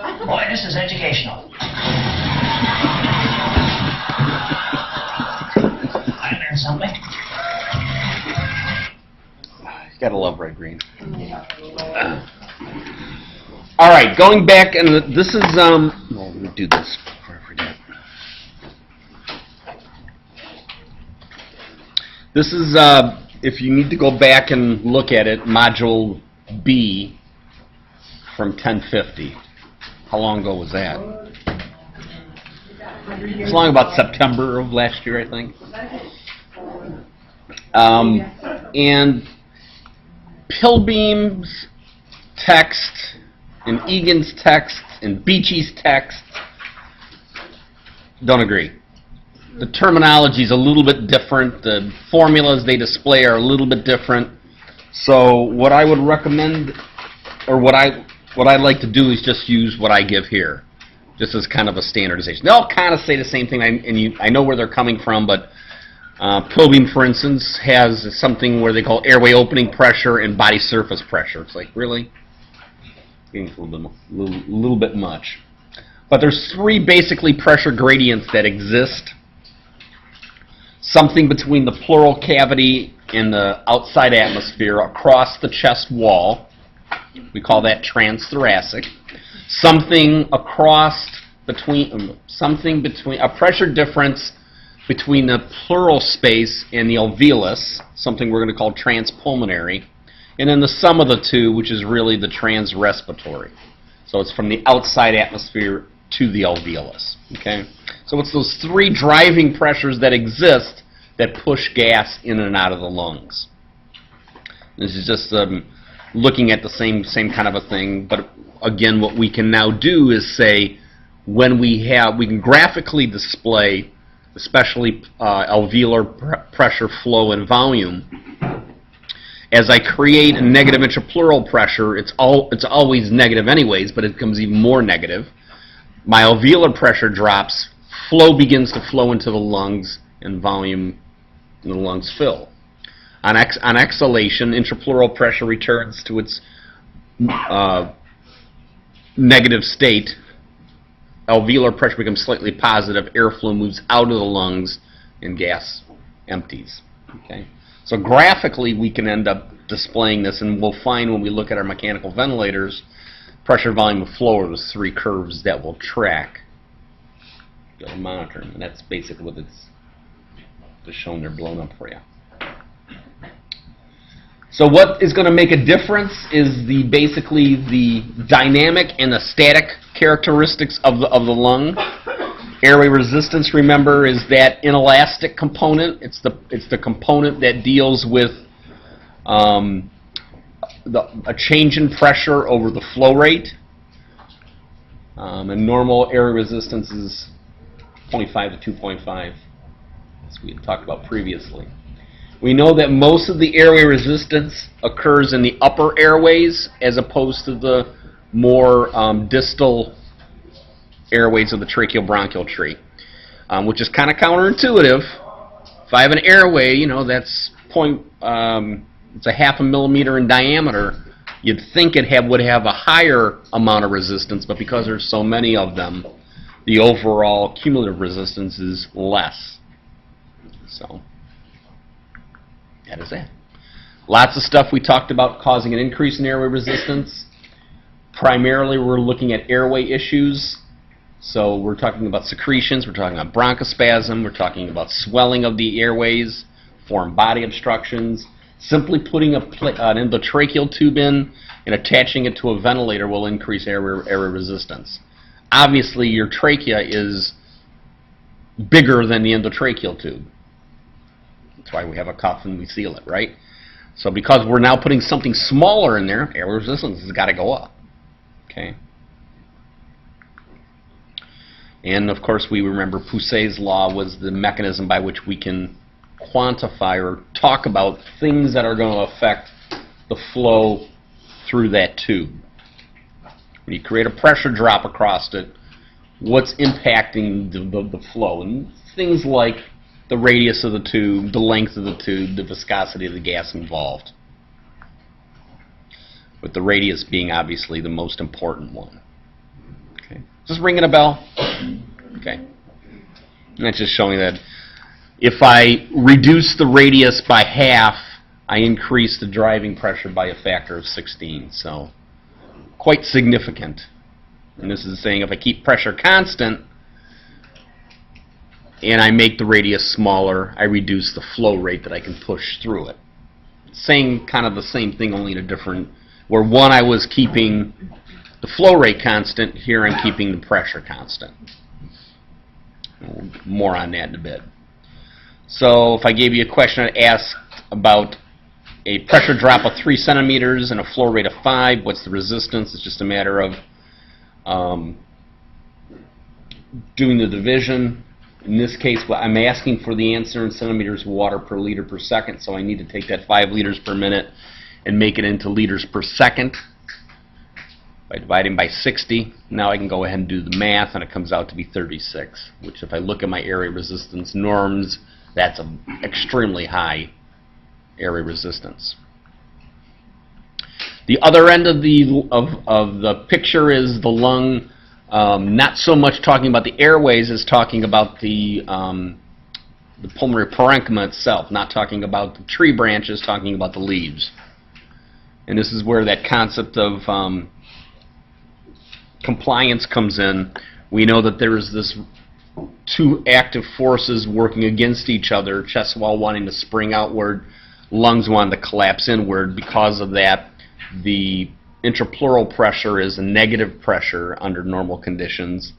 Boy, this is educational. I learned something. You gotta love red green. All right, going back, and this is well, let me do this before I forget. This is if you need to go back and look at it, Module B from 1050. How long ago was that? It was long about September of last year, I think. And Pilbeam's text and Egan's text and Beachy's text don't agree. The terminology is a little bit different. The formulas they display are a little bit different. So what I would recommend, or what I'd like to do, is just use what I give here, just as kind of a standardization. They all kind of say the same thing, and I know where they're coming from, but Pilbeam, for instance, has something where they call airway opening pressure and body surface pressure. It's like, really? Getting a little bit much. But there's three basically pressure gradients that exist. Something between the pleural cavity and the outside atmosphere across the chest wall. We call that transthoracic. Something between a pressure difference between the pleural space and the alveolus, something we're going to call transpulmonary, and then the sum of the two, which is really the transrespiratory. So it's from the outside atmosphere to the alveolus. Okay? So it's those three driving pressures that exist that push gas in and out of the lungs. This is just looking at the same kind of a thing, but again, what we can now do is say, when we can graphically display, especially alveolar pressure, flow, and volume. As I create a negative intrapleural pressure, it's always negative anyways, but it becomes even more negative. My alveolar pressure drops, flow begins to flow into the lungs, and volume in the lungs fill. On exhalation, intrapleural pressure returns to its negative state. Alveolar pressure becomes slightly positive, airflow moves out of the lungs, and gas empties. Okay? So graphically, we can end up displaying this, and we'll find when we look at our mechanical ventilators, pressure, volume, and flow are those three curves that will track the monitoring, and that's basically what it's just shown there blown up for you. So what is going to make a difference is basically the dynamic and the static characteristics of the lung. Airway resistance, remember, is that inelastic component. It's the component that deals with a change in pressure over the flow rate. And normal airway resistance is 0.5 to 2.5, as we had talked about previously. We know that most of the airway resistance occurs in the upper airways as opposed to the more distal airways of the tracheobronchial tree, which is kind of counterintuitive. If I have an airway, that's it's a 0.5 millimeter in diameter, you'd think it would have a higher amount of resistance, but because there's so many of them, the overall cumulative resistance is less. So that is it. Lots of stuff we talked about causing an increase in airway resistance. Primarily, we're looking at airway issues. So we're talking about secretions, we're talking about bronchospasm, we're talking about swelling of the airways, foreign body obstructions. Simply putting an endotracheal tube in and attaching it to a ventilator will increase airway resistance. Obviously, your trachea is bigger than the endotracheal tube. That's why we have a cuff and we seal it, right? So because we're now putting something smaller in there, airway resistance has got to go up. Okay. And of course, we remember Pousset's law was the mechanism by which we can quantify or talk about things that are going to affect the flow through that tube. When you create a pressure drop across it, what's impacting the flow? And things like the radius of the tube, the length of the tube, the viscosity of the gas involved. With the radius being obviously the most important one. Okay. Just ringing a bell? Okay. And that's just showing that if I reduce the radius by half, I increase the driving pressure by a factor of 16. So quite significant. And this is saying if I keep pressure constant and I make the radius smaller, I reduce the flow rate that I can push through it. Saying kind of the same thing, only in a different, where one I was keeping the flow rate constant, here I'm keeping the pressure constant. More on that in a bit. So if I gave you a question I'd ask about a pressure drop of 3 centimeters and a flow rate of 5, what's the resistance? It's just a matter of doing the division. In this case, I'm asking for the answer in centimeters of water per liter per second, so I need to take that 5 liters per minute and make it into liters per second by dividing by 60. Now I can go ahead and do the math, and it comes out to be 36, which if I look at my area resistance norms, that's an extremely high area resistance. The other end of the picture is the lung. Not so much talking about the airways as talking about the pulmonary parenchyma itself, not talking about the tree branches, talking about the leaves. And this is where that concept of compliance comes in. We know that there is this two active forces working against each other, chest wall wanting to spring outward, lungs wanting to collapse inward. Because of that, the intrapleural pressure is a negative pressure under normal conditions,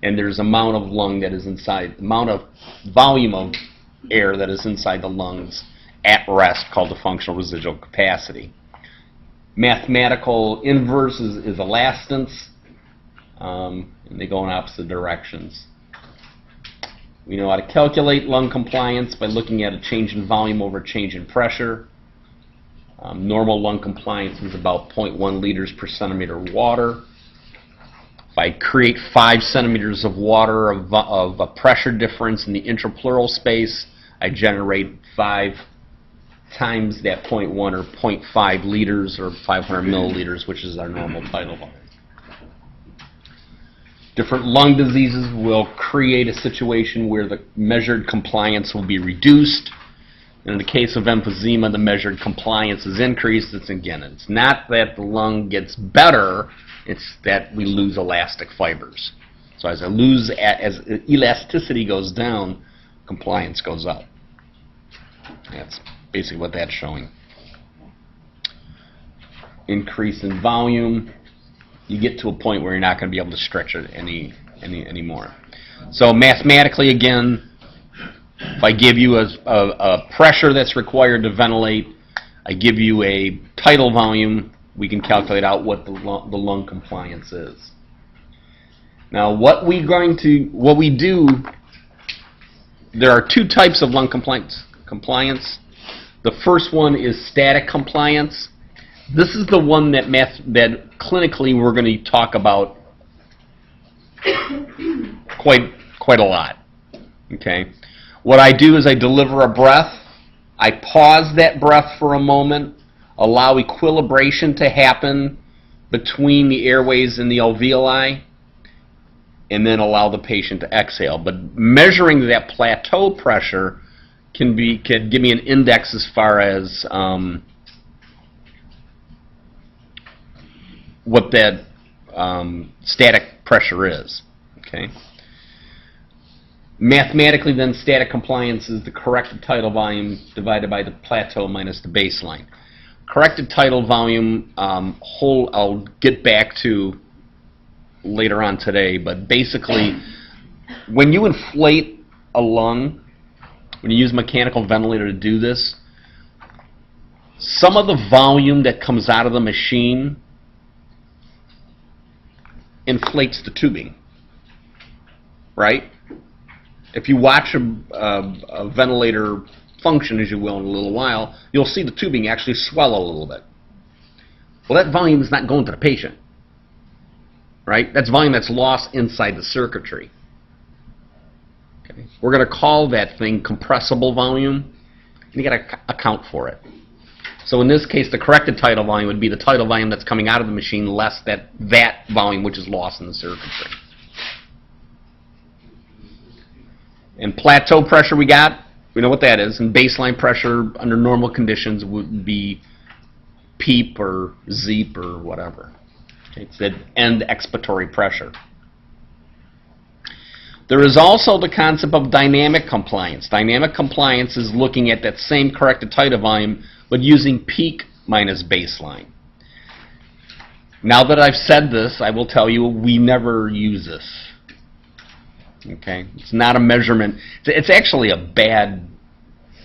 and there's amount of lung that is inside, amount of volume of air that is inside the lungs at rest, called the functional residual capacity. Mathematical inverse is elastance, and they go in opposite directions. We know how to calculate lung compliance by looking at a change in volume over change in pressure. Normal lung compliance is about 0.1 liters per centimeter of water. If I create 5 centimeters of water of a pressure difference in the intrapleural space, I generate 5 times that 0.1 or 0.5 liters or 500 milliliters, which is our normal tidal volume. Different lung diseases will create a situation where the measured compliance will be reduced. In the case of emphysema, the measured compliance is increased. It's not that the lung gets better, it's that we lose elastic fibers. So as elasticity goes down, compliance goes up. That's basically what that's showing. Increase in volume, you get to a point where you're not going to be able to stretch it anymore. So mathematically, again, if I give you a pressure that's required to ventilate, I give you a tidal volume, we can calculate out what the lung compliance is. Now, what we do, there are 2 types of lung compliance. The first one is static compliance. This is the one that clinically we're going to talk about quite a lot. Okay. What I do is I deliver a breath, I pause that breath for a moment, allow equilibration to happen between the airways and the alveoli, and then allow the patient to exhale. But measuring that plateau pressure can give me an index as far as what that static pressure is. Okay. Mathematically, then, static compliance is the corrected tidal volume divided by the plateau minus the baseline. Corrected tidal volume, I'll get back to later on today, but basically, when you inflate a lung, when you use a mechanical ventilator to do this, some of the volume that comes out of the machine inflates the tubing, right? If you watch a ventilator function, as you will in a little while, you'll see the tubing actually swell a little bit. Well, that volume is not going to the patient, right? That's volume that's lost inside the circuitry. Okay. We're going to call that thing compressible volume, and you got to account for it. So in this case, the corrected tidal volume would be the tidal volume that's coming out of the machine less that volume which is lost in the circuitry. And plateau pressure we know what that is, and baseline pressure under normal conditions would be PEEP or ZEEP or whatever. Okay, it's the end expiratory pressure. There is also the concept of dynamic compliance. Dynamic compliance is looking at that same corrected tidal volume, but using peak minus baseline. Now that I've said this, I will tell you we never use this. Okay, it's not a measurement. It's actually a bad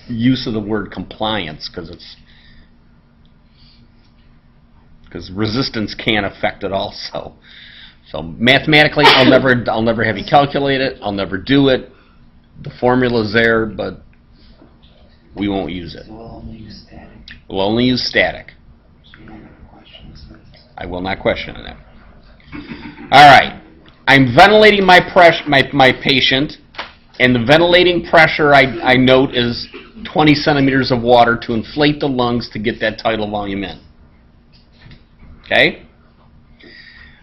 use of the word compliance because resistance can affect it also. So mathematically, I'll never have you calculate it. I'll never do it. The formula's there, but we won't use it. We'll only use static. We'll only use static. So you're not going to question this. I will not question that. All right. I'm ventilating my patient, and the ventilating pressure I note is 20 centimeters of water to inflate the lungs to get that tidal volume in. Okay?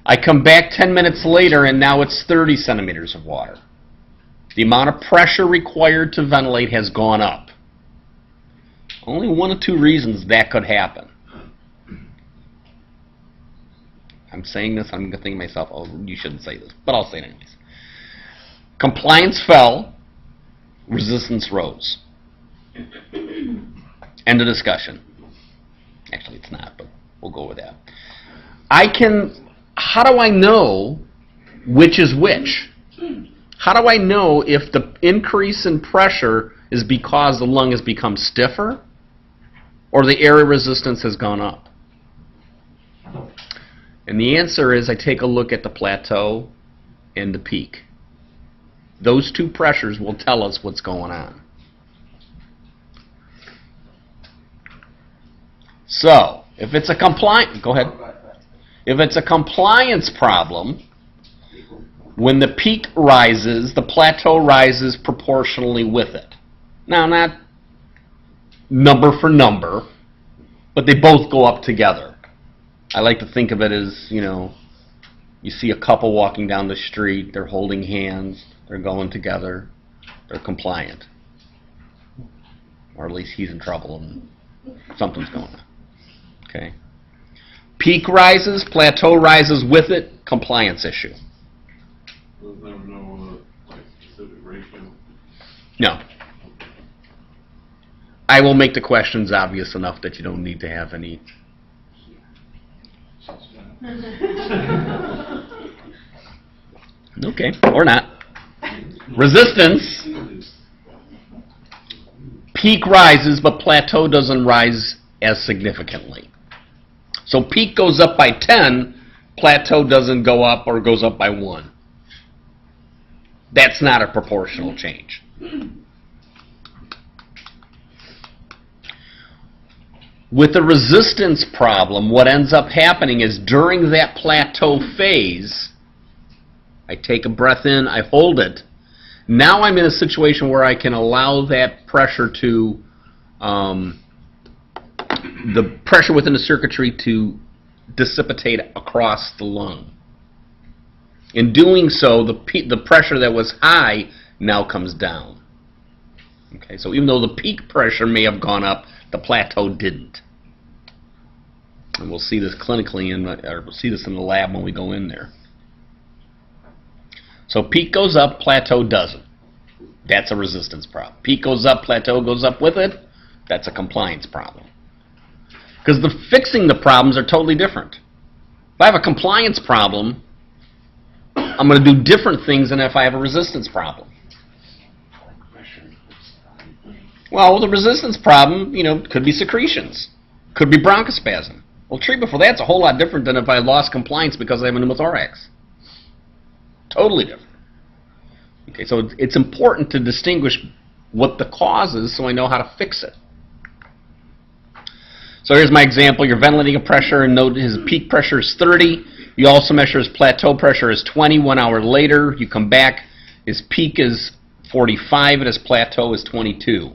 I come back 10 minutes later, and now it's 30 centimeters of water. The amount of pressure required to ventilate has gone up. Only one of two reasons that could happen. I'm saying this, I'm thinking to myself, oh, you shouldn't say this, but I'll say it anyways. Compliance fell, resistance rose. End of discussion. Actually, it's not, but we'll go with that. How do I know which is which? How do I know if the increase in pressure is because the lung has become stiffer or the area resistance has gone up? And the answer is I take a look at the plateau and the peak. Those two pressures will tell us what's going on. So, if it's a If it's a compliance problem, when the peak rises, the plateau rises proportionally with it. Now, not number for number, but they both go up together. I like to think of it as, you see a couple walking down the street, they're holding hands, they're going together, they're compliant. Or at least he's in trouble and something's going on. Okay? Peak rises, plateau rises with it, compliance issue. There's never no specific ratio. No. I will make the questions obvious enough that you don't need to have any. Okay, or not. Resistance. Peak rises, but plateau doesn't rise as significantly. So peak goes up by 10, plateau doesn't go up or goes up by 1. That's not a proportional change. With the resistance problem, what ends up happening is during that plateau phase, I take a breath in, I hold it. Now I'm in a situation where I can allow that pressure to, the pressure within the circuitry to dissipate across the lung. In doing so, the pressure that was high now comes down. Okay, so even though the peak pressure may have gone up, the plateau didn't. And we'll see this clinically, or we'll see this in the lab when we go in there. So peak goes up, plateau doesn't. That's a resistance problem. Peak goes up, plateau goes up with it. That's a compliance problem. Because fixing the problems are totally different. If I have a compliance problem, I'm going to do different things than if I have a resistance problem. Well, the resistance problem, could be secretions. Could be bronchospasm. Well, treatment for that's a whole lot different than if I lost compliance because I have a pneumothorax. Totally different. Okay, so it's important to distinguish what the cause is so I know how to fix it. So here's my example. You're ventilating a pressure, and note his peak pressure is 30. You also measure his plateau pressure is 20. 1 hour later, you come back. His peak is 45, and his plateau is 22.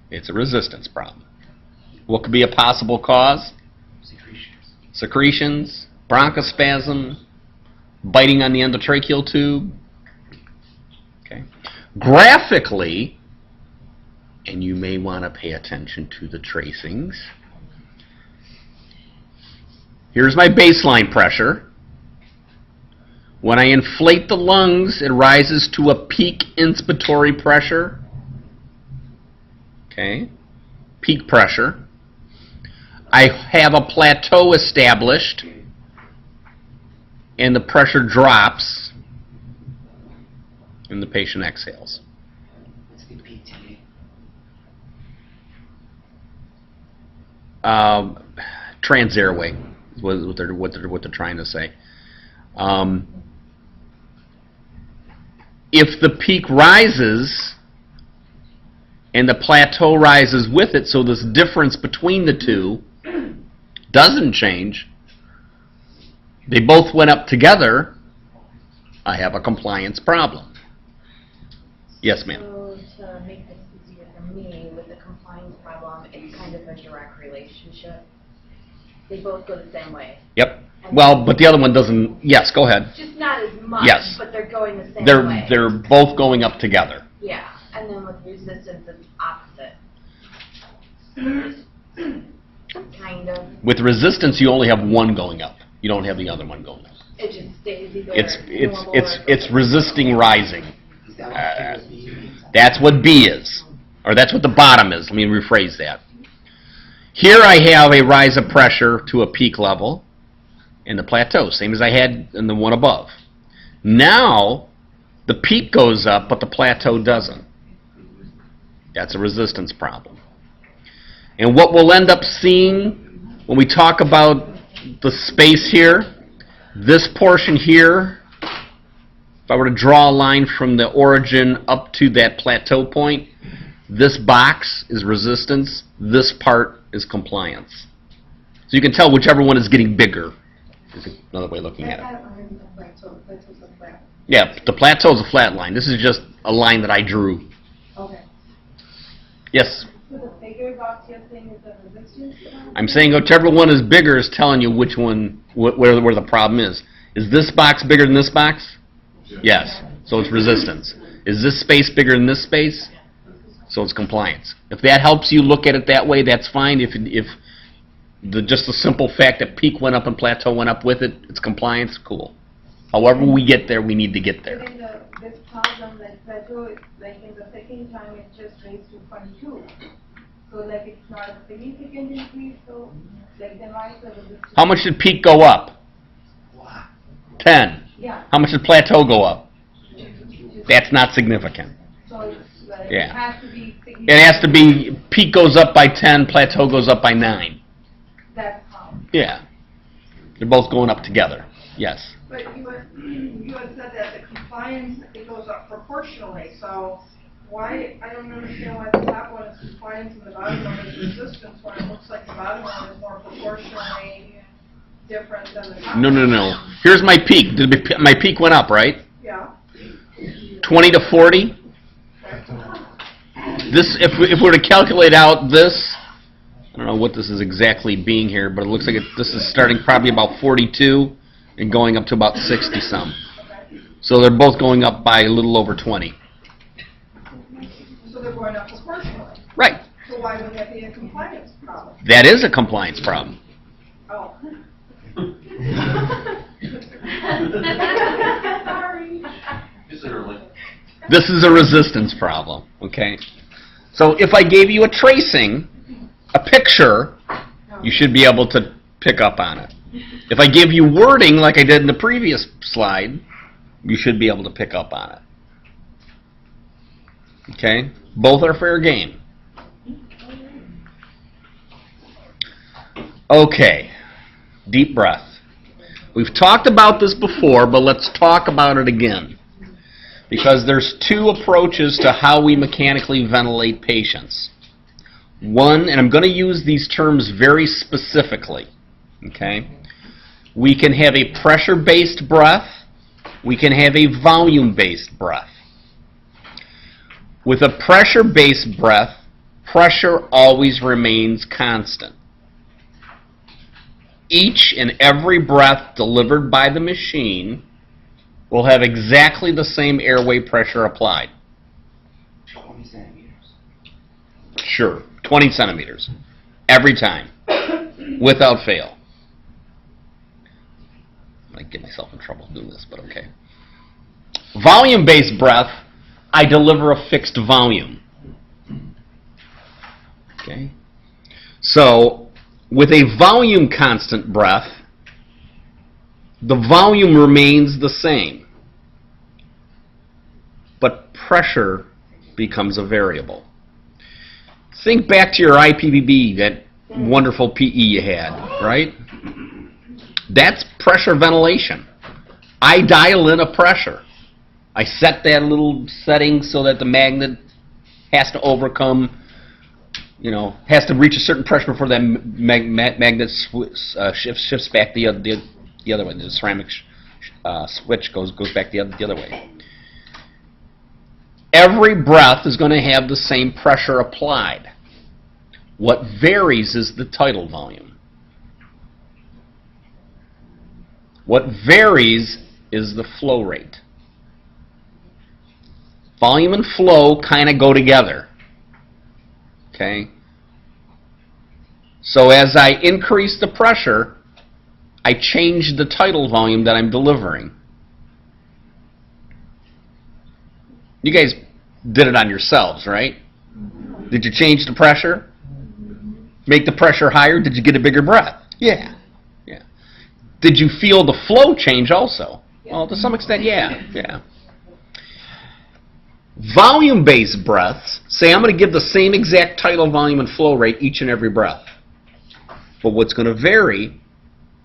It's a resistance problem. What could be a possible cause? Secretions. Secretions, bronchospasm, biting on the endotracheal tube. Okay. Graphically, and you may want to pay attention to the tracings. Here's my baseline pressure. When I inflate the lungs, it rises to a peak inspiratory pressure. Okay, peak pressure. I have a plateau established, and the pressure drops, and the patient exhales. What's the PT? Trans-airway is what they're trying to say. If the peak rises and the plateau rises with it, so this difference between the two doesn't change, they both went up together, I have a compliance problem. Yes, ma'am. So to make this easier for me, with the compliance problem, it's kind of a direct relationship. They both go the same way. Yep. Well, but the other one doesn't. Yes, go ahead. Just not as much, Yes. but they're going the same way. They're both going up together. Yeah, and then with resistance, it's opposite. Kind of. With resistance, you only have one going up. You don't have the other one going up. It just stays either normal It's resisting rising. Is that what the B? That's what B is, or that's what the bottom is. Let me rephrase that. Here I have a rise of pressure to a peak level and the plateau, same as I had in the one above. Now the peak goes up, but the plateau doesn't. That's a resistance problem. And what we'll end up seeing when we talk about the space here, this portion here, if I were to draw a line from the origin up to that plateau point, this box is resistance, this part is compliance. So you can tell whichever one is getting bigger is another way of looking at it. Yeah, the plateau is a flat line. This is just a line that I drew. Okay. Yes? So the bigger box you're saying is the resistance? I'm saying whichever one is bigger is telling you which one, where the problem is. Is this box bigger than this box? Yes. So it's resistance. Is this space bigger than this space? So it's compliance. If that helps you look at it that way, that's fine. If just the simple fact that peak went up and plateau went up with it, it's compliance, cool. However we get there, we need to get there. Within this problem, like plateau, is like in the second time it just raised to 22. So like it's not a significant increase, so like then why is the resistance? How much did peak go up? Wow. 10. Yeah. How much did plateau go up? That's not significant. So it's like Yeah. it has to be significant. It has to be, peak goes up by 10, plateau goes up by 9. That's how. Yeah. They're both going up together. Yes. But you had said that the compliance, it goes up proportionally, so why, I don't understand why the top one is compliance and the bottom one is resistance, when it looks like the bottom one is more proportionally different than the top one. No. Here's my peak. My peak went up, right? Yeah. 20 to 40. This, if we were to calculate out this, I don't know what this is exactly being here, but it looks like this is starting probably about 42 and going up to about 60 some. So they're both going up by a little over 20. So they're going up proportionally. Right. So why would that be a compliance problem? That is a compliance problem. Oh. Sorry. It's early. This is a resistance problem, okay? So if I gave you a tracing, a picture, you should be able to pick up on it. If I give you wording like I did in the previous slide, you should be able to pick up on it. Okay? Both are fair game. Okay. Deep breath. We've talked about this before, but let's talk about it again. Because there's two approaches to how we mechanically ventilate patients. One, and I'm going to use these terms very specifically, okay? We can have a pressure-based breath. We can have a volume-based breath. With a pressure-based breath, pressure always remains constant. Each and every breath delivered by the machine will have exactly the same airway pressure applied. 20 centimeters. Sure, 20 centimeters every time, without fail. I might get myself in trouble doing this, but okay. Volume-based breath, I deliver a fixed volume. Okay? So, with a volume constant breath, the volume remains the same, but pressure becomes a variable. Think back to your IPBB, that wonderful PE you had, right? That's pressure ventilation. I dial in a pressure. I set that little setting so that the magnet has to overcome, has to reach a certain pressure before that magnet shifts back the other way. The ceramic switch goes back the other way. Every breath is going to have the same pressure applied. What varies is the tidal volume. What varies is the flow rate. Volume and flow kind of go together. Okay? So as I increase the pressure, I change the tidal volume that I'm delivering. You guys did it on yourselves, right? Did you change the pressure? Make the pressure higher? Did you get a bigger breath? Yeah. Yeah. Did you feel the flow change also? Well, to some extent, yeah. Volume-based breaths say I'm going to give the same exact tidal volume and flow rate each and every breath. But what's going to vary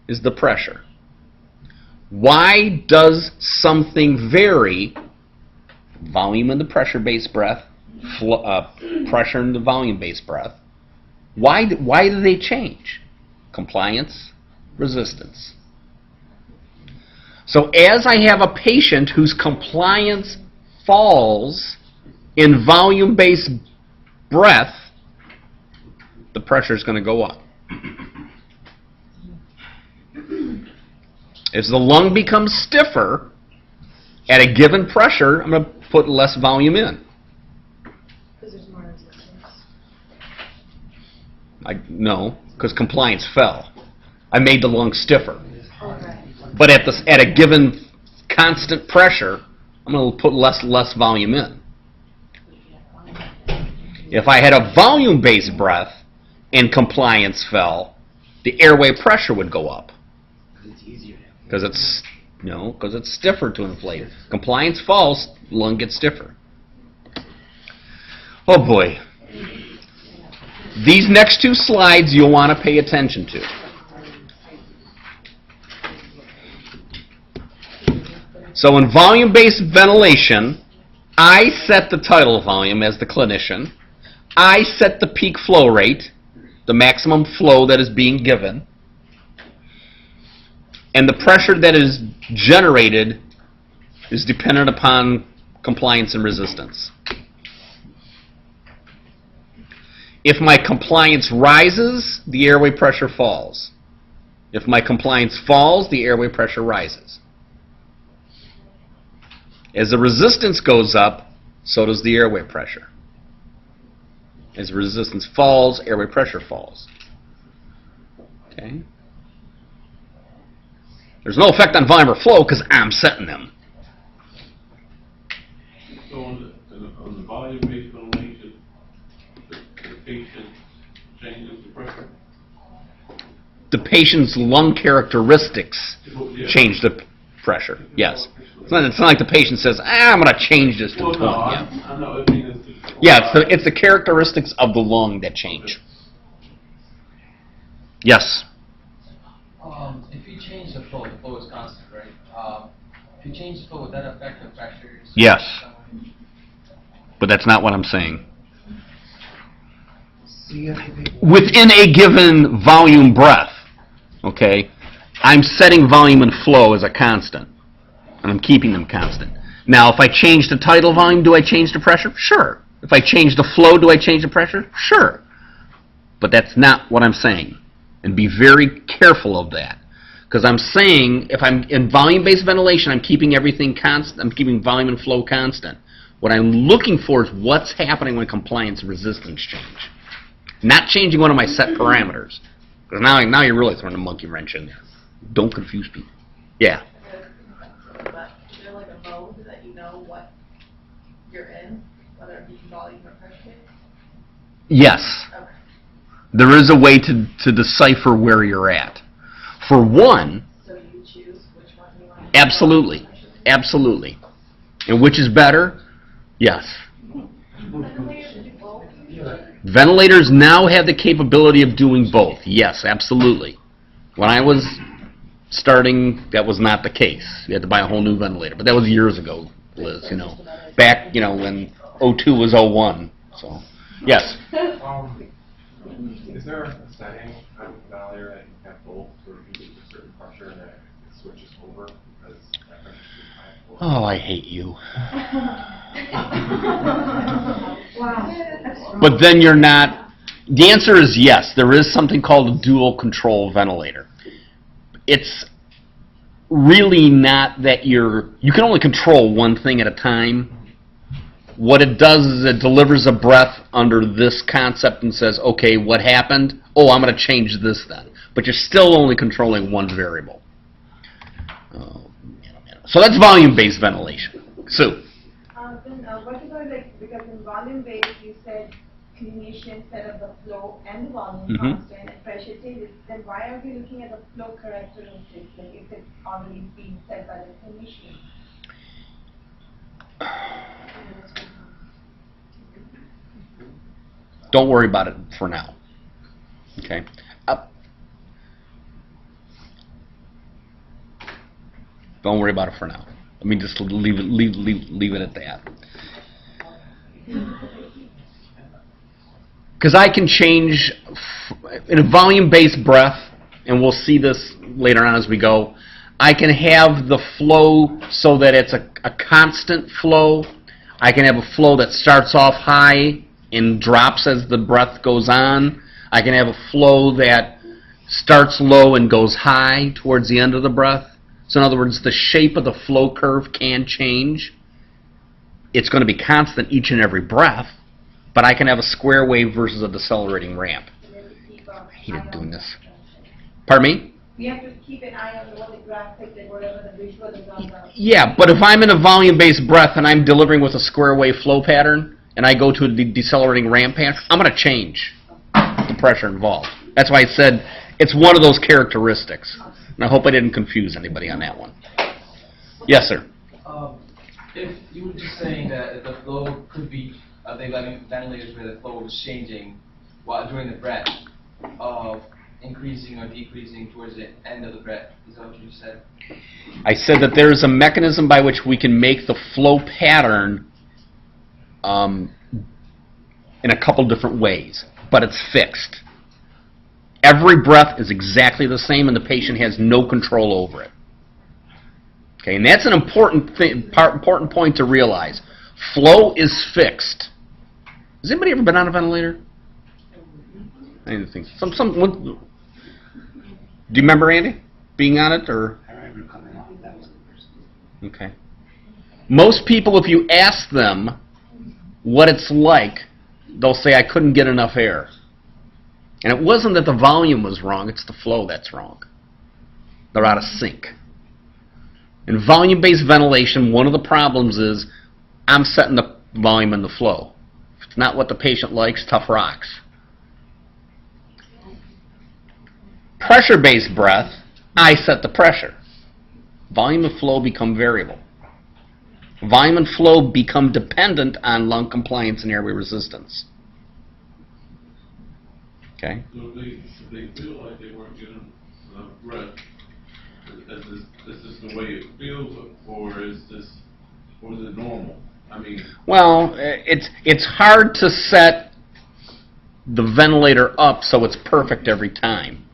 is the pressure. Why does something vary? Volume in the pressure-based breath, pressure in the volume-based breath. Why do they change? Compliance, resistance. So as I have a patient whose compliance falls in volume-based breath, the pressure is going to go up. As the lung becomes stiffer, at a given pressure, I'm going to put less volume in. Because there's more resistance. No, because compliance fell. I made the lung stiffer. Okay. But at a given constant pressure, I'm going to put less volume in. If I had a volume-based breath and compliance fell, the airway pressure would go up. Because it's easier to Because it's stiffer to inflate. Compliance falls, lung gets stiffer. Oh boy. These next two slides you'll want to pay attention to. So in volume-based ventilation, I set the tidal volume as the clinician. I set the peak flow rate, the maximum flow that is being given. And the pressure that is generated is dependent upon compliance and resistance. If my compliance rises, the airway pressure falls. If my compliance falls, the airway pressure rises. As the resistance goes up, so does the airway pressure. As the resistance falls, airway pressure falls. Okay? There's no effect on volume or flow because I'm setting them. So on the volume-based ventilation, the patient changes the pressure? The patient's lung characteristics Yeah. change the pressure, yes. It's not like the patient says, I'm going to change this to Well, 20. no, Yeah, I know. I mean, it's yeah, it's the characteristics of the lung that change. Yes? If you change the flow is constant, right? If you change the flow, would that affect the pressures? Yes. But that's not what I'm saying. So you have to pick Within a given volume breath, okay, I'm setting volume and flow as a constant, and I'm keeping them constant. Now, if I change the tidal volume, do I change the pressure? Sure. If I change the flow, do I change the pressure? Sure. But that's not what I'm saying. And be very careful of that. Because I'm saying, if I'm in volume-based ventilation, I'm keeping everything constant, I'm keeping volume and flow constant. What I'm looking for is what's happening when compliance and resistance change. Not changing one of my set parameters. Because now you're really throwing a monkey wrench in there. Don't confuse people. Yeah. But is there like a mode that you know what you're in, whether it be volume or pressure? Yes. Okay. There is a way to decipher where you're at. For one, So you choose which one you want. absolutely. Absolutely. And which is better? Yes. Ventilators now have the capability of doing both. Yes, absolutely. When I was starting, that was not the case. You had to buy a whole new ventilator. But that was years ago, Liz, you know. Back, you know, when 02 was 01. So, yes. Is there a setting on the ventilator that you have both, or you reach a certain pressure and it switches over because that pressure's too high? Oh, I hate you. Wow. But then you're not, the answer is yes, there is something called a dual control ventilator. It's really not that you can only control one thing at a time. What it does is it delivers a breath under this concept and says, okay, what happened? Oh, I'm going to change this then. But you're still only controlling one variable. Oh, man. So that's volume-based ventilation. Sue? Then what about like, because in volume based you said clinician set up the flow and the volume constant and pressure changes, then why are we looking at the flow characteristics, like if it's already being set by the clinician? Don't worry about it for now. Okay? Don't worry about it for now. Let me just leave it at that. Because I can change in a volume-based breath, and we'll see this later on as we go. I can have the flow so that it's a constant flow. I can have a flow that starts off high and drops as the breath goes on. I can have a flow that starts low and goes high towards the end of the breath. So in other words, the shape of the flow curve can change. It's going to be constant each and every breath, but I can have a square wave versus a decelerating ramp. I hated doing this. Pardon me? We have to keep an eye on what the graphic and whatever the visual is on the... Yeah, but if I'm in a volume-based breath and I'm delivering with a square wave flow pattern, and I go to a decelerating ramp pattern, I'm going to change the pressure involved. That's why I said it's one of those characteristics. And I hope I didn't confuse anybody on that one. Yes, sir. If you were just saying that the flow could be, they got ventilators where the flow was changing while during the breath, of increasing or decreasing towards the end of the breath. Is that what you said? I said that there is a mechanism by which we can make the flow pattern in a couple different ways, but it's fixed. Every breath is exactly the same, and the patient has no control over it. Okay, and that's an important point to realize. Flow is fixed. Has anybody ever been on a ventilator? I need to think. Do you remember, Andy, being on it, or? I remember coming off. That was the first. Okay. Most people, if you ask them what it's like, they'll say, I couldn't get enough air. And it wasn't that the volume was wrong, it's the flow that's wrong. They're out of sync. In volume-based ventilation, one of the problems is I'm setting the volume and the flow. If it's not what the patient likes, tough rocks. Pressure-based breath, I set the pressure. Volume and flow become variable. Volume and flow become dependent on lung compliance and airway resistance. Okay? So if they feel like they weren't getting enough breath, is this the way it feels, or is it normal? I mean, well, it's hard to set the ventilator up so it's perfect every time.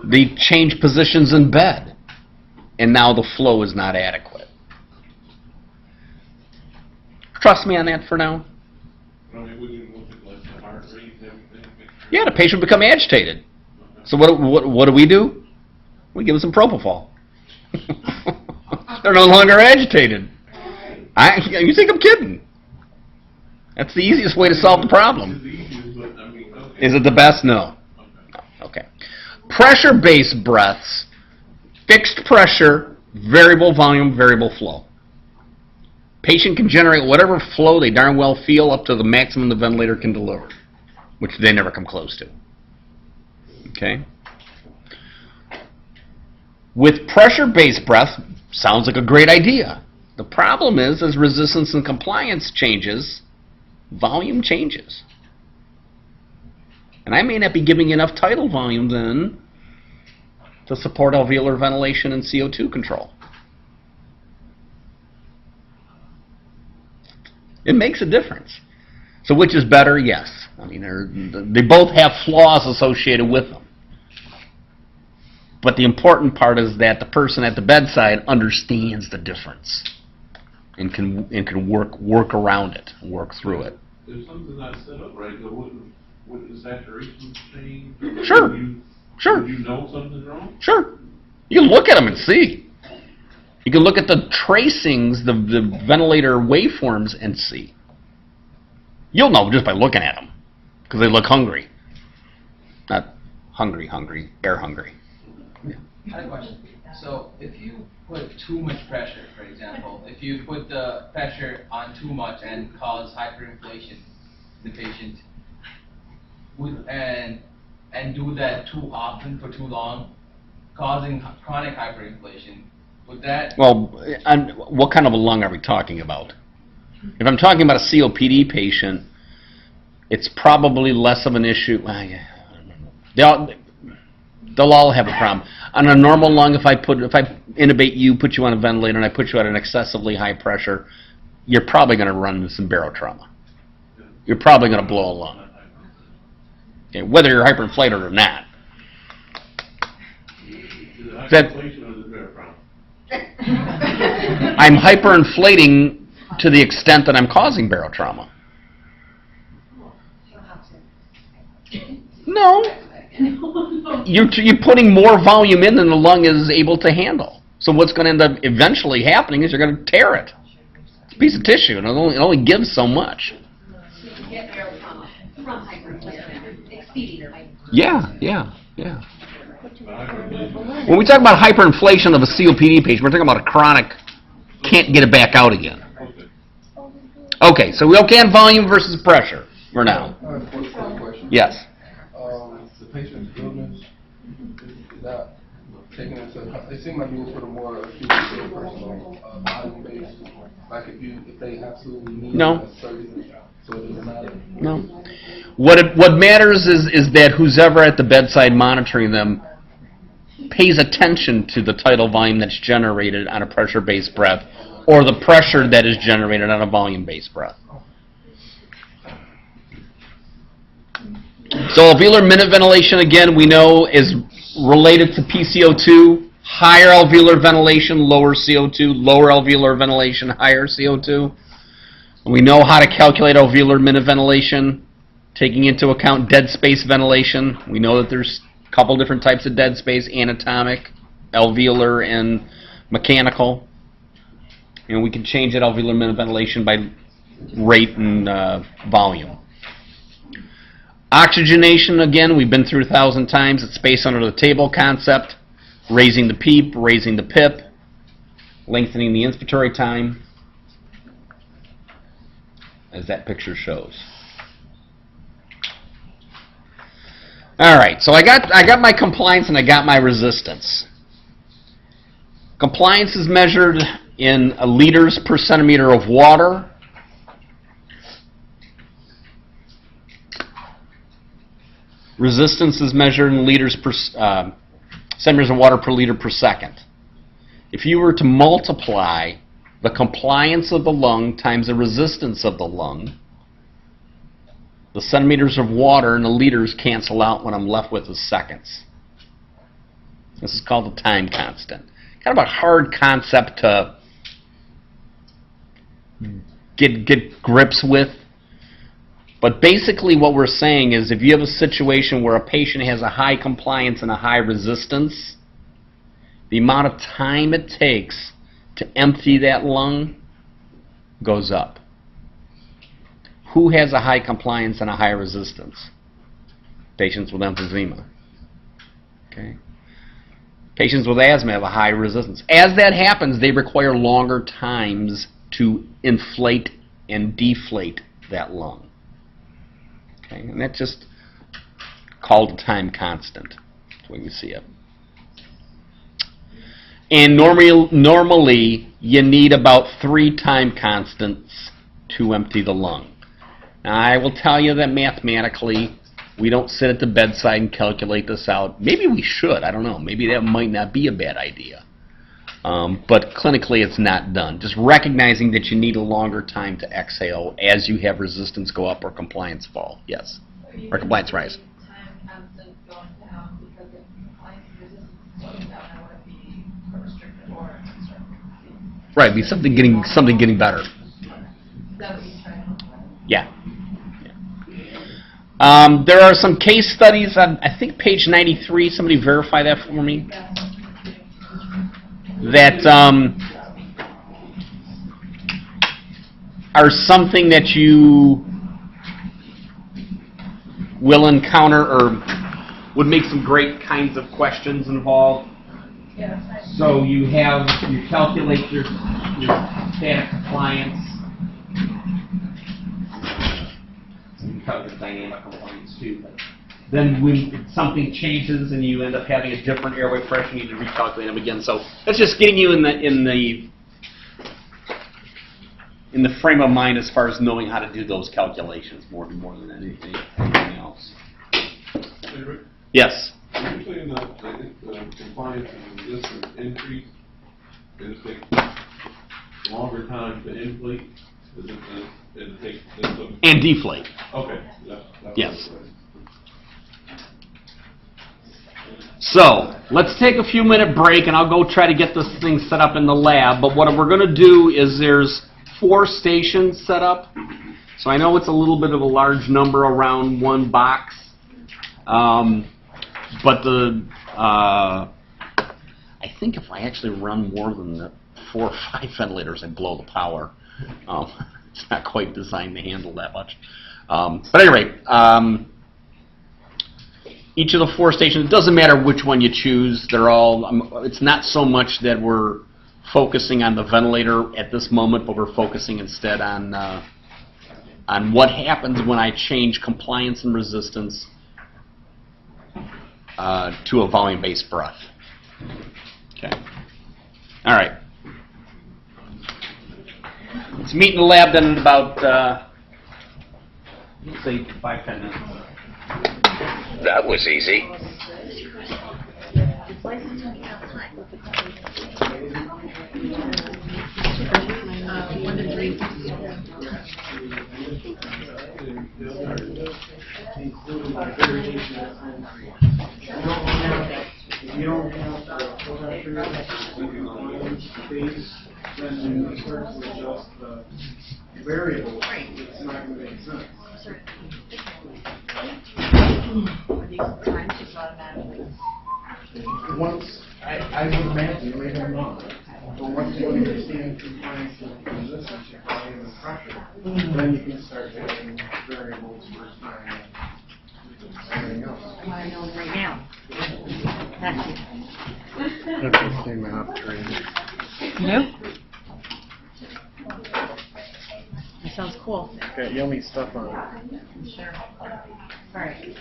They change positions in bed, and now the flow is not adequate. Trust me on that for now. I mean, we can look at like the heart rate and everything. Yeah, the patient become agitated. So what do we do? We give them some propofol. They're no longer agitated. You think I'm kidding? That's the easiest way to solve the problem. Is it the best? No. Okay. Pressure-based breaths, fixed pressure, variable volume, variable flow. Patient can generate whatever flow they darn well feel up to the maximum the ventilator can deliver, which they never come close to. Okay? With pressure-based breath, sounds like a great idea. The problem is, as resistance and compliance changes, volume changes. And I may not be giving enough tidal volume then to support alveolar ventilation and CO2 control. It makes a difference. So which is better? Yes. I mean, they both have flaws associated with them. But the important part is that the person at the bedside understands the difference and can work around it, work through it. If something's not set up right, would the saturation change? Sure. Sure. Would you know something's wrong? Sure. You can look at them and see. You can look at the tracings, the ventilator waveforms, and see. You'll know just by looking at them, because they look hungry. Not hungry, air hungry. I have a question. So if you put too much pressure, for example, if you put the pressure on too much and cause hyperinflation in the patient, and do that too often for too long, causing chronic hyperinflation, would that... Well, what kind of a lung are we talking about? If I'm talking about a COPD patient, it's probably less of an issue. They'll all have a problem. On a normal lung, if I intubate you, put you on a ventilator, and I put you at an excessively high pressure, you're probably going to run into some barotrauma. You're probably going to blow a lung. Okay, whether you're hyperinflated or not. I'm hyperinflating to the extent that I'm causing barotrauma. No. You're putting more volume in than the lung is able to handle. So what's going to end up eventually happening is you're going to tear it. It's a piece of tissue, and it only gives so much. Yeah. When we talk about hyperinflation of a COPD patient, we're talking about a chronic, can't get it back out again. Okay, so we okay on volume versus pressure for now. Yes. The patient's illness, is that taken into account? They seem like it was for the more acute personal volume based. Like if they absolutely need a surgery, so it doesn't matter. No. What matters is that who's ever at the bedside monitoring them pays attention to the tidal volume that's generated on a pressure-based breath or the pressure that is generated on a volume-based breath. So alveolar minute ventilation, again, we know is related to PCO2. Higher alveolar ventilation, lower CO2. Lower alveolar ventilation, higher CO2. And we know how to calculate alveolar minute ventilation, taking into account dead space ventilation. We know that there's a couple different types of dead space, anatomic, alveolar, and mechanical. And we can change that alveolar minute ventilation by rate and volume. Oxygenation, again, we've been through 1,000 times. It's space under the table concept. Raising the PEEP, raising the PIP, lengthening the inspiratory time, as that picture shows. All right, so I got my compliance and I got my resistance. Compliance is measured in liters per centimeter of water. Resistance is measured in liters per centimeters of water per liter per second. If you were to multiply the compliance of the lung times the resistance of the lung, the centimeters of water and the liters cancel out. What I'm left with is seconds. This is called the time constant. Kind of a hard concept to get grips with. But basically what we're saying is if you have a situation where a patient has a high compliance and a high resistance, the amount of time it takes to empty that lung goes up. Who has a high compliance and a high resistance? Patients with emphysema. Okay. Patients with asthma have a high resistance. As that happens, they require longer times to inflate and deflate that lung. Okay, and that's just called a time constant. That's the way we see it. And normally, you need about 3 time constants to empty the lung. Now, I will tell you that mathematically, we don't sit at the bedside and calculate this out. Maybe we should. I don't know. Maybe that might not be a bad idea. But clinically, it's not done. Just recognizing that you need a longer time to exhale as you have resistance go up or compliance fall. Yes. Or compliance rise. Time constant going down because if compliance and resistance is going down, I want to be restricted or restricted. Right. Be something getting better. Is that what you're trying to? Yeah. There are some case studies on, I think, page 93. Somebody verify that for me. That are something that you will encounter or would make some great kinds of questions involved. So you calculate your static compliance. You calculate dynamic compliance too. But then when something changes and you end up having a different airway pressure, you need to recalculate them again. So that's just getting you in the frame of mind as far as knowing how to do those calculations more than anything else. Hey, Rick, Yes. usually in the compliance and resistance increase, it takes longer time to inflate. It takes And deflate. Okay. That's Yes. So, let's take a few minute break and I'll go try to get this thing set up in the lab. But what we're going to do is there's 4 stations set up. So I know it's a little bit of a large number around one box. But I think if I actually run more than the 4 or 5 ventilators, I blow the power. It's not quite designed to handle that much. But at any rate, each of the 4 stations, it doesn't matter which one you choose. They're all, it's not so much that we're focusing on the ventilator at this moment, but we're focusing instead on what happens when I change compliance and resistance to a volume-based breath. Okay. All right. Let's meet in the lab then in about, let's say, 5-10 minutes. That was easy. If you don't have then when you start to adjust the variables, it's not going to make sense. Once, I would imagine, maybe I'm wrong, but once you understand compliance and resistance, your volume and pressure, then you can start adding variables for time and everything else. I know right now. That's the same out training. Nope. That sounds cool. Got yummy stuff on it. Sure. All right.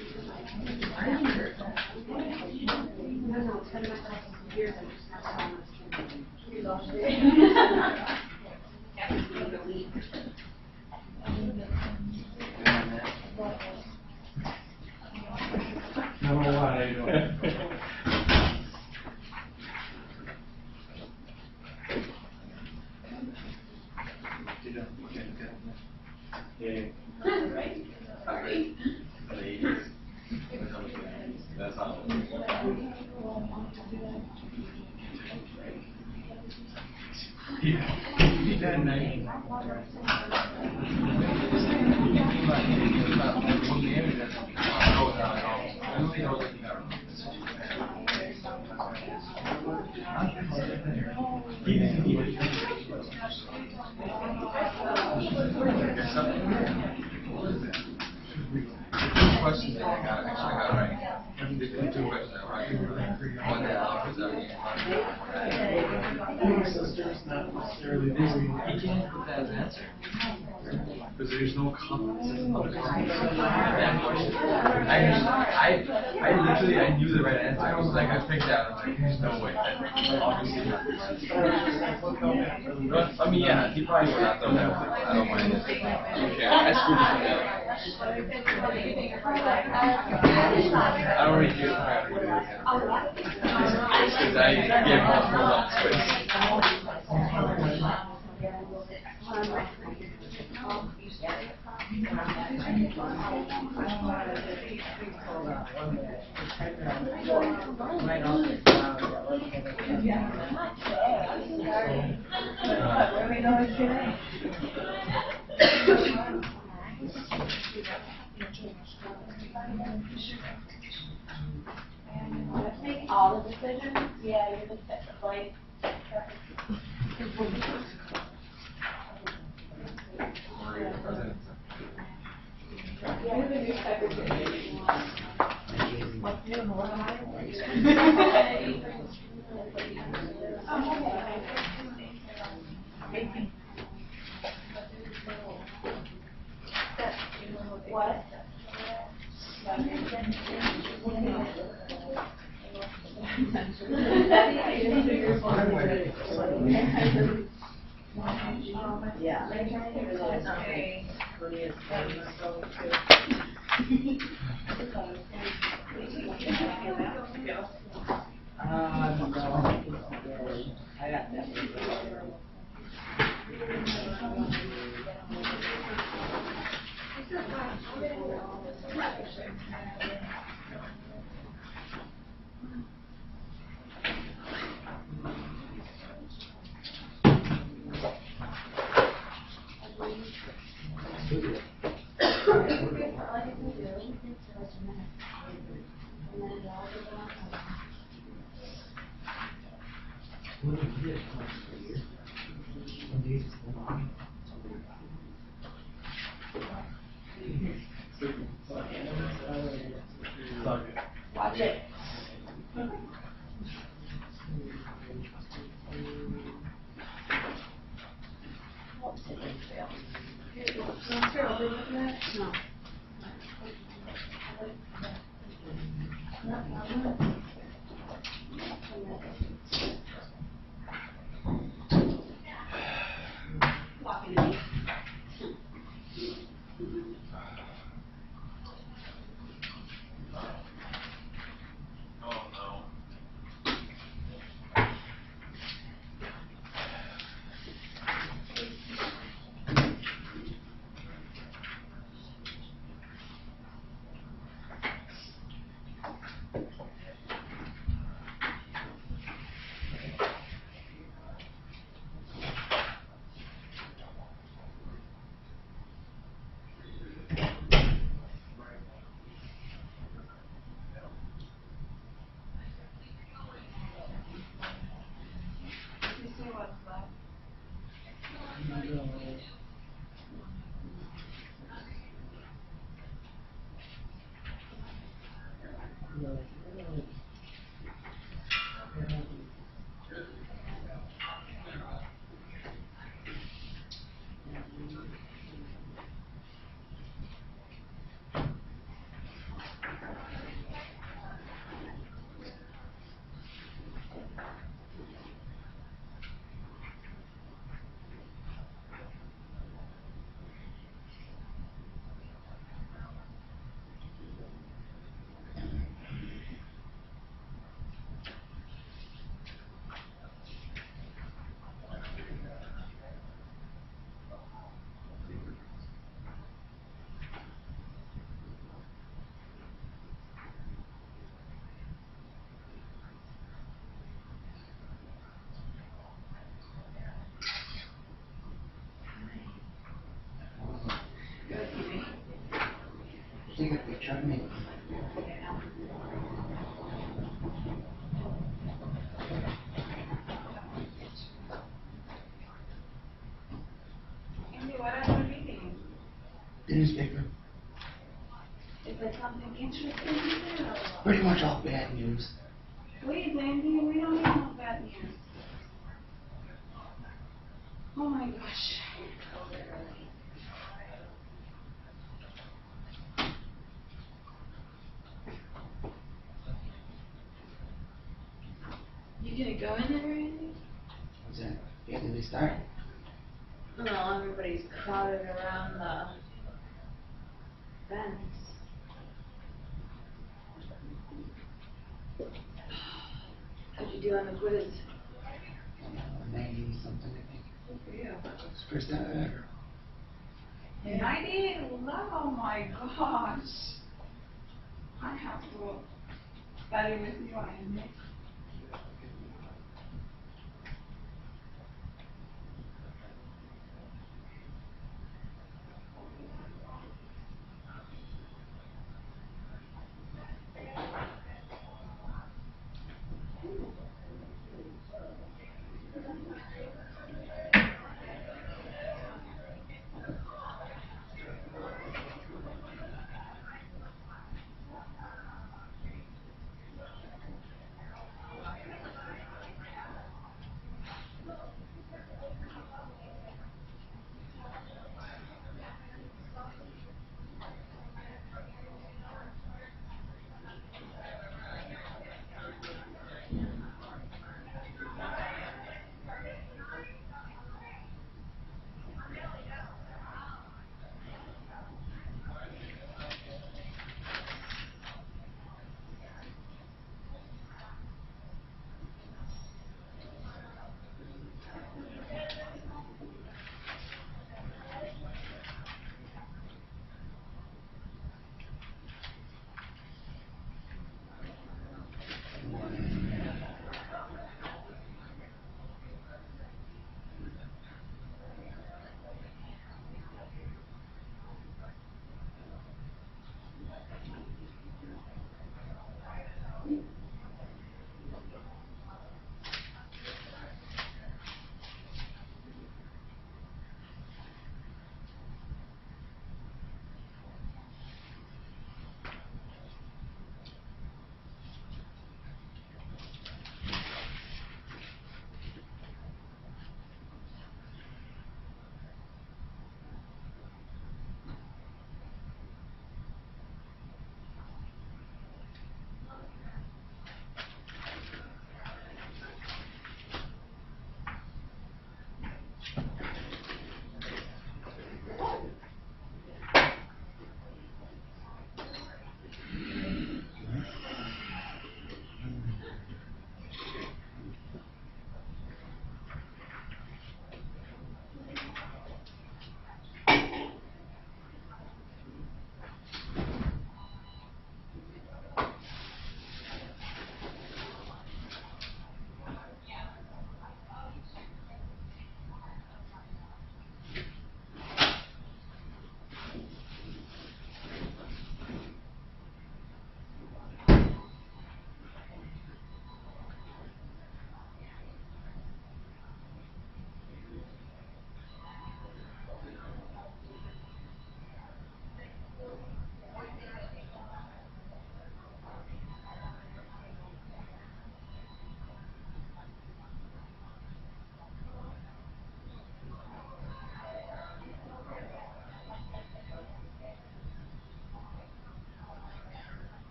Questions that I got right. Two questions that were right. One that Alex was Sisters, not necessarily busy. You can't put that as an answer. Because there's no comments. That question. I knew the right answer. I was like, I picked out. I was like, there's no way. Obviously not. I mean, yeah, he probably would not though. I don't mind it. Okay, I screwed this one I don't really feel bad what it is. Because I gave multiple Make all the decisions? Yeah, you're just like. You're the new secretary. What's new? What am I? What? Yeah. I got that. Watch it. No. Take a picture of me. The newspaper. Is there something interesting in there or what? Pretty much all bad news. Please, Andy, we don't need no bad news. Oh my gosh. You gonna go in there, Andy? What's that? Yeah, did they start? No, everybody's crowded around the fence. How'd you do on the quiz? 90 something, I think. Yeah. It's the first time ever. 90? Oh my gosh. I have to study with you, Andy.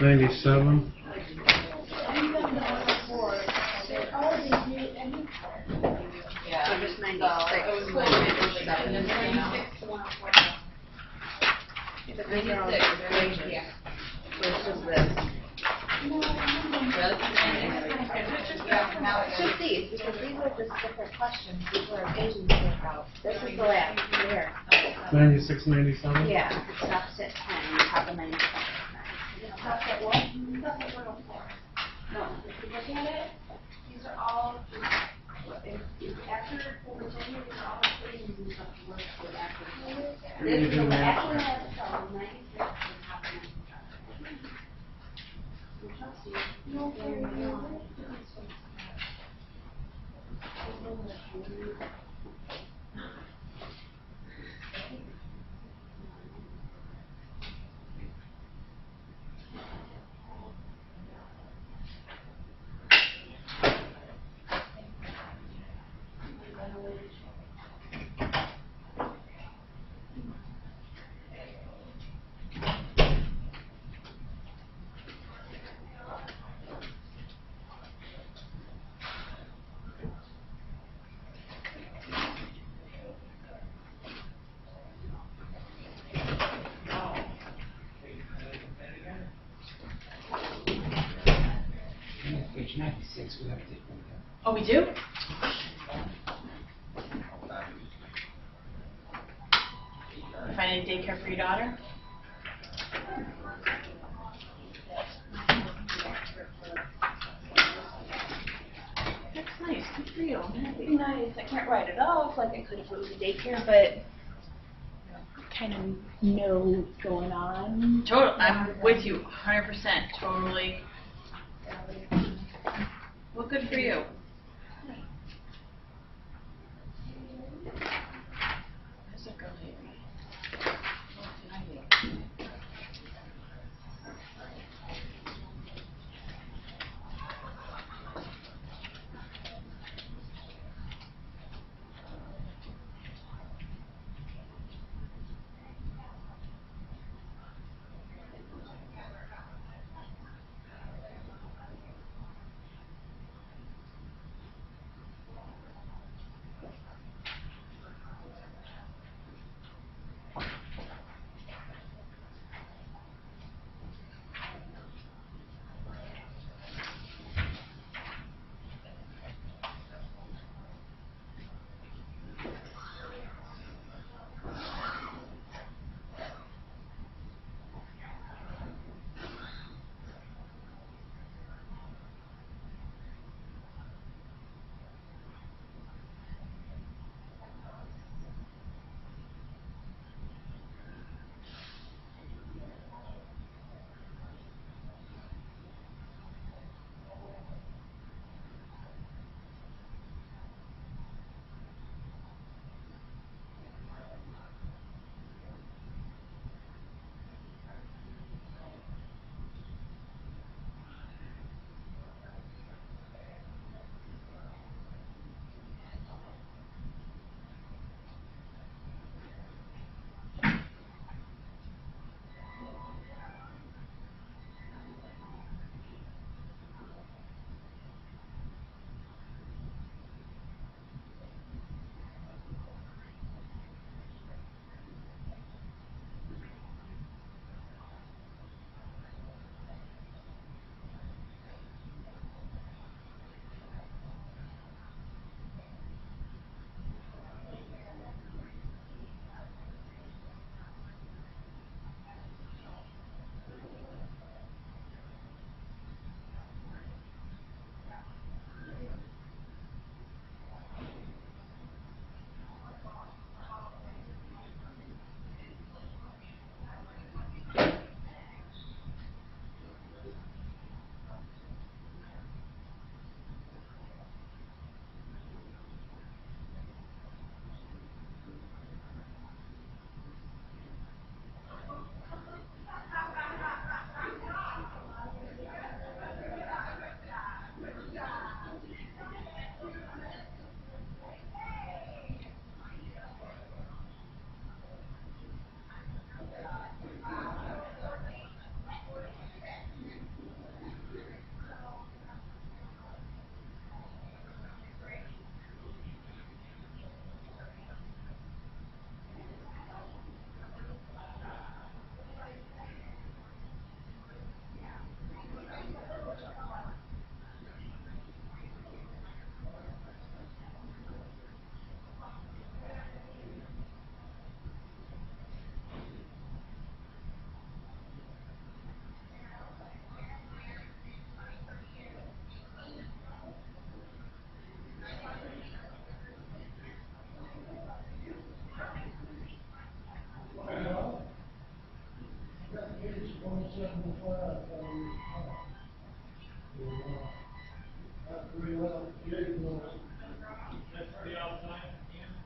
97. Yeah. So just 96. It was like 96, and then 96 to 104 now. The bigger on the 96, equation yeah. versus this. Yeah, now It's just these, because these are just different questions, these are equations to work out. This is the lab, here. 96, 97? Yeah, it stops at 10, you top of 97. That's at what? That's at 104. No, if you look at it, these are all, after over 10 years, these are all equations and stuff to work with after. You're gonna do math. Actually, I have to tell them 96 and top of 97. No, no. Page 96, we have to take one down. Oh, we do? Find any daycare for your daughter? That's nice, good for you. It'd be nice, I can't write it off like I could if it was a daycare, but kind of know what's going on. Total, I'm with you, 100%, totally. Well, good for you. Where's that girl here?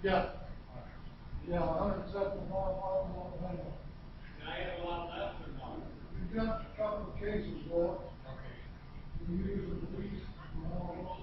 Yeah. Yeah, 175. Can I get a lot left or not? We've got a couple of cases left. Okay. We use at least tomorrow.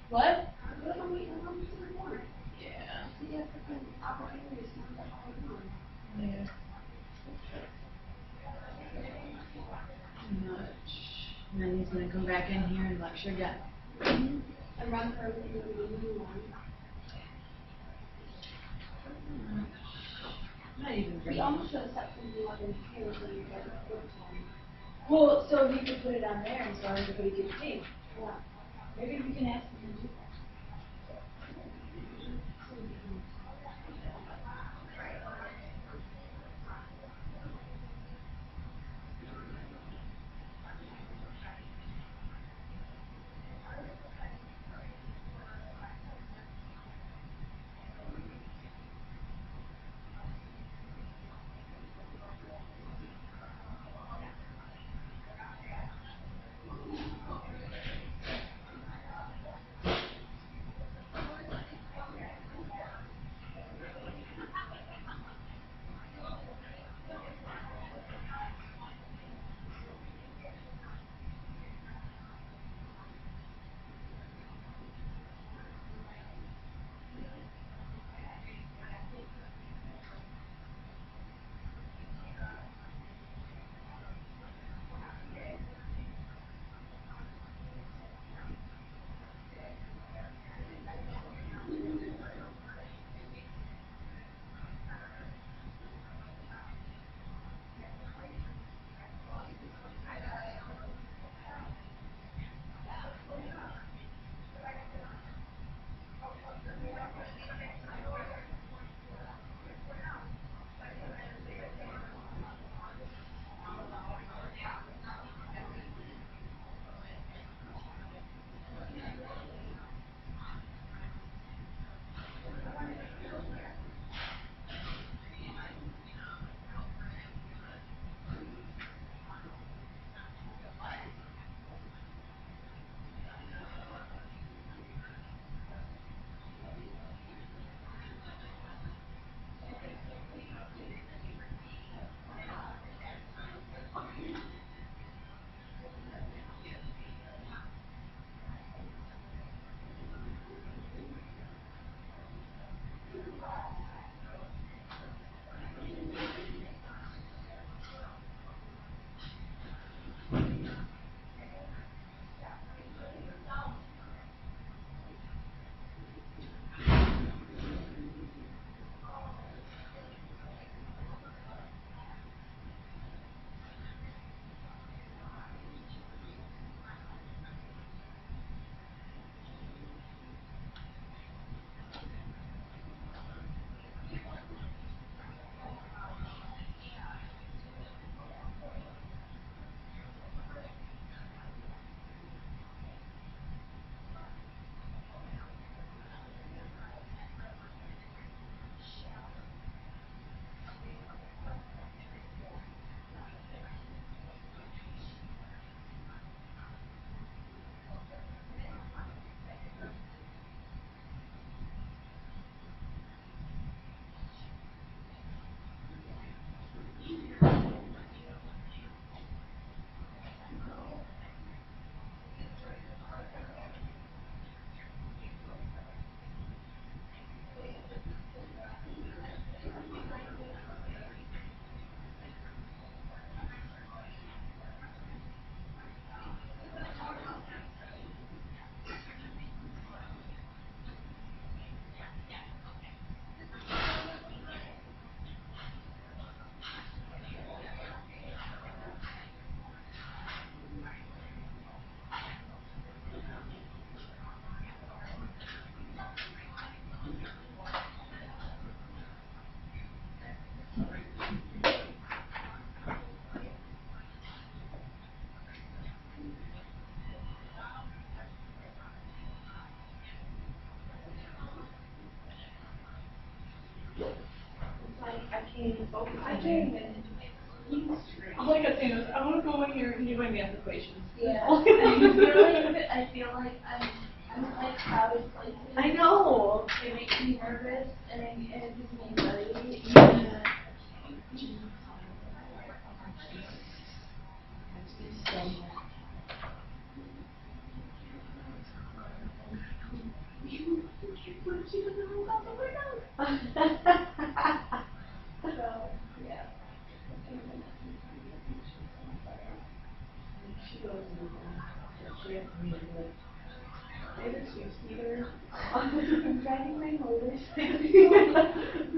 What? Yeah. Much. And then he's gonna come back in here and lecture again. And run for the new one. Not even We almost should have set something up in here so you guys could put on. Well, so we could put it on there and so everybody gets paid. Yeah. Maybe we can ask them to do that. pain, both I my can- pain and All I kept saying was, I want to go in here and do my math equations. yeah. I feel like I'm in like crowded places. I know. It makes me nervous and it gives me anxiety. So, yeah. She goes and she has to be like, I have a two-seater. I'm driving my motorcycle.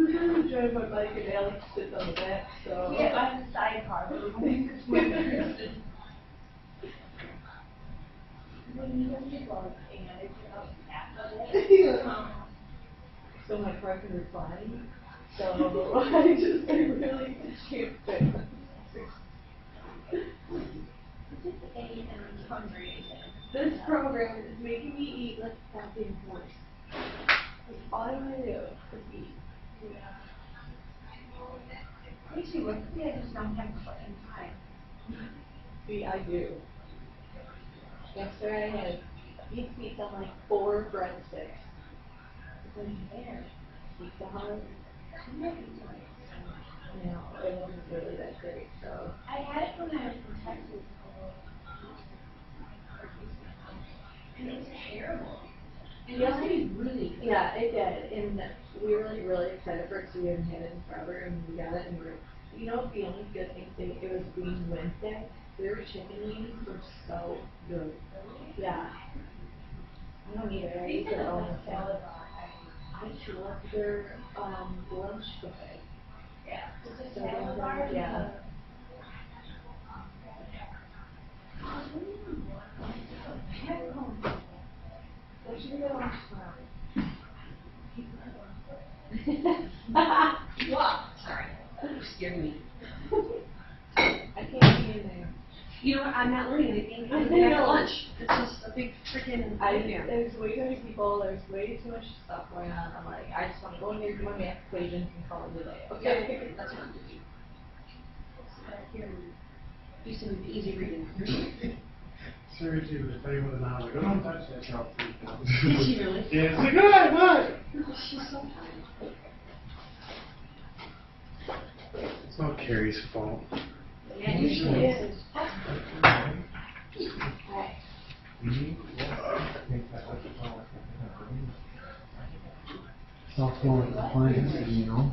I'm driving my bike and Alex sits on the back, so. Yeah, I'm the sidecar, but we're going this one person. When you have your love and it's about half of it. So my car can recline, so I just, I really can't fit. It's A and I'm hungry. This program is making me eat like a goddamn horse. That's all I want to do is eat. Me too, I just don't have fucking time. See, I do. Yesterday I had pizza on like 4 breadsticks. It's like there. Pizza Hut. You know, it wasn't really that great, so. I had it when I was in Texas. And it was terrible. It Yeah. used to be really good. Yeah, it did, and we were like really excited for it because we hadn't had it in forever, and we got it, and we were, you know, the only good thing, it was Green Wednesday, their chicken wings were so good. Yeah. I don't either, I used to own the salad. I love their, lunch buffet. Yeah. It's just So salad those bar. are- yeah. What should we go on What? Sorry. You scared me. I can't be in there. You know what, I'm not learning anything. I'm I at know. lunch. It's just a big freaking. There's way too many people, there's way too much stuff going on, I'm like, I just wanna go in there, do my math equations and call it a day, okay? Yeah, that's what I'm doing. Here, do some easy reading. Seriously, was playing with an hour, like, don't touch that shelf. Did she really? Yeah, it's like, oh, what? She's so kind. It's not Carrie's fault. Yeah, it usually is. It's all for compliance, you know?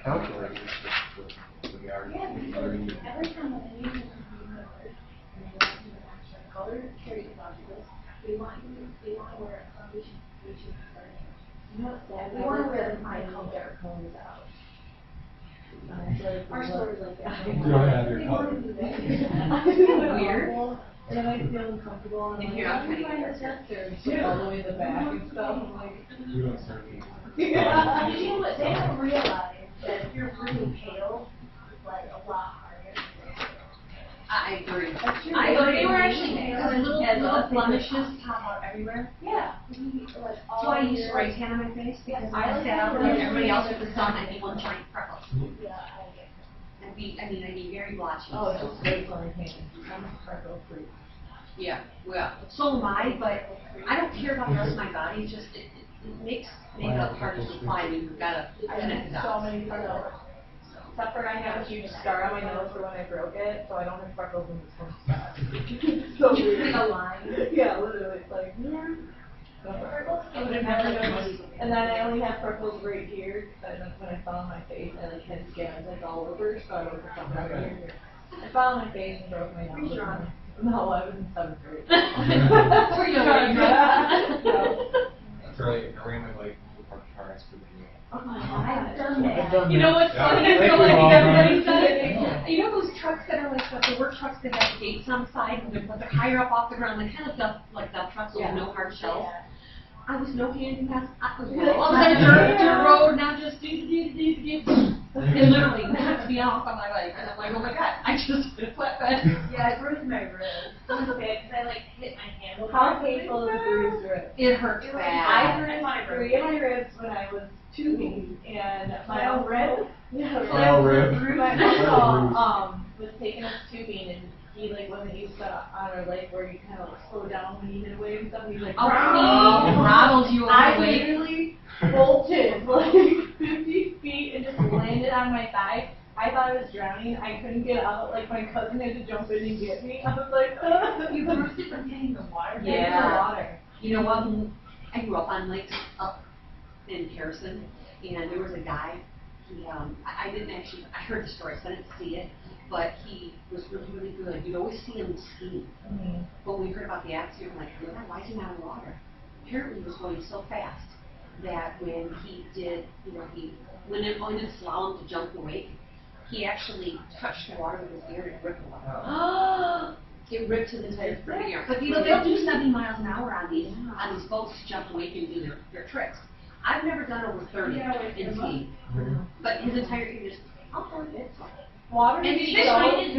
Calculate. Yeah, because every time I use it, color carries documents. They want to wear a foundation. You know what's sad? We want to wear my color. cones out. Our store is like that. You don't have your They color. want to do that. Weird. And then I feel uncomfortable, and I'm And like, here, how I'm do you trying find to this necessary? It's like all the way in the back and stuff, I'm like. We don't serve you. Yeah. You know what, they don't realize that if you're really pale, it's like a lot harder. I agree. That's true. I agree. They were actually, Yeah. because little blemishes pop out everywhere. Yeah. That's why I use spray tan on my face, because I sat out there and everybody else with the sun, I'd be one giant freckle. Yeah, I get it. I'd be very blotchy. Oh, it's just great for my hands. I'm a freckle freak. Yeah, well, so am I, but I don't care about the rest of my body, it's just, it makes makeup harder to apply when you've got to I connect the have so dots. many freckles. Except for I have a huge scar on my nose for when I broke it, so I don't have freckles in this one spot. So weird. Like a line. Yeah, literally, it's like, yeah. And then I only have freckles right here, because when I fell on my face, I like had scabs like all over, so I was like, right here. I fell on my face and broke my nose. Were you drunk? No, I was in 7th grade. Were you drunk? No. That's right, random like park cars for the. Oh my I've God. done I've that. done You know what's Yeah. funny? I Thank feel you, like Mom. everybody's done it. Yeah. You know those trucks that are like the work trucks that have gates on the side, and they're higher up off the ground, they kind of like dump trucks with Yeah. no hard shells? I was no handy mess. I was on a dirt road, and I'm just it literally knocked me off on my bike, and I'm like, oh my god, I just flatbed. Yeah, I bruised my ribs. It was okay, because I like hit my handle. How painful is a bruised rib? It hurts I bad. bruised 3 of my ribs when I was tubing, and my Flail rib? Yeah, Flail rib. My uncle was taking us tubing, and he like wasn't used to on our lake where you kind of like slow down when you hit a wave and stuff. He's like, Oh, he rattled you I away. literally bolted like 50 feet and just landed on my thigh. I thought I was drowning. I couldn't get out. Like my cousin had to jump in and get me. I was like, You bruised it from getting the water. Yeah. Water. You know what? I grew up on lakes up in Harrison, and there was a guy. He, I didn't actually. I heard the story, so I didn't see it. But he was really, really good. You'd always see him skiing. Mm-hmm. But when we heard about the accident, we're like, why is he not in the water? Apparently, he was going so fast that when he did, he went in on his slalom to jump the wake, he actually touched the water with his ear and ripped the water. It ripped his entire front ear. But they'll do 70 miles an hour on these boats to jump the wake and do their tricks. I've never done over 30 in skiing, but his entire ear just, Water and is fish so might painful.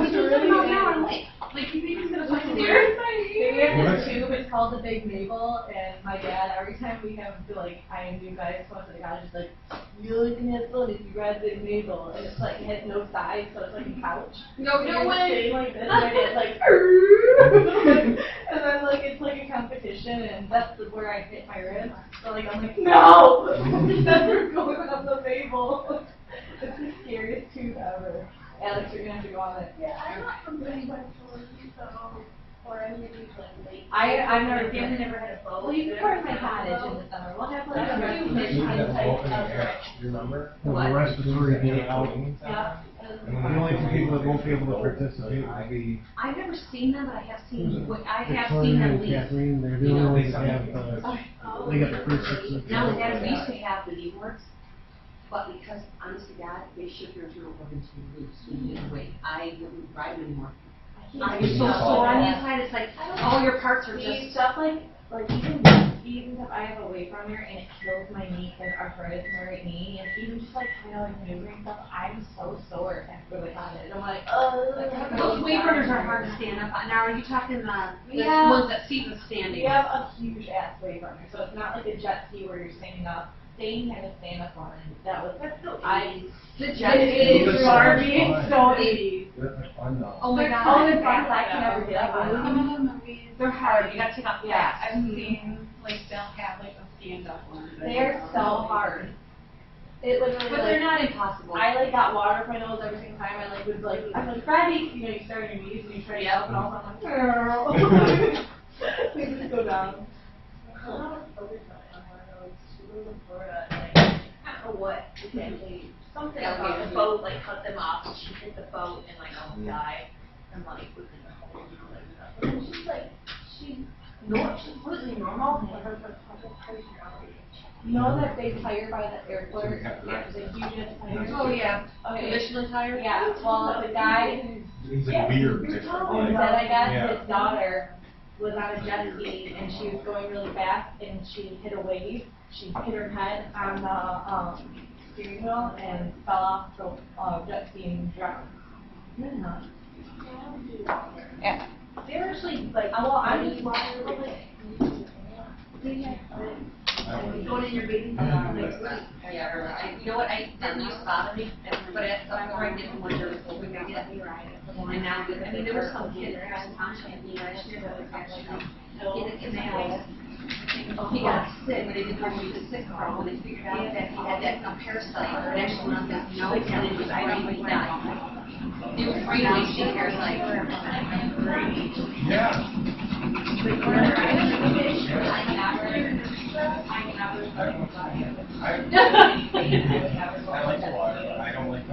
he's doing 7 miles an hour on a lake. Like, you think he's gonna find his ear? We have this tube, it's called the Big Maple, and my dad, every time we have to, like, I new guys come up to the college, he's like, you're looking at fun if you ride Big Maple, and it's like, it has no sides, so it's like a couch. No way! Sitting like this, and it's like, and then, like, it's like a competition, and that's where I hit my ribs, so, like, I'm like, no! Never going up the Maple. It's the scariest tube ever. Alex, you're gonna have to go on it. Yeah, I'm not from Midwest, so, or any of these like lake. I've never I've never had a boat. Well, you can park my cottage in the summer. We'll have like a rescue Remember? The respiratory thing out. Yeah. The only two people that won't be able to participate will be I've never seen them, but I have seen Victoria them and leave. Kathleen. They're the only ones that have, they got the crucifixes. Now, we used to have the D-boards, but because, honest to God, they shift your internal organs too loose when you lose weight. I wouldn't ride them anymore. I was so sore on the inside, it's like, all your parts are See, just... stuff like even stuff I have a wave runner and it kills my knee and arthritis in my right knee, and even just like kind of like maneuvering stuff, I'm so sore after the cottage. I'm like, Those wave runners are hard to stand up on. Now, are you talking the ones that Steven's standing? We have a huge ass wave runner, so it's not like a jet ski where you're standing up. Dane had a stand up one, and that was The jet ski is Barbie, it's so 80s. Oh my god. Oh, it's fun, I can never get up on them. They're hard, you gotta take off the Yeah, gas. I've seen, like, they'll have, like, a stand-up one. They're so hard. It literally, But they're not impossible. I like got water up my nose every single time. I like would like I'm like Freddie, you start on your knees and you try to get up and all of a sudden I'm like, we just go down. What exactly? Something about the boat, like cut them off, and she hit the boat and like almost died. And like was in the hole, and she's like, she's completely normal. You know that big tire by the airport? Yeah, the huge tire. Oh, yeah. Okay. Michelin tire? Yeah, well, the guy It's like weird. that I got, his daughter was on a jet ski and she was going really fast and she hit a wave. She hit her head on the steering wheel and fell off the jet ski and drowned. Yeah. They're actually like, well, I'm just watching like, Going in your bathing suit. Yeah, really. You know what, I didn't used to bother me, but at some point I didn't wonder if we could get me right. And now, I mean, there was some kid in Preston Township, last year that was actually in the house. He got sick, but they didn't know he was sick from when they figured out that he had that parasite, or actually not that, no, and it was brain when he died. It was brain wasting parasite. Yeah. I like the water, but I don't like the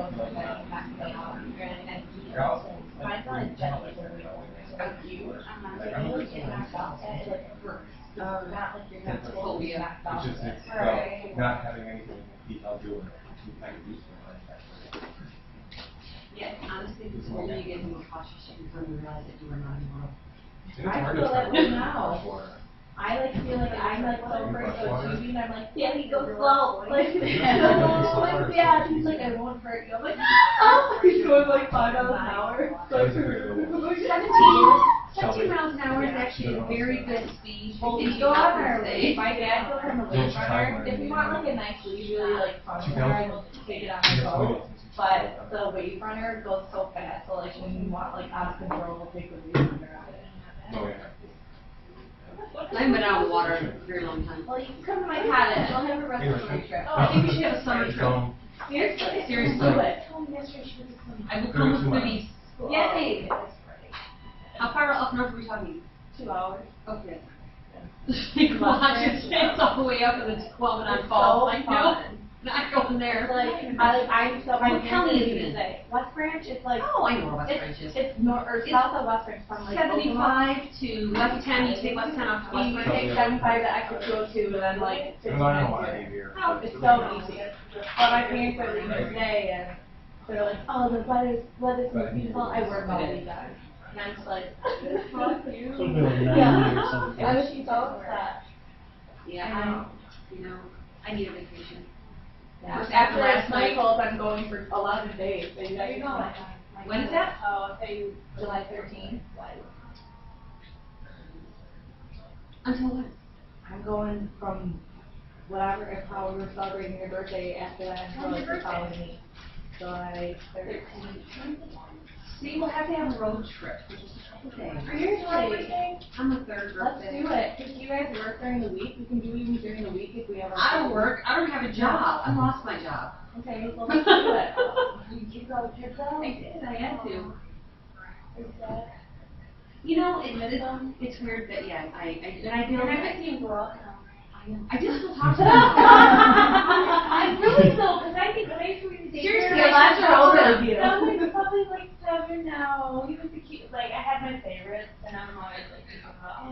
feel It's just, it's about not having anything to eat, I'll do it. I can do something. Yeah, honestly, the older you get, the more cautious you become, you realize that you are not immortal. And it's hard to tell. I like feel like I'm like so afraid of tubing, I'm like, Yeah, he goes slow. Like, like, yeah, he's like, I won't hurt you. I'm like, oh, he's going like 5 miles an hour. Like, 17 miles an hour is actually a very good speed. well, we go on our way. My dad goes on the wave runner. If we want like a nice leisurely like fun runner, I will take it on my boat. But the wave runner goes so fast, so like when you want like out of control, we'll take the wave runner out. Oh, yeah. I haven't been out of the water in a very long time. Well, you can come to my cottage. I'll have a respiratory trip. Oh, I think we should have a summer trip. Seriously? Seriously. Do it. Tell me yesterday she was at I will come with goodies. Yay! How far up north are we talking? 2 hours. Okay. Watch it stands all the way up and it's 12 and I'm falls. I know. Not going there. I'm so. What county is it in? Say West Branch. It's like. Oh, I know where West Branch is. It's north or south of West Branch. From like 75 to West 10. You take West 10 off to West You Branch. take 75 to exit 202 and then like 59 here. Oh, It's so easy. But my parents are leaving today and they're like, oh, the weather's so beautiful. I work all weekend. And I'm just like, fuck you. Yeah. I was so upset. Yeah, I need a vacation. Yeah. After last night, I'm going for 11 days. So you guys know. When is that? Oh, I'll say July 13th. Until when? I'm going from whatever, if how we're celebrating your birthday after that until like the following week. July 13th. See, we'll have to have a road trip, which is a couple days. Are you July birthday? I'm a third Let's birthday. do it. If you guys work during the week, we can do even during the week if we have our. I don't work. I don't have a job. I lost my job. Okay, well let's do it. You go to pizza? I did. I had to. Is that? It's weird that I feel You're like not seeing go out now. I just still talk to them. I really don't, because I think when I used to read the Seriously, Your last I older should than you. I was probably like 7 now. He was the cute, like I had my favorites, and I'm always like, oh,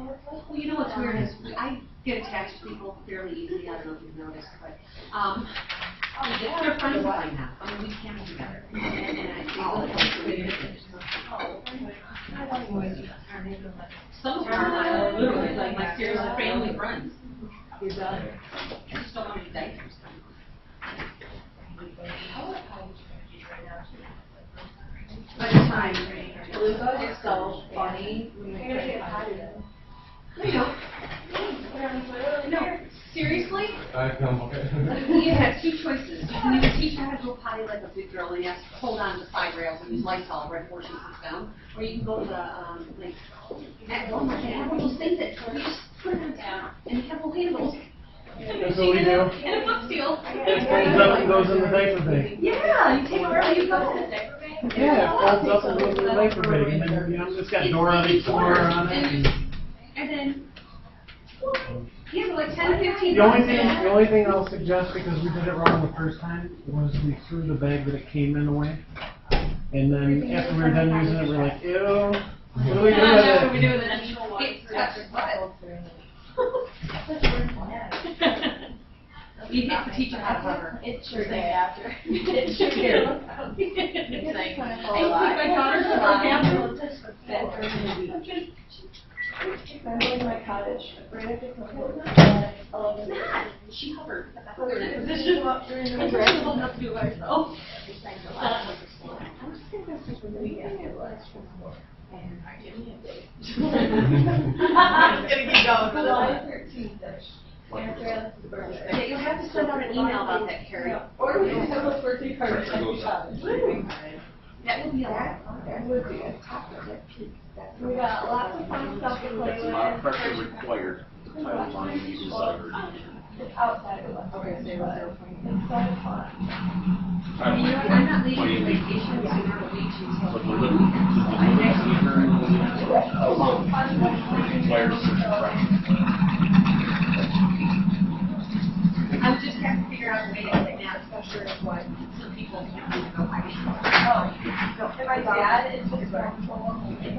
what's up? Well, you know what's weird is I get attached to people fairly easily. I don't know if you've noticed, but they're friends of mine now. I mean, we camp together, and I feel some of them are literally like my serious family friends. You're done. I just don't want to do diapers. By the time Beluga is so funny. When we You're gonna get No, seriously? Okay. You have two choices. You can either teach her how to go potty like a big girl and you have to hold on to the side rails and use Lysol right before she sits down, or you can go to the, at Walmart, they have one of those things that you just put them down and you have little handles. That's what we do. And a book seal. It folds up and goes in the diaper bag. Yeah, you take it wherever you go. Yeah, it folds up and goes in the diaper bag, and then, it's got door on each floor on it. And then, yeah, like 10, 15 The only thing I'll suggest, because we did it wrong the first time, was we threw the bag that it came in away. And then after we were done using it, we're like, ew, what do we do with it? It touches butt. You have to teach her how to hover. It's sure day after. It's sure day. It's like, I my daughter's I'm going to my cottage right after Christmas. It's not. She hovered. That's why they're in that Position position. up during the I'm week. old enough to do it myself. I was thinking this was the weekend. And I didn't have days. I'm just gonna keep going. July 13th. After the birthday. Yeah, you'll have to send out an email about that, Carrie. Or we can have a birthday party at the cottage. That would be a lot. That would be a top of it. We got lots of fun stuff to play with. Not pressure required. Title line you desired. It's outside of us. Okay, so it's so fun. I mean, you know what, I'm not leaving for vacation to Myrtle Beach But until we're looking next year. requires I would just have to figure out a way to get it now, especially if what some people can't even go hiking. Oh, and my dad is just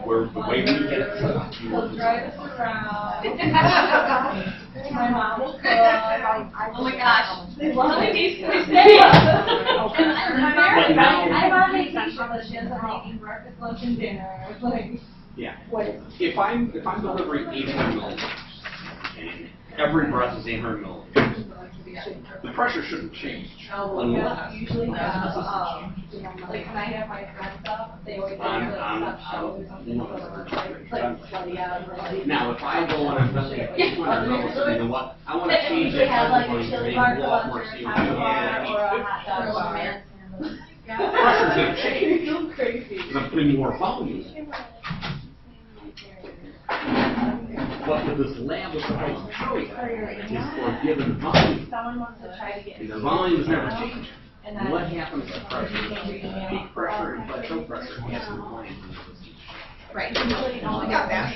where the way we get it. he'll drive us around. My mom will cook. Oh my gosh. How many days can we stay? I'm on vacation, but she ends up making breakfast, lunch, and dinner. Like, Yeah. what is If I'm delivering 800 mils, And every breath is 800 millimeters. The pressure shouldn't change. Unless Usually, like when I have my friends up, they always now, if I go and I'm ventilating 200 millimeters, you know what? I want to change They that have like a volume, chili maybe bar go off for more lunch or a CO2. taco bar or a hot dog bar. Pressure's going to change. It's crazy. Because I'm putting more volume. But with this lab, what's supposed to show you is for a given volume. Someone wants to try to get. And the volume is never changing. What happens to pressure? Peak pressure and plateau pressure has some volume. Right. I got that.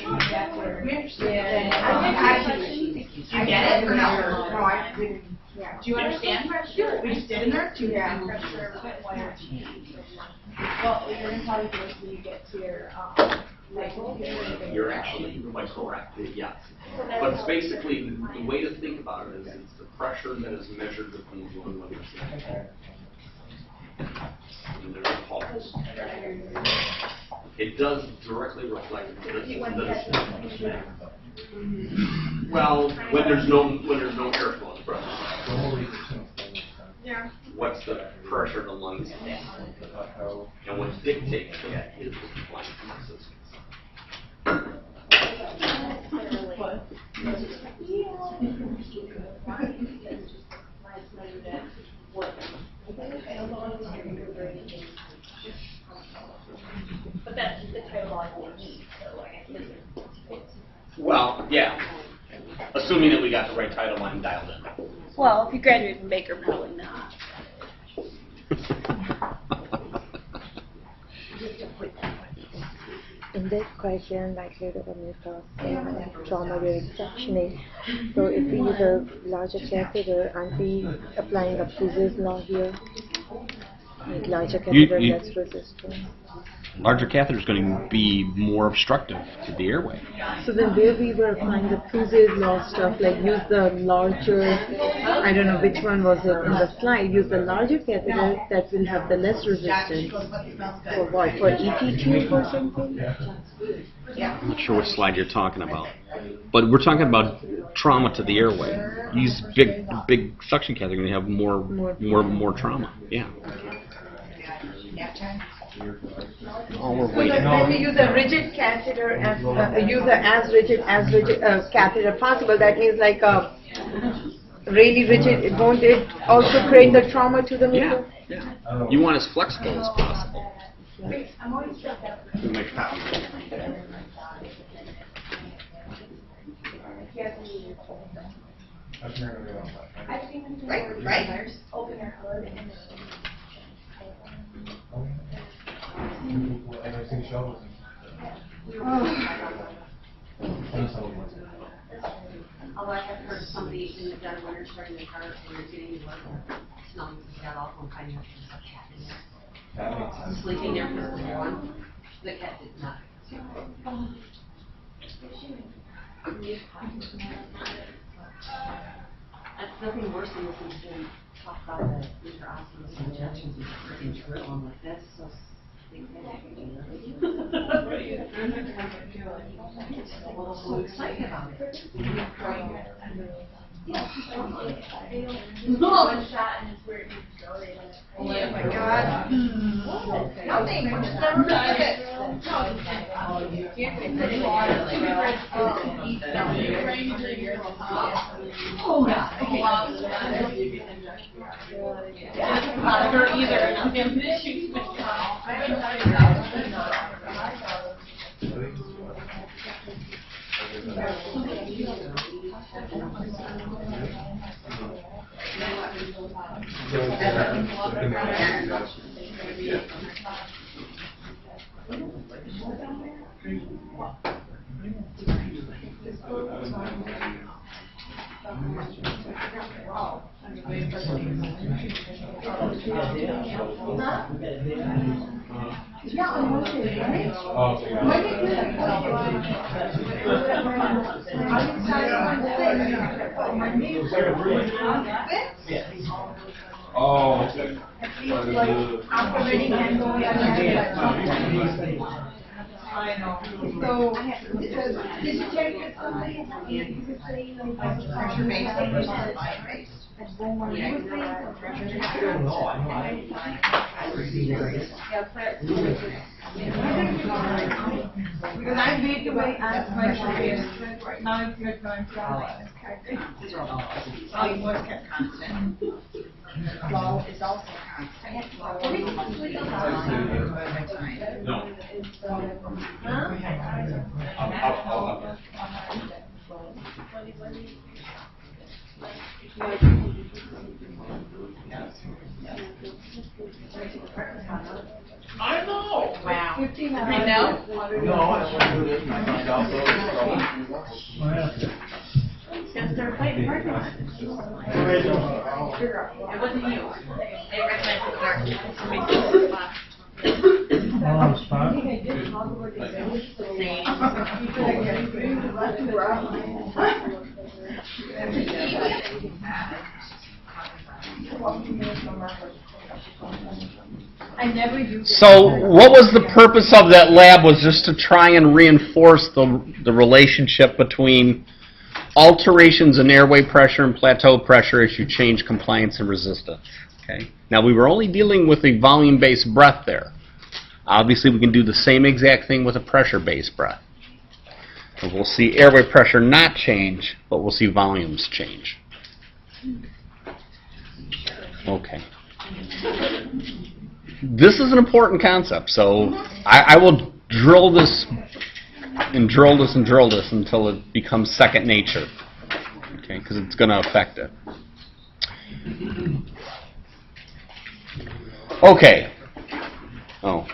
I get it or no? No, I didn't. Do you understand? Sure. We just did in there too. Yeah. Well, you're gonna probably do this when you get to your, label. You're actually quite correct, yes. But it's basically, the way to think about it is it's the pressure that is measured within the one limit. And there's a pulse. It does directly reflect the well, when there's no airflow in the breath. Yeah. What's the pressure of the lungs at? And what dictates that is the flight process. But that's the type of volume we need, so I guess. Well, yeah. Assuming that we got the right tidal line dialed in. Well, if you graduate from Baker, probably not. In this question, likely the methods trauma during sectioning. So if we use a larger catheter, aren't we applying a Puzet's law here? Make larger catheter less resistant. Larger catheter is going to be more obstructive to the airway. So then where we were applying the Puzet's law stuff, like use the larger, I don't know which one was it in the slide, use the larger catheter that will have the less resistance. For what? For ET tube or something? I'm not sure which slide you're talking about. But we're talking about trauma to the airway. Use big suction catheter, you're going to have more trauma. Yeah. Oh, we're So waiting. when we use a rigid catheter, use a as rigid catheter possible, that means like a really rigid, won't it also create the trauma to the meter? Yeah. You want as flexible as possible. I'm always struck out. We make copy. I've seen them do Right. open their hood and Although I have heard somebody in the dead of winter starting their car and they're getting to work, smelling the cat off and finding out there's a cat in there. Sleeping there because it's warm. The cat did not. That's nothing worse than listening to them talk about the interosseous injections and freaking drill them like this. So so excited about it. One shot and it's where it needs to go. They let it. Oh my God. Nothing, we just never done it. You can't put it in water like that. Oh, God. Her either, and I'm having issues with Oh, after wedding and going I know. So, did you check with somebody? You could say, you know, pressure based. I don't know, Because I made the way as pressure based, right now it's your turn to analyze. Volume was kept constant. Flow is also constant. No. I know. Wow. 15 I know. No, I want to do this, and I find out those Because they're fighting hard on it. It wasn't you. They recommended Clark to make this I never used it. So what was the purpose of that lab? Was just to try and reinforce the relationship between alterations in airway pressure and plateau pressure as you change compliance and resistance. Okay. Now we were only dealing with a volume-based breath there. Obviously we can do the same exact thing with a pressure-based breath. And we'll see airway pressure not change, but we'll see volumes change. Okay. This is an important concept, so I will drill this and drill this and drill this until it becomes second nature, okay, because it's going to affect it. Okay. Oh.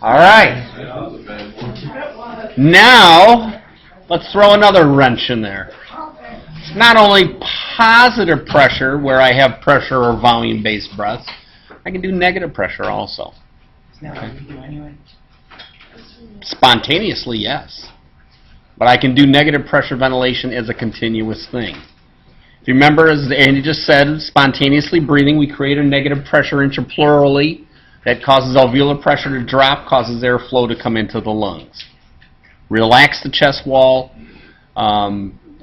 All right. Now, let's throw another wrench in there. It's not only positive pressure, where I have pressure or volume-based breaths, I can do negative pressure also. Isn't that what we do anyway? Spontaneously, yes. But I can do negative pressure ventilation as a continuous thing. If you remember, as Andy just said, spontaneously breathing, we create a negative pressure intrapleurally. That causes alveolar pressure to drop, causes airflow to come into the lungs. Relax the chest wall,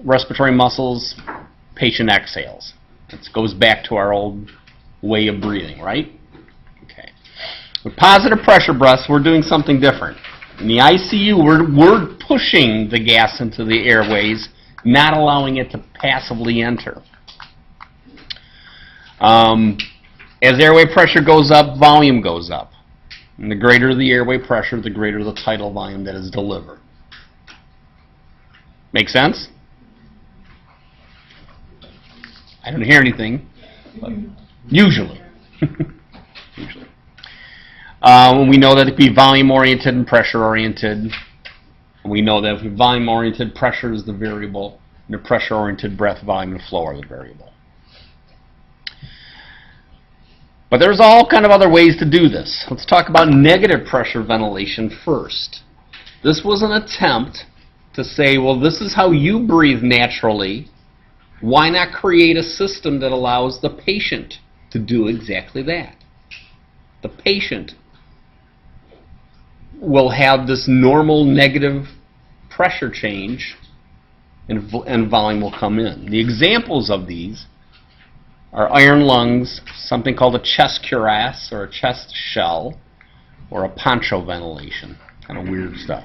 respiratory muscles, patient exhales. This goes back to our old way of breathing, right? Okay. With positive pressure breaths, we're doing something different. In the ICU, we're pushing the gas into the airways, not allowing it to passively enter. As airway pressure goes up, volume goes up. And the greater the airway pressure, the greater the tidal volume that is delivered. Make sense? I don't hear anything, but usually. Usually. We know that it can be volume-oriented and pressure-oriented. We know that if it's volume-oriented, pressure is the variable, and the pressure-oriented, breath, volume, and flow are the variable. But there's all kind of other ways to do this. Let's talk about negative pressure ventilation first. This was an attempt to say, well, this is how you breathe naturally. Why not create a system that allows the patient to do exactly that? The patient will have this normal negative pressure change and volume will come in. The examples of these are iron lungs, something called a chest cuirass or a chest shell, or a poncho ventilation. Kind of weird stuff.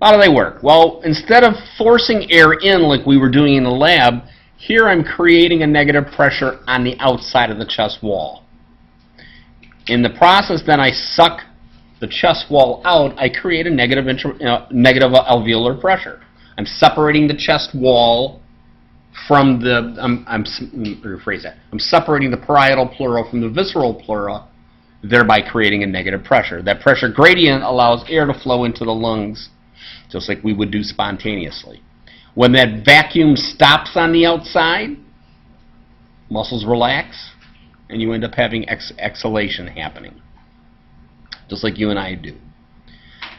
How do they work? Well, instead of forcing air in like we were doing in the lab, here I'm creating a negative pressure on the outside of the chest wall. In the process, then I suck the chest wall out, I create a negative alveolar pressure. I'm separating the chest wall from the, let me rephrase that. I'm separating the parietal pleura from the visceral pleura, thereby creating a negative pressure. That pressure gradient allows air to flow into the lungs, just like we would do spontaneously. When that vacuum stops on the outside, muscles relax, and you end up having exhalation happening, just like you and I do.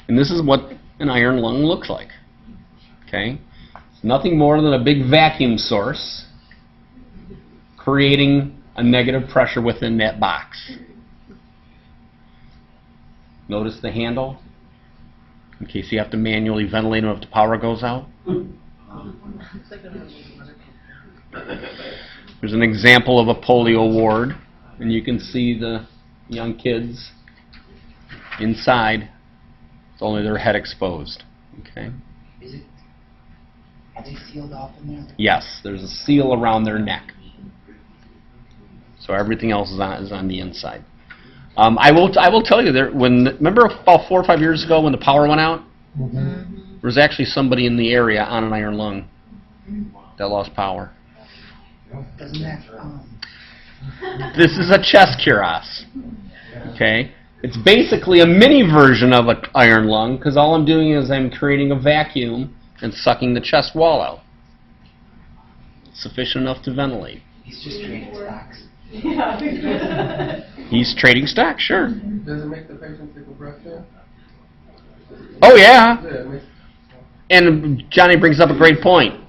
And this is what an iron lung looks like. Okay? It's nothing more than a big vacuum source creating a negative pressure within that box. Notice the handle, in case you have to manually ventilate them if the power goes out. There's an example of a polio ward, and you can see the young kids inside. It's only their head exposed. Okay. Are they sealed off in there? Yes, there's a seal around their neck. So everything else is on the inside. I will tell you, remember about 4 or 5 years ago when the power went out? There was actually somebody in the area on an iron lung that lost power. Doesn't that, This is a chest cuirass. Okay? It's basically a mini version of an iron lung, because all I'm doing is I'm creating a vacuum and sucking the chest wall out. Sufficient enough to ventilate. he's just trading stocks. He's trading stock, sure. Does it make the patient take a breath in? Oh yeah. Yeah, it makes, And Johnny brings up a great point.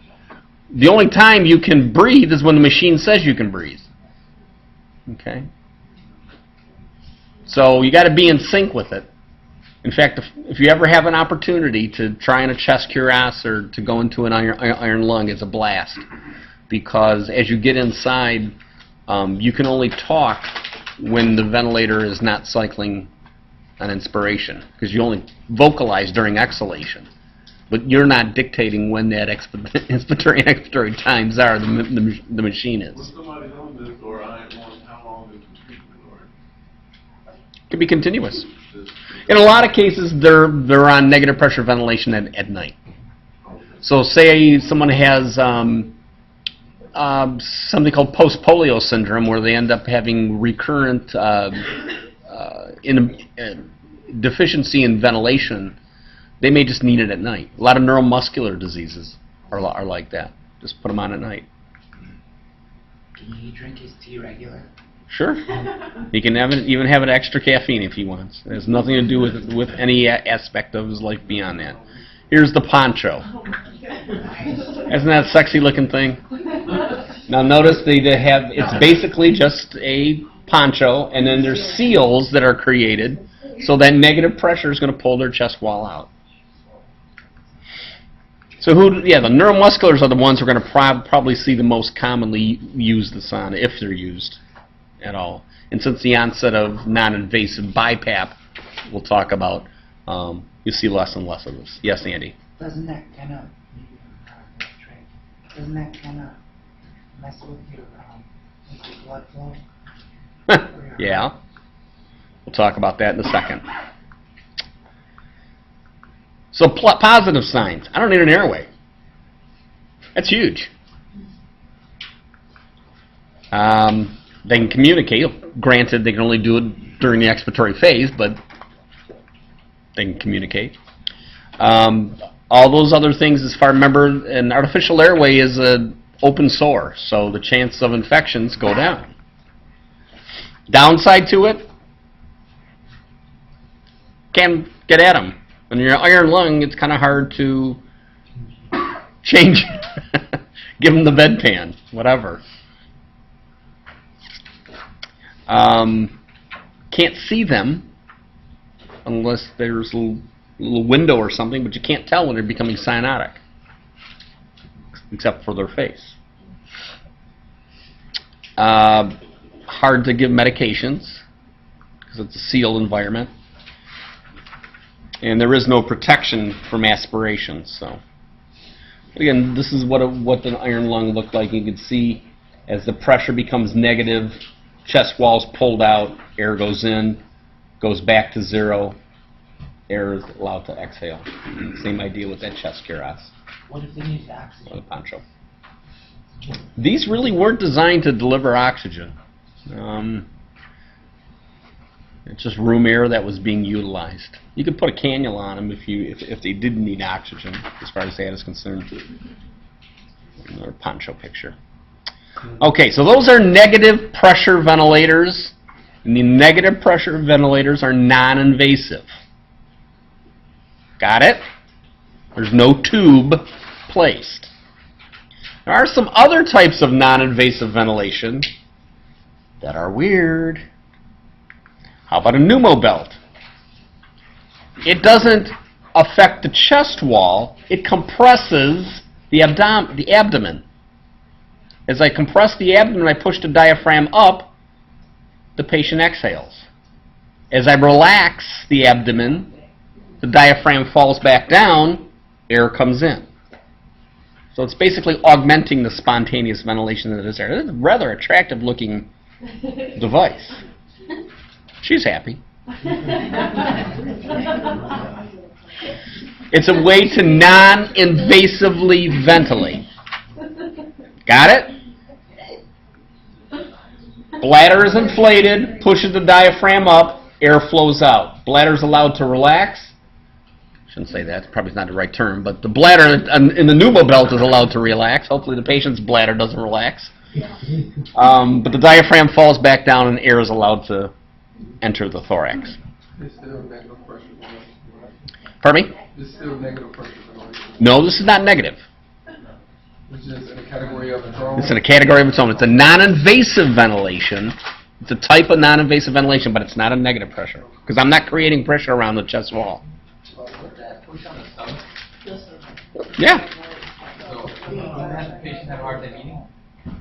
The only time you can breathe is when the machine says you can breathe. Okay? So you got to be in sync with it. In fact, if you ever have an opportunity to try in a chest cuirass or to go into an iron lung, it's a blast. Because as you get inside, you can only talk when the ventilator is not cycling on inspiration, because you only vocalize during exhalation. But you're not dictating when that inspiratory and expiratory times are. The machine is. When somebody's on this or iron lung, how long is the treatment or? It can be continuous. In a lot of cases, they're on negative pressure ventilation at night. So say someone has something called post-polio syndrome, where they end up having recurrent deficiency in ventilation. They may just need it at night. A lot of neuromuscular diseases are like that. Just put them on at night. Can he drink his tea regular? Sure. He can even have an extra caffeine if he wants. It has nothing to do with any aspect of his life beyond that. Here's the poncho. Isn't that a sexy looking thing? Now notice it's basically just a poncho, and then there's seals that are created so that negative pressure is going to pull their chest wall out. So the neuromusculars are the ones who are going to probably see the most commonly use the sauna, if they're used at all. And since the onset of non-invasive BiPAP we'll talk about, you see less and less of this. Yes, Andy? Doesn't that kind of mess with your blood flow? Yeah. We'll talk about that in a second. So positive signs. I don't need an airway. That's huge. They can communicate. Granted, they can only do it during the expiratory phase, but they can communicate. All those other things, as far remember, an artificial airway is an open sore, so the chances of infections go down. Downside to it, can't get at them. When you're an iron lung, it's kind of hard to change, give them the bedpan, whatever. Can't see them unless there's a little window or something, but you can't tell when they're becoming cyanotic, except for their face. Hard to give medications because it's a sealed environment, and there is no protection from aspiration. So again, this is what an iron lung looked like. You can see as the pressure becomes negative, chest wall's pulled out, air goes in, goes back to zero, air is allowed to exhale. Same idea with that chest cuirass. What if they need oxygen? Or the poncho. These really weren't designed to deliver oxygen. It's just room air that was being utilized. You could put a cannula on them if they didn't need oxygen, as far as that is concerned. Another poncho picture. Okay, so those are negative pressure ventilators. And the negative pressure ventilators are non-invasive. Got it? There's no tube placed. There are some other types of non-invasive ventilation that are weird. How about a pneumobelt? It doesn't affect the chest wall. It compresses the abdomen. As I compress the abdomen, I push the diaphragm up, the patient exhales. As I relax the abdomen, the diaphragm falls back down, air comes in. So it's basically augmenting the spontaneous ventilation that is there. It's a rather attractive looking device. She's happy. It's a way to non-invasively ventilate. Got it? Bladder is inflated, pushes the diaphragm up, air flows out. Bladder is allowed to relax. Shouldn't say that, probably not the right term, but the bladder in the pneumobelt is allowed to relax. Hopefully the patient's bladder doesn't relax. But the diaphragm falls back down and air is allowed to enter the thorax. It's still negative pressure. Pardon me? It's still negative pressure ventilation. No, this is not negative. Which is in a category of its own. It's in a category of its own. It's a non-invasive ventilation. It's a type of non-invasive ventilation, but it's not a negative pressure. Because I'm not creating pressure around the chest wall. Yeah. So, would the patient have a hard time eating?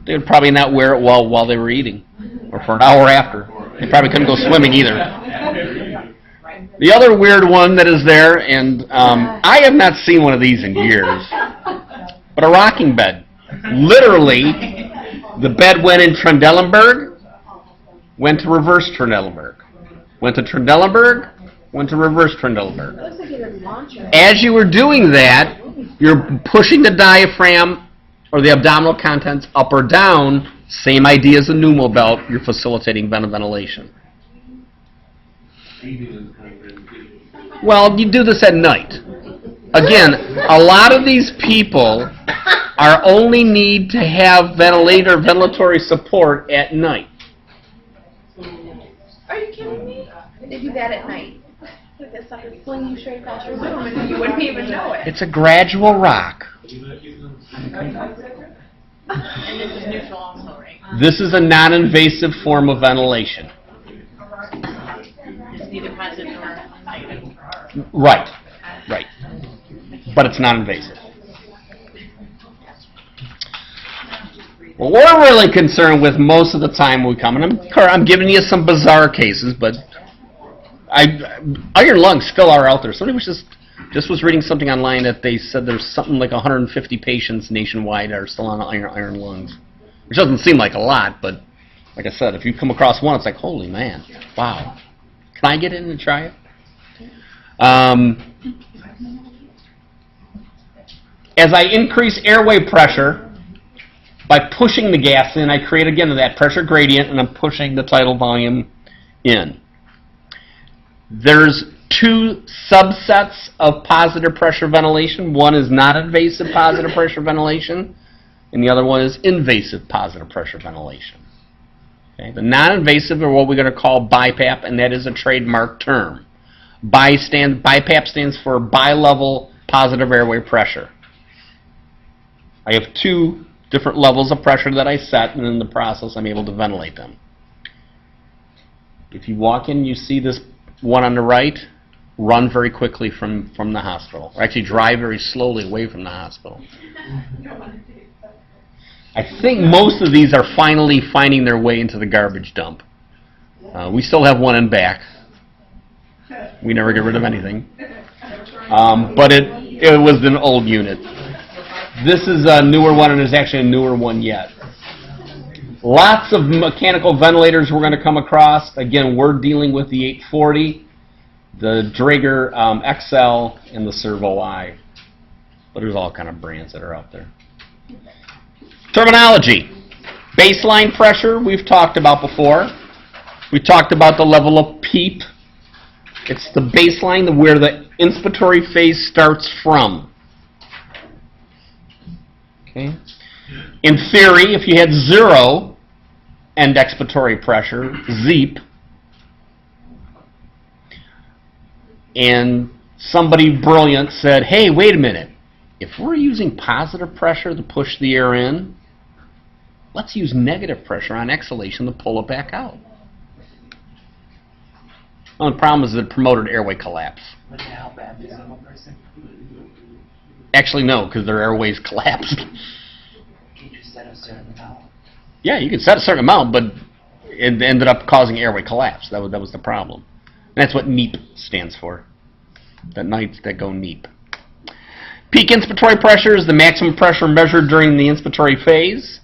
They would probably not wear it while they were eating, or for an hour after. They probably couldn't go swimming either. The other weird one that is there, and I have not seen one of these in years, but a rocking bed. Literally, the bed went in Trendelenburg, went to reverse Trendelenburg. Went to Trendelenburg, went to reverse Trendelenburg. As you were doing that, you're pushing the diaphragm or the abdominal contents up or down. Same idea as a pneumobelt. You're facilitating ventilation. Well, you do this at night. Again, a lot of these people are only need to have ventilatory support at night. Are you kidding me? They do that at night. This stuff is flinging you straight across your room and you wouldn't even know it. It's a gradual rock. And this is neutral also, right? This is a non-invasive form of ventilation. It's neither positive nor negative. Right, right. But it's non-invasive. What we're really concerned with most of the time when we come, and I'm giving you some bizarre cases, but iron lungs still are out there. Somebody was just was reading something online that they said there's something like 150 patients nationwide that are still on iron lungs, which doesn't seem like a lot, but like I said, if you come across one, it's like, holy man, wow. Can I get in and try it? As I increase airway pressure, by pushing the gas in, I create, again, that pressure gradient, and I'm pushing the tidal volume in. There's two subsets of positive pressure ventilation. One is non-invasive positive pressure ventilation, and the other one is invasive positive pressure ventilation. Okay? The non-invasive are what we're going to call BiPAP, and that is a trademark term. BiPAP stands for bi-level positive airway pressure. I have two different levels of pressure that I set, and in the process I'm able to ventilate them. If you walk in, you see this one on the right, run very quickly from the hospital. Or actually drive very slowly away from the hospital. I think most of these are finally finding their way into the garbage dump. We still have one in back. We never get rid of anything. But it was an old unit. This is a newer one, and it's actually a newer one yet. Lots of mechanical ventilators we're going to come across. Again, we're dealing with the 840, the Draeger XL, and the Servo I. But there's all kind of brands that are out there. Terminology. Baseline pressure we've talked about before. We talked about the level of PEEP. It's the baseline where the inspiratory phase starts from. Okay. In theory, if you had 0 end expiratory pressure, ZEEP, and somebody brilliant said, hey, wait a minute, if we're using positive pressure to push the air in, let's use negative pressure on exhalation to pull it back out. Well, the problem is that it promoted airway collapse. Would that help every single person? Actually, no, because their airways collapsed. Can't you set a certain amount? Yeah, you could set a certain amount, but it ended up causing airway collapse. That was the problem. And that's what NEEP stands for. The nights that go NEEP. Peak inspiratory pressure is the maximum pressure measured during the inspiratory phase.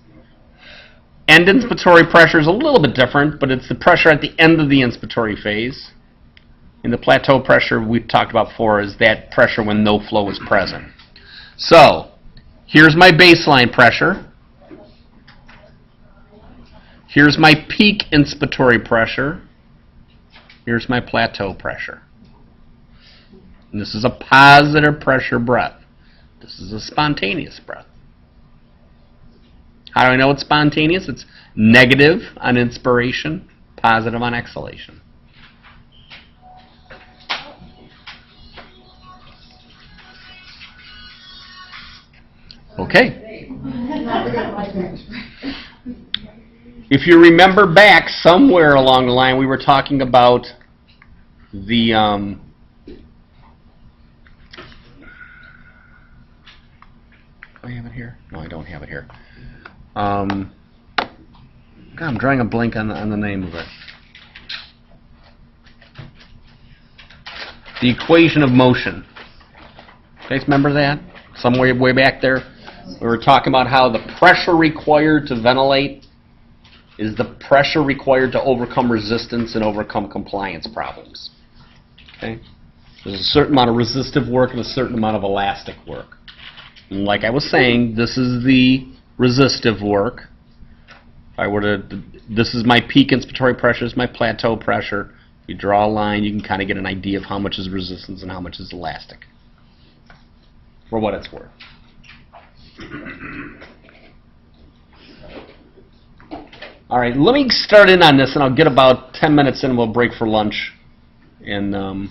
End inspiratory pressure is a little bit different, but it's the pressure at the end of the inspiratory phase. And the plateau pressure we've talked about before is that pressure when no flow is present. So, here's my baseline pressure. Here's my peak inspiratory pressure. Here's my plateau pressure. And this is a positive pressure breath. This is a spontaneous breath. How do I know it's spontaneous? It's negative on inspiration, positive on exhalation. Okay. If you remember back somewhere along the line, we were talking about the do I have it here? No, I don't have it here. God, I'm drawing a blank on the name of it. The equation of motion. You guys remember that? Somewhere way back there? We were talking about how the pressure required to ventilate is the pressure required to overcome resistance and overcome compliance problems. Okay? There's a certain amount of resistive work and a certain amount of elastic work. And like I was saying, this is the resistive work. If I were to, this is my peak inspiratory pressure, this is my plateau pressure. If you draw a line, you can kind of get an idea of how much is resistance and how much is elastic, for what it's worth. All right, let me start in on this, and I'll get about 10 minutes in. We'll break for lunch. And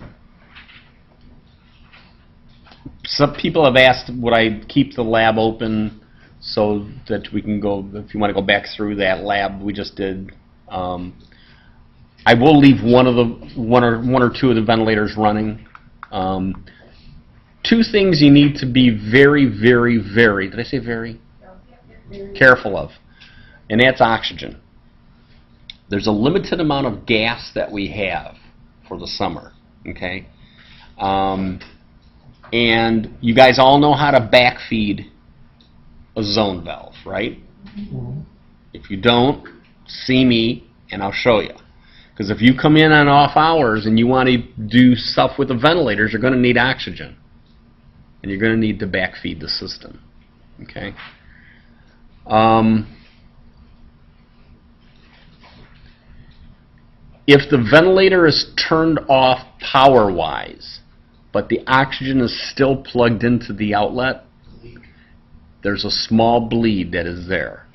some people have asked, would I keep the lab open so that we can go, if you want to go back through that lab we just did. I will leave one or two of the ventilators running. Two things you need to be very, very, very, did I say very? Careful of, and that's oxygen. There's a limited amount of gas that we have for the summer, okay? And you guys all know how to backfeed a zone valve, right? Mm-hmm. If you don't, see me and I'll show you. Because if you come in on off hours and you want to do stuff with the ventilators, you're going to need oxygen. And you're going to need to backfeed the system, okay? If the ventilator is turned off power-wise, but the oxygen is still plugged into the outlet, there's a small bleed that is there.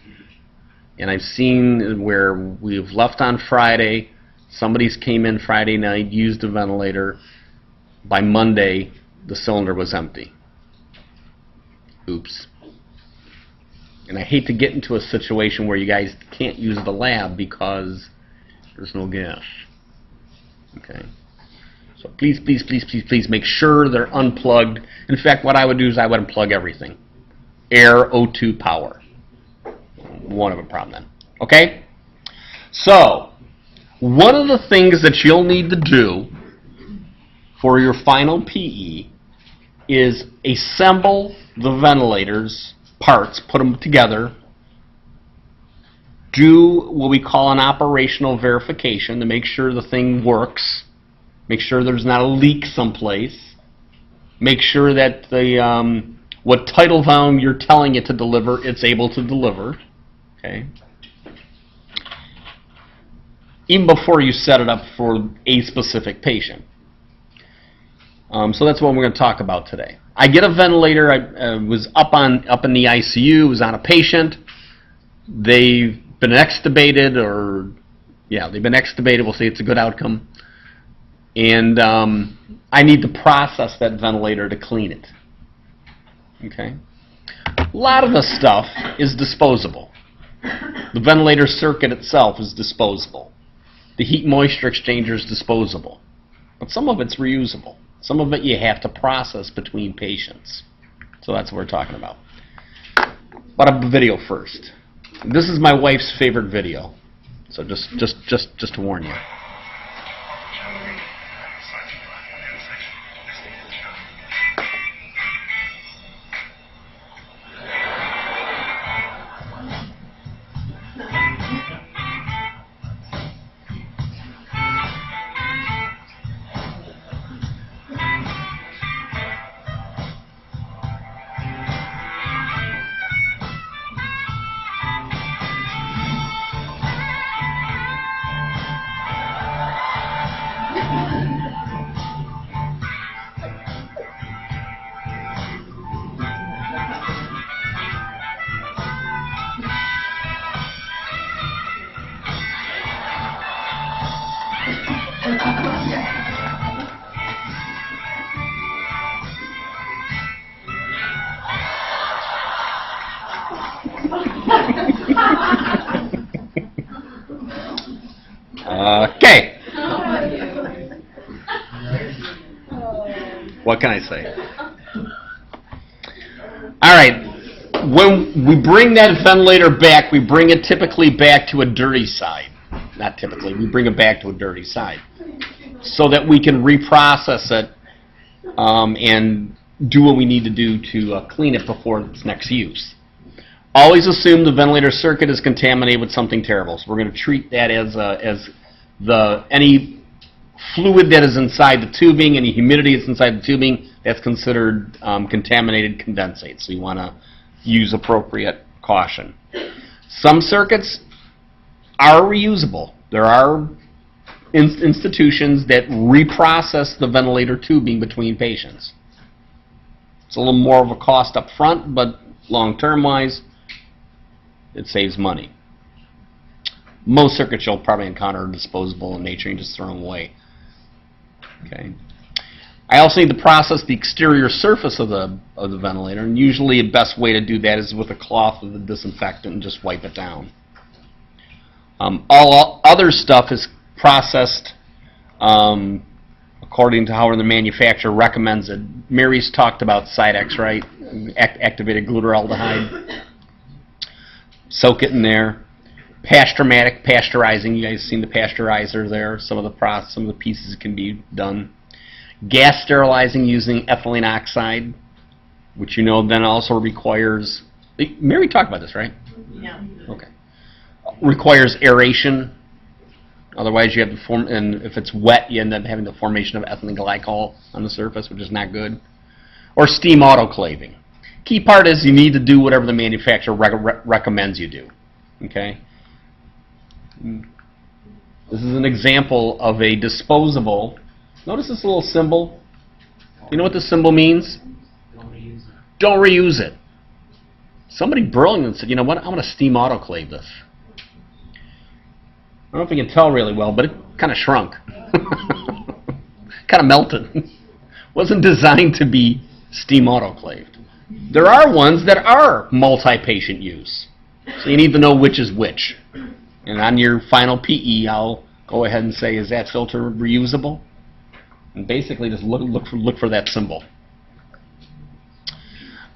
And I've seen where we've left on Friday, somebody's came in Friday night, used the ventilator, by Monday the cylinder was empty. Oops. And I hate to get into a situation where you guys can't use the lab because there's no gas. Okay. So please, please, please, please, please make sure they're unplugged. In fact, what I would do is I would unplug everything. Air, O2, power. Won't have a problem then. Okay? So, one of the things that you'll need to do for your final PE is assemble the ventilators, parts, put them together, do what we call an operational verification to make sure the thing works, make sure there's not a leak someplace, make sure that the what tidal volume you're telling it to deliver, it's able to deliver. Okay. Even before you set it up for a specific patient. So that's what we're going to talk about today. I get a ventilator. I was up in the ICU. Was on a patient. They've been extubated, they've been extubated. We'll say it's a good outcome. And I need to process that ventilator to clean it. Okay. A lot of the stuff is disposable. The ventilator circuit itself is disposable. The heat moisture exchanger is disposable. But some of it's reusable. Some of it you have to process between patients. So that's what we're talking about. But a video first. This is my wife's favorite video. So just to warn you. Okay. What can I say? All right. When we bring that ventilator back, we bring it typically back to a dirty side. Not typically. We bring it back to a dirty side so that we can reprocess it and do what we need to do to clean it before its next use. Always assume the ventilator circuit is contaminated with something terrible. So we're going to treat that as any fluid that is inside the tubing, any humidity that's inside the tubing, that's considered contaminated condensate. So you want to use appropriate caution. Some circuits are reusable. There are institutions that reprocess the ventilator tubing between patients. It's a little more of a cost up front, but long-term wise, it saves money. Most circuits you'll probably encounter are disposable in nature and just throw them away. Okay. I also need to process the exterior surface of the ventilator, and usually the best way to do that is with a cloth with a disinfectant and just wipe it down. All other stuff is processed according to how the manufacturer recommends it. Mary's talked about Sidex, right? Activated glutaraldehyde. Soak it in there. Pastormatic pasteurizing. You guys seen the pasteurizer there? Some of the pieces can be done. Gas sterilizing using ethylene oxide, which you know then also requires. Mary talked about this, right? Yeah. Okay. Requires aeration. Otherwise, you have the form, and if it's wet, you end up having the formation of ethylene glycol on the surface, which is not good. Or steam autoclaving. Key part is you need to do whatever the manufacturer recommends you do. Okay. This is an example of a disposable. Notice this little symbol. You know what this symbol means? Don't reuse it. Don't reuse it. Somebody brilliant said, you know what? I'm going to steam autoclave this. I don't know if you can tell really well, but it kind of shrunk. Kind of melted. Wasn't designed to be steam autoclaved. There are ones that are multi-patient use. So you need to know which is which. And on your final PE, I'll go ahead and say, is that filter reusable? And basically just look for that symbol.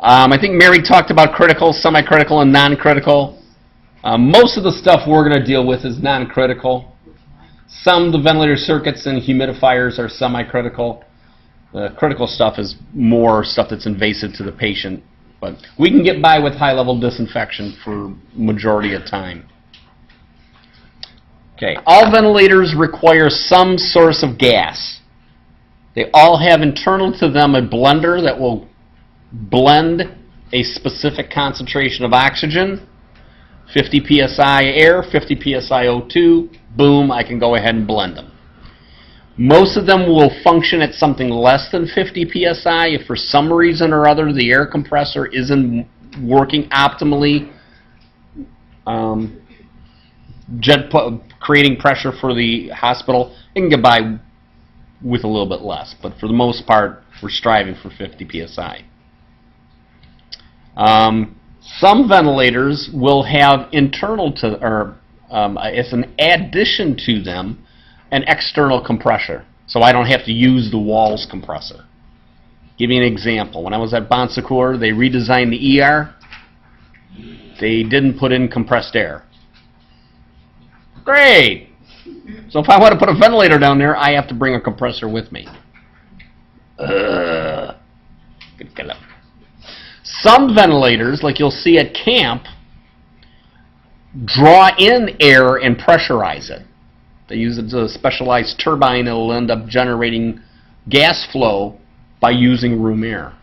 I think Mary talked about critical, semi-critical, and non-critical. Most of the stuff we're going to deal with is non-critical. Some of the ventilator circuits and humidifiers are semi-critical. The critical stuff is more stuff that's invasive to the patient. But we can get by with high-level disinfection for majority of time. Okay, all ventilators require some source of gas. They all have internal to them a blender that will blend a specific concentration of oxygen. 50 psi air, 50 psi O2, boom, I can go ahead and blend them. Most of them will function at something less than 50 psi. If for some reason or other the air compressor isn't working optimally, creating pressure for the hospital, it can get by with a little bit less. But for the most part, we're striving for 50 psi. Some ventilators will have internal to, or as an addition to them, an external compressor. So I don't have to use the walls compressor. Give you an example. When I was at Bon Secours, they redesigned the ER. They didn't put in compressed air. Great! So if I want to put a ventilator down there, I have to bring a compressor with me. Good killer. Some ventilators, like you'll see at camp, draw in air and pressurize it. They use a specialized turbine that will end up generating gas flow by using room air.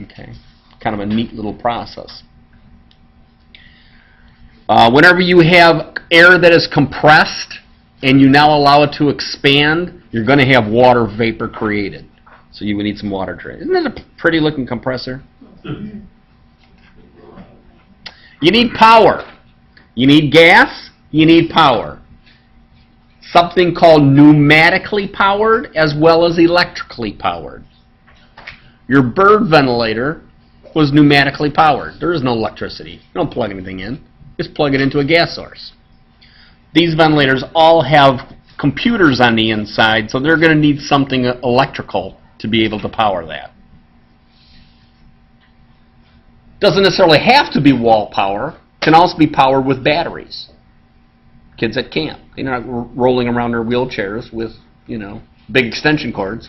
Okay, kind of a neat little process. Whenever you have air that is compressed and you now allow it to expand, you're going to have water vapor created. So you would need some water drain. Isn't that a pretty looking compressor? You need power. You need gas. You need power. Something called pneumatically powered as well as electrically powered. Your bird ventilator was pneumatically powered. There is no electricity. You don't plug anything in. Just plug it into a gas source. These ventilators all have computers on the inside, so they're going to need something electrical to be able to power that. Doesn't necessarily have to be wall power. It can also be powered with batteries. Kids at camp, they're not rolling around their wheelchairs with, you know, big extension cords.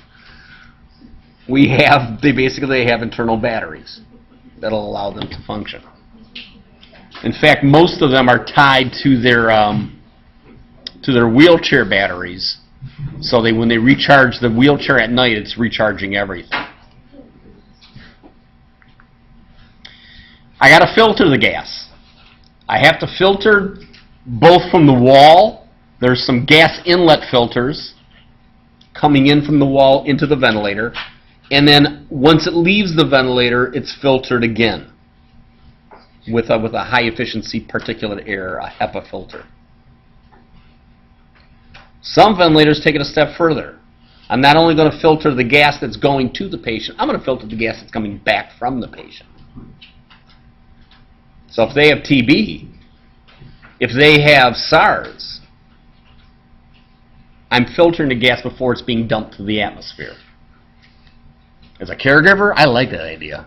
They basically have internal batteries that'll allow them to function. In fact, most of them are tied to their wheelchair batteries, so when they recharge the wheelchair at night, it's recharging everything. I got to filter the gas. I have to filter both from the wall. There's some gas inlet filters coming in from the wall into the ventilator, and then once it leaves the ventilator, it's filtered again with a high efficiency particulate air, a HEPA filter. Some ventilators take it a step further. I'm not only going to filter the gas that's going to the patient, I'm going to filter the gas that's coming back from the patient. So if they have TB, if they have SARS, I'm filtering the gas before it's being dumped to the atmosphere. As a caregiver, I like that idea.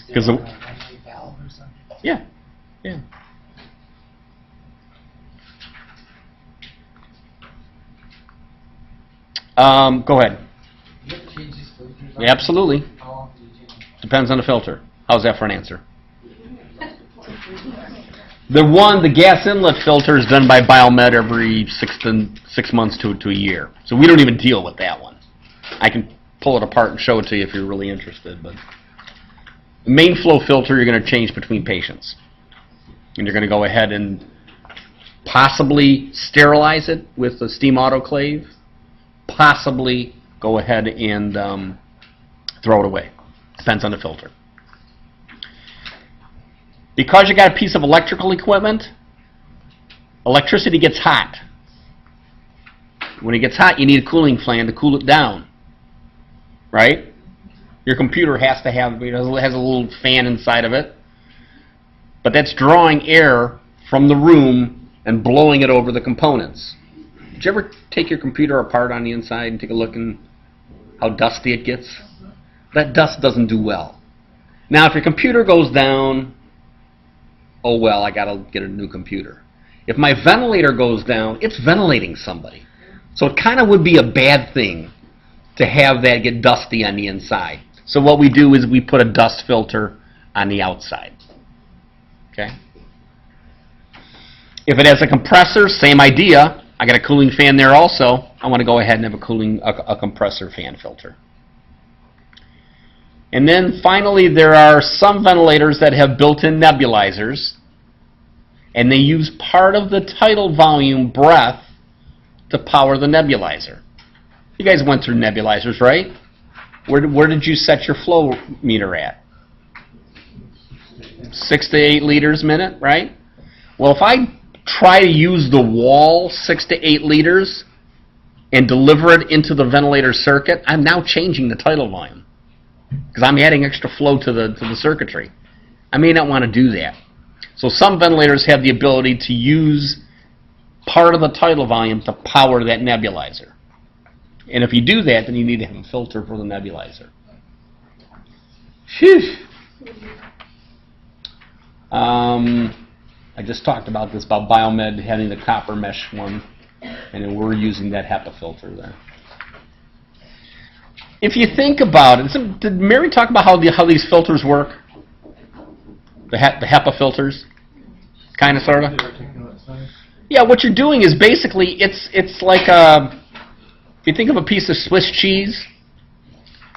Because yeah. Go ahead. Do you have to change these filters? Yeah, absolutely. How often do you change them? Depends on the filter. How's that for an answer? The gas inlet filter is done by Biomed every 6 months to a year. So we don't even deal with that one. I can pull it apart and show it to you if you're really interested. But the main flow filter you're going to change between patients. And you're going to go ahead and possibly sterilize it with a steam autoclave. Possibly go ahead and throw it away. Depends on the filter. Because you got a piece of electrical equipment, electricity gets hot. When it gets hot, you need a cooling fan to cool it down. Right? Your computer has to have, has a little fan inside of it. But that's drawing air from the room and blowing it over the components. Did you ever take your computer apart on the inside and take a look at how dusty it gets? That dust doesn't do well. Now, if your computer goes down, oh well, I got to get a new computer. If my ventilator goes down, it's ventilating somebody. So it kind of would be a bad thing to have that get dusty on the inside. So what we do is we put a dust filter on the outside. Okay? If it has a compressor, same idea. I got a cooling fan there also. I want to go ahead and have a compressor fan filter. And then finally, there are some ventilators that have built-in nebulizers, and they use part of the tidal volume breath to power the nebulizer. You guys went through nebulizers, right? Where did you set your flow meter at? 6 to 8 liters a minute, right? Well, if I try to use the wall 6 to 8 liters and deliver it into the ventilator circuit, I'm now changing the tidal volume because I'm adding extra flow to the circuitry. I may not want to do that. So some ventilators have the ability to use part of the tidal volume to power that nebulizer. And if you do that, then you need to have a filter for the nebulizer. Phew. I just talked about this, about Biomed having the copper mesh one, and then we're using that HEPA filter there. If you think about it, so did Mary talk about how these filters work? The HEPA filters? Kind of, sort of? Yeah, what you're doing is basically, it's like if you think of a piece of Swiss cheese,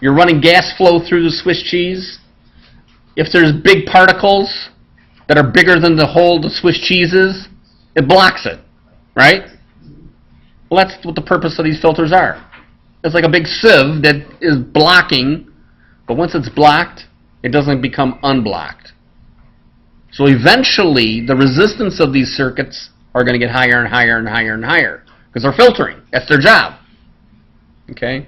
you're running gas flow through the Swiss cheese. If there's big particles that are bigger than the whole the Swiss cheese is, it blocks it, right? Well, that's what the purpose of these filters are. It's like a big sieve that is blocking, but once it's blocked, it doesn't become unblocked. So eventually, the resistance of these circuits are going to get higher and higher and higher and higher because they're filtering. That's their job. Okay?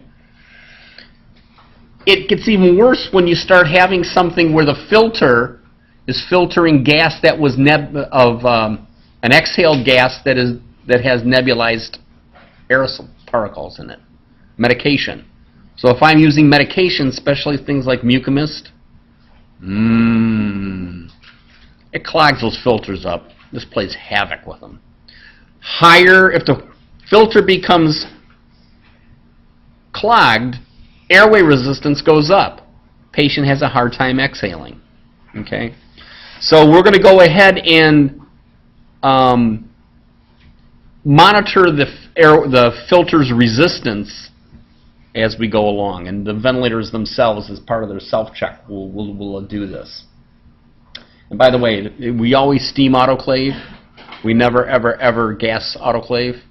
It gets even worse when you start having something where the filter is filtering gas that was an exhaled gas that has nebulized aerosol particles in it. Medication. So if I'm using medication, especially things like Mucomist, it clogs those filters up. This plays havoc with them. Higher, if the filter becomes clogged, airway resistance goes up. Patient has a hard time exhaling. Okay? So we're going to go ahead and monitor the filter's resistance as we go along. And the ventilators themselves, as part of their self-check, will do this. And by the way, we always steam autoclave. We never, ever, ever gas autoclave.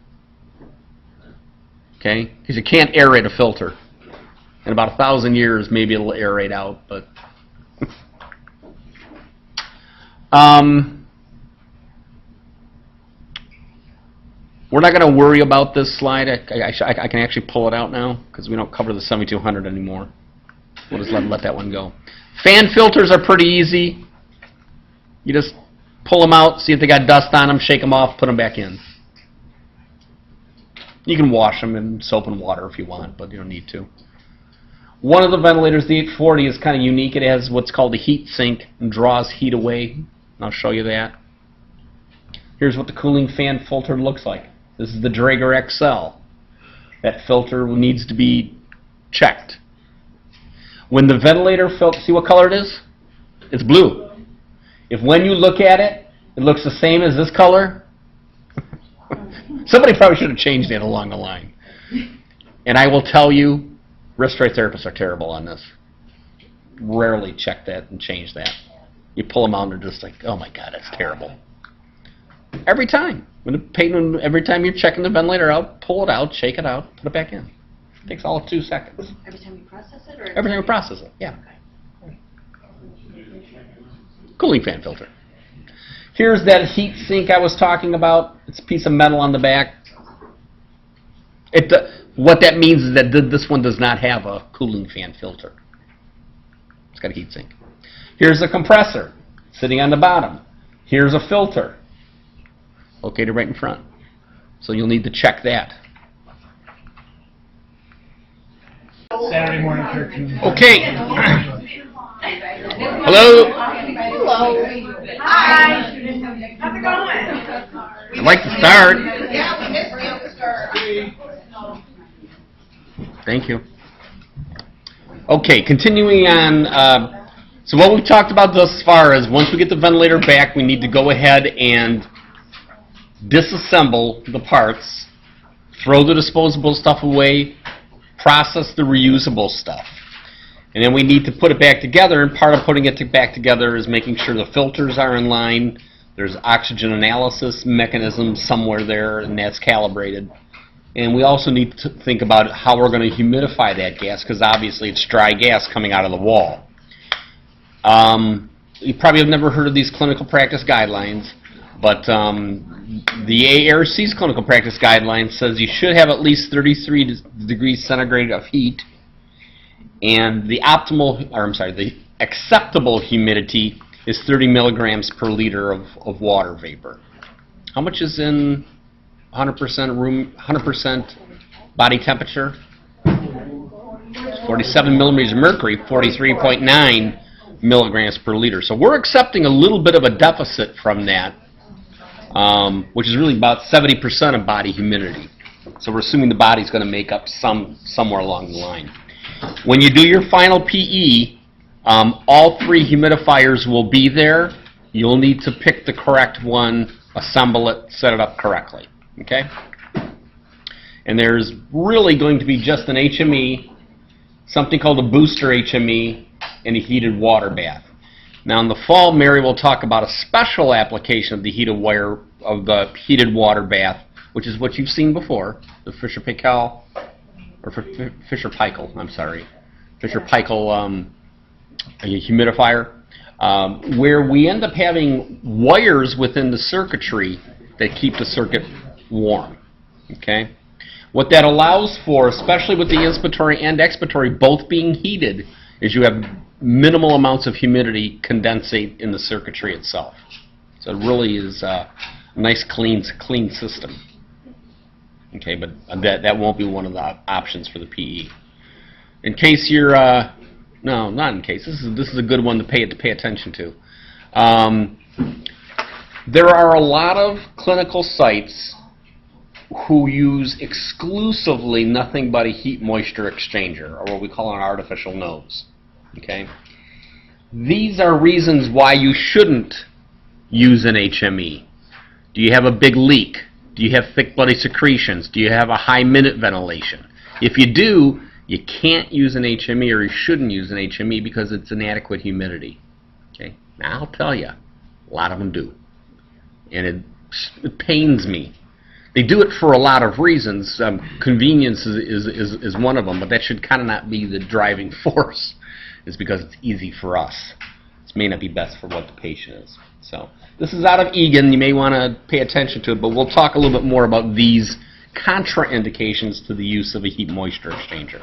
Okay? Because you can't aerate a filter. In about 1,000 years, maybe it'll aerate out, but... we're not going to worry about this slide. I can actually pull it out now, because we don't cover the 7200 anymore. We'll just let that one go. Fan filters are pretty easy. You just pull them out, see if they got dust on them, shake them off, put them back in. You can wash them in soap and water if you want, but you don't need to. One of the ventilators, the 840, is kind of unique. It has what's called a heat sink and draws heat away. And I'll show you that. Here's what the cooling fan filter looks like. This is the Draeger XL. That filter needs to be checked. When the ventilator filter, see what color it is? It's blue. If when you look at it, it looks the same as this color, somebody probably should have changed it along the line. And I will tell you, respiratory therapists are terrible on this. Rarely check that and change that. You pull them out and they're just like, oh my God, that's terrible. Every time. Every time you're checking the ventilator out, pull it out, shake it out, put it back in. It takes all of 2 seconds. Every time you process it? Or every time you process it, yeah. Cooling fan filter. Here's that heat sink I was talking about. It's a piece of metal on the back. What that means is that this one does not have a cooling fan filter. It's got a heat sink. Here's a compressor sitting on the bottom. Here's a filter located right in front. So you'll need to check that. Saturday morning cartoon. Okay. Hello. Hello. Hi. How's it going? I'd like to start. Yeah, we missed you at the start. Thank you. Okay, continuing on. So what we've talked about thus far is once we get the ventilator back, we need to go ahead and disassemble the parts, throw the disposable stuff away, process the reusable stuff. And then we need to put it back together, and part of putting it back together is making sure the filters are in line, there's oxygen analysis mechanism somewhere there, and that's calibrated. And we also need to think about how we're going to humidify that gas, because obviously it's dry gas coming out of the wall. You probably have never heard of these clinical practice guidelines, but the ARC's clinical practice guidelines says you should have at least 33 degrees centigrade of heat, and the acceptable humidity is 30 milligrams per liter of water vapor. How much is in 100% body temperature? 47 millimeters of mercury, 43.9 milligrams per liter. So we're accepting a little bit of a deficit from that, which is really about 70% of body humidity. So we're assuming the body's going to make up somewhere along the line. When you do your final PE, all 3 humidifiers will be there. You'll need to pick the correct one, assemble it, set it up correctly. Okay? And there's really going to be just an HME, something called a booster HME, and a heated water bath. Now in the fall, Mary will talk about a special application of the heated water bath, which is what you've seen before, the Fisher-Paykel, or Fisher-Paykel, I'm sorry, Fisher-Paykel humidifier, where we end up having wires within the circuitry that keep the circuit warm. Okay? What that allows for, especially with the inspiratory and expiratory both being heated, is you have minimal amounts of humidity condensate in the circuitry itself. So it really is a nice clean system. Okay, but that won't be one of the options for the PE. In case you're no, not in case. This is a good one to pay attention to. There are a lot of clinical sites who use exclusively nothing but a heat moisture exchanger, or what we call an artificial nose. Okay? These are reasons why you shouldn't use an HME. Do you have a big leak? Do you have thick bloody secretions? Do you have a high minute ventilation? If you do, you can't use an HME, or you shouldn't use an HME, because it's inadequate humidity. Okay? Now I'll tell you, a lot of them do. And it pains me. They do it for a lot of reasons. Convenience is one of them, but that should kind of not be the driving force. It's because it's easy for us. This may not be best for what the patient is. So this is out of Egan. You may want to pay attention to it, but we'll talk a little bit more about these contraindications to the use of a heat moisture exchanger.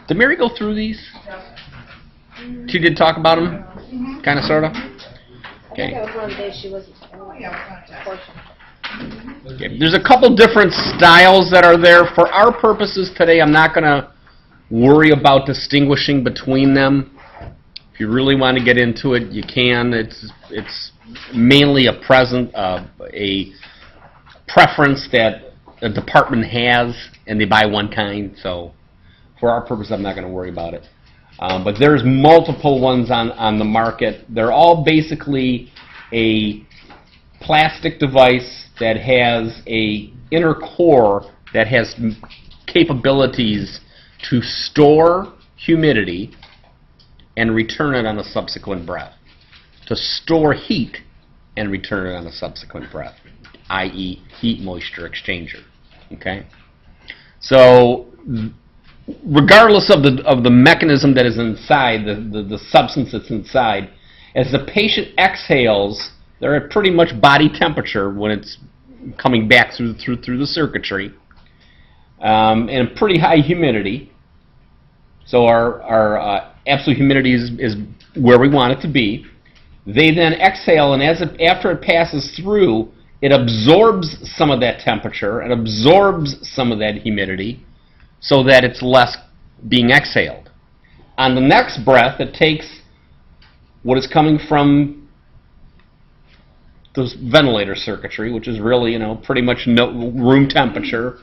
Did Mary go through these? She did talk about them? Kind of, sort of? Okay. That was one day she was portion. Okay. There's a couple different styles that are there. For our purposes today, I'm not going to worry about distinguishing between them. If you really want to get into it, you can. It's mainly a preference that a department has, and they buy one kind. So for our purpose, I'm not going to worry about it. But there's multiple ones on the market. They're all basically a plastic device that has a inner core that has capabilities to store humidity and return it on a subsequent breath. To store heat and return it on a subsequent breath, i.e. heat moisture exchanger. Okay? So regardless of the mechanism that is inside, the substance that's inside, as the patient exhales, they're at pretty much body temperature when it's coming back through the circuitry, and pretty high humidity. So our absolute humidity is where we want it to be. They then exhale, and after it passes through, it absorbs some of that temperature and absorbs some of that humidity, so that it's less being exhaled. On the next breath, it takes what is coming from the ventilator circuitry, which is really, pretty much room temperature,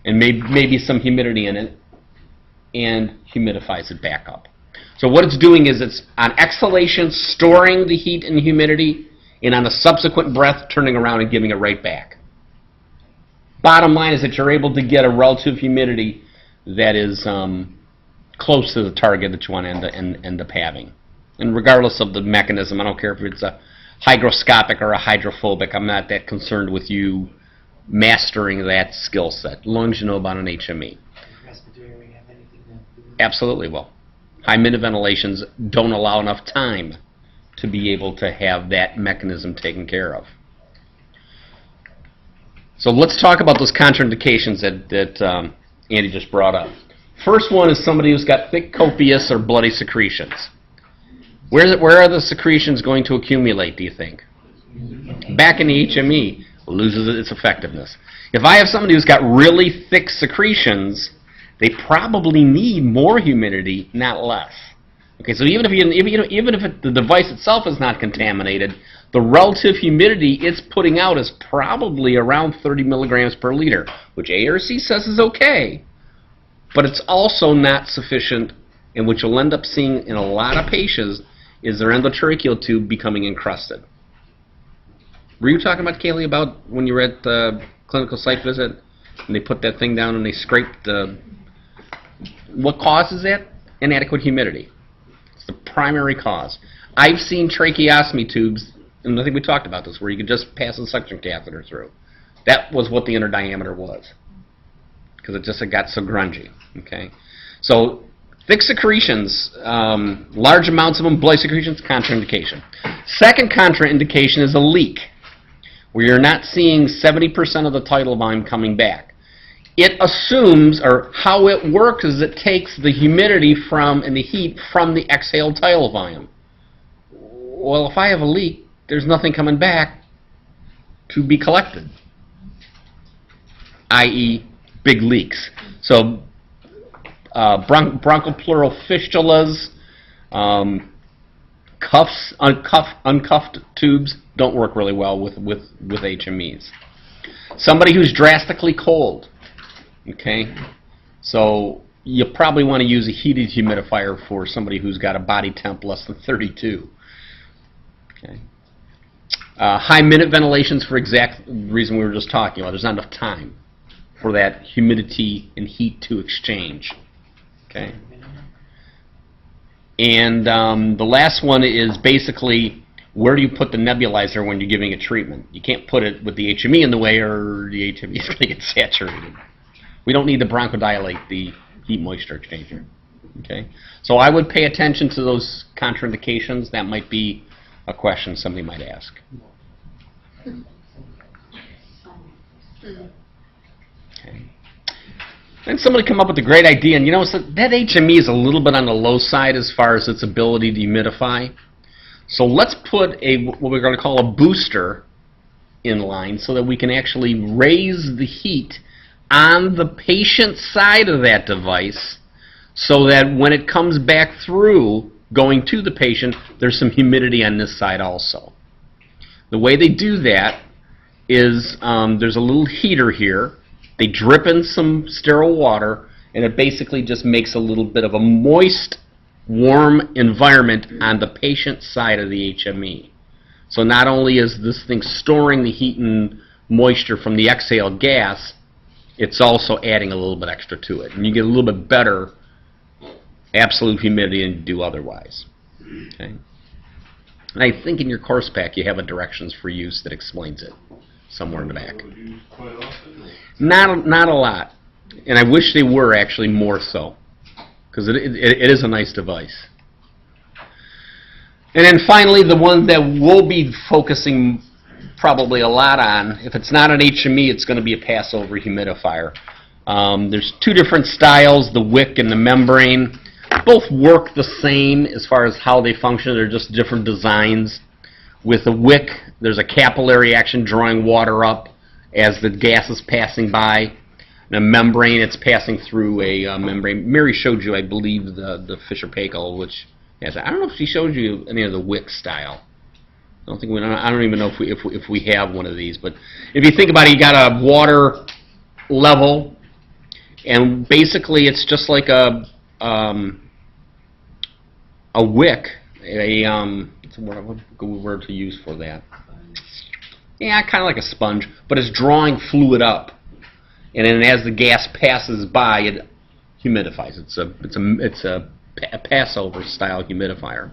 and maybe some humidity in it, and humidifies it back up. So what it's doing is it's on exhalation storing the heat and humidity, and on a subsequent breath turning around and giving it right back. Bottom line is that you're able to get a relative humidity that is close to the target that you want to end up having. And regardless of the mechanism, I don't care if it's a hygroscopic or a hydrophobic, I'm not that concerned with you mastering that skill set. As long as you know about an HME. Respiratory area have anything to do with it? Absolutely will. High minute ventilations don't allow enough time to be able to have that mechanism taken care of. So let's talk about those contraindications that Andy just brought up. First one is somebody who's got thick, copious, or bloody secretions. Where are the secretions going to accumulate, do you think? Back in the HME, loses its effectiveness. If I have somebody who's got really thick secretions, they probably need more humidity, not less. Okay, so even if the device itself is not contaminated, the relative humidity it's putting out is probably around 30 milligrams per liter, which ARC says is okay, but it's also not sufficient, and what you'll end up seeing in a lot of patients is their endotracheal tube becoming encrusted. Were you talking about, Kaylee, about when you were at the clinical site visit and they put that thing down and they scraped the... What causes that? Inadequate humidity. It's the primary cause. I've seen tracheostomy tubes, and I think we talked about this, where you could just pass a suction catheter through. That was what the inner diameter was, because it just got so grungy. Okay, so thick secretions, large amounts of them, blood secretions, contraindication. Second contraindication is a leak, where you're not seeing 70% of the tidal volume coming back. It assumes, or how it works is it takes the humidity from and the heat from the exhaled tidal volume. Well, if I have a leak, there's nothing coming back to be collected, i.e. big leaks. So bronchopleural fistulas, uncuffed tubes don't work really well with HMEs. Somebody who's drastically cold, okay, so you probably want to use a heated humidifier for somebody who's got a body temp less than 32. Okay. High minute ventilations for exact reason we were just talking about. There's not enough time for that humidity and heat to exchange. Okay. And the last one is basically, where do you put the nebulizer when you're giving a treatment? You can't put it with the HME in the way, or the HME is going to get saturated. We don't need to bronchodilate the heat moisture exchanger. Okay. So I would pay attention to those contraindications. That might be a question somebody might ask. Okay. Then somebody come up with a great idea, and you know, so that HME is a little bit on the low side as far as its ability to humidify. So let's put what we're going to call a booster in line so that we can actually raise the heat on the patient side of that device so that when it comes back through going to the patient, there's some humidity on this side also. The way they do that is there's a little heater here. They drip in some sterile water, and it basically just makes a little bit of a moist, warm environment on the patient side of the HME. So not only is this thing storing the heat and moisture from the exhaled gas, it's also adding a little bit extra to it. And you get a little bit better absolute humidity than you do otherwise. Okay? And I think in your course pack you have a directions for use that explains it somewhere in the back. Not a lot. And I wish they were actually more so, because it is a nice device. And then finally, the one that we'll be focusing probably a lot on, if it's not an HME, it's going to be a passover humidifier. There's two different styles, the wick and the membrane. Both work the same as far as how they function. They're just different designs. With a wick, there's a capillary action drawing water up as the gas is passing by. And a membrane, it's passing through a membrane. Mary showed you, I believe, the Fisher-Paykel, which has, I don't know if she showed you any of the wick style. I don't even know if we have one of these. But if you think about it, you got a water level, and basically it's just like a wick. What's a good word to use for that? Yeah, kind of like a sponge, but it's drawing fluid up, and then as the gas passes by, it humidifies. It's a passover style humidifier.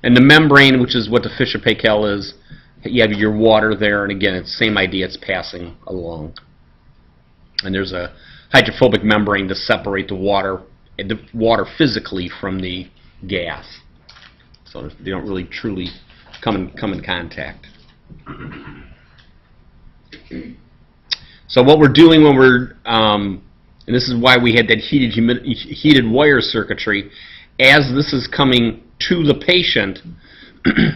And the membrane, which is what the Fisher-Paykel is, you have your water there, and again, it's the same idea, it's passing along. And there's a hydrophobic membrane to separate the water physically from the gas. So they don't really truly come in contact. So what we're doing when we're, and this is why we had that heated wire circuitry, as this is coming to the patient,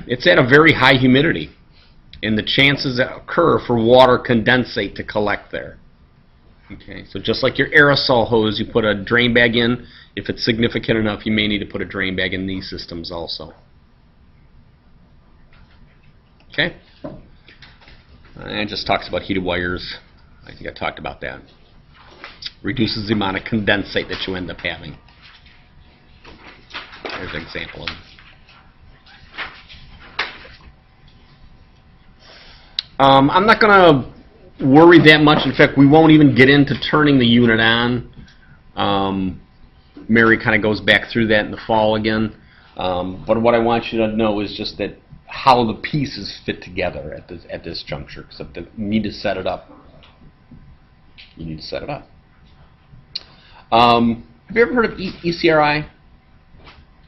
it's at a very high humidity, and the chances that occur for water condensate to collect there. Okay, so just like your aerosol hose, you put a drain bag in. If it's significant enough, you may need to put a drain bag in these systems also. Okay, and it just talks about heated wires. I think I talked about that. Reduces the amount of condensate that you end up having. There's an example of it. I'm not going to worry that much. In fact, we won't even get into turning the unit on. Mary kind of goes back through that in the fall again. But what I want you to know is just that how the pieces fit together at this juncture. Except that you need to set it up. You need to set it up. Have you ever heard of ECRI?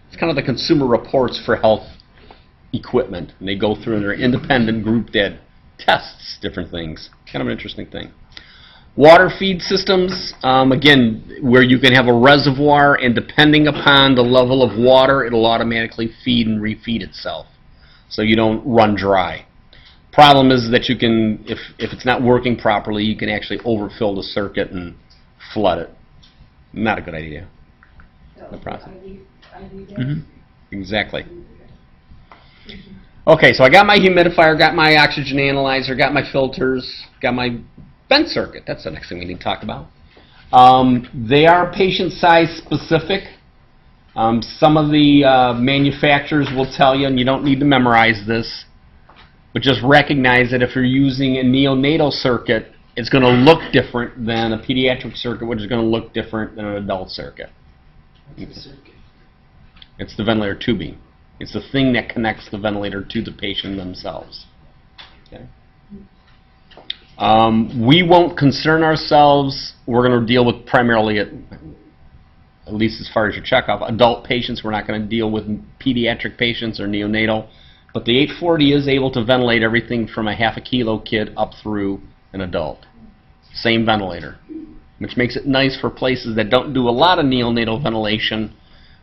It's kind of the Consumer Reports for Health Equipment. And they go through and they're an independent group that tests different things. Kind of an interesting thing. Water feed systems, again, where you can have a reservoir, and depending upon the level of water, it'll automatically feed and refeed itself, so you don't run dry. Problem is that you can, if it's not working properly, you can actually overfill the circuit and flood it. Not a good idea. No problem. Exactly. Okay, so I got my humidifier, got my oxygen analyzer, got my filters, got my vent circuit. That's the next thing we need to talk about. They are patient size specific. Some of the manufacturers will tell you, and you don't need to memorize this, but just recognize that if you're using a neonatal circuit, it's going to look different than a pediatric circuit, which is going to look different than an adult circuit. It's the ventilator tubing. It's the thing that connects the ventilator to the patient themselves. Okay. We won't concern ourselves. We're going to deal with primarily, at least as far as your checkup, adult patients. We're not going to deal with pediatric patients or neonatal. But the 840 is able to ventilate everything from a half a kilo kid up through an adult. Same ventilator, which makes it nice for places that don't do a lot of neonatal ventilation,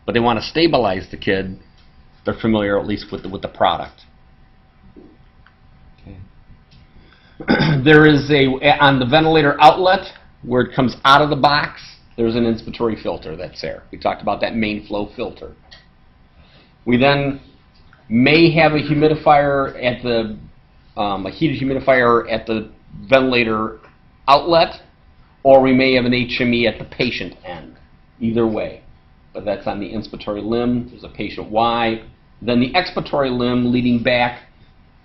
but they want to stabilize the kid. They're familiar at least with the product. Okay. There is on the ventilator outlet, where it comes out of the box, there's an inspiratory filter that's there. We talked about that main flow filter. We then may have a humidifier at the, a heated humidifier at the ventilator outlet, or we may have an HME at the patient end. Either way. But that's on the inspiratory limb. There's a patient Y. Then the expiratory limb leading back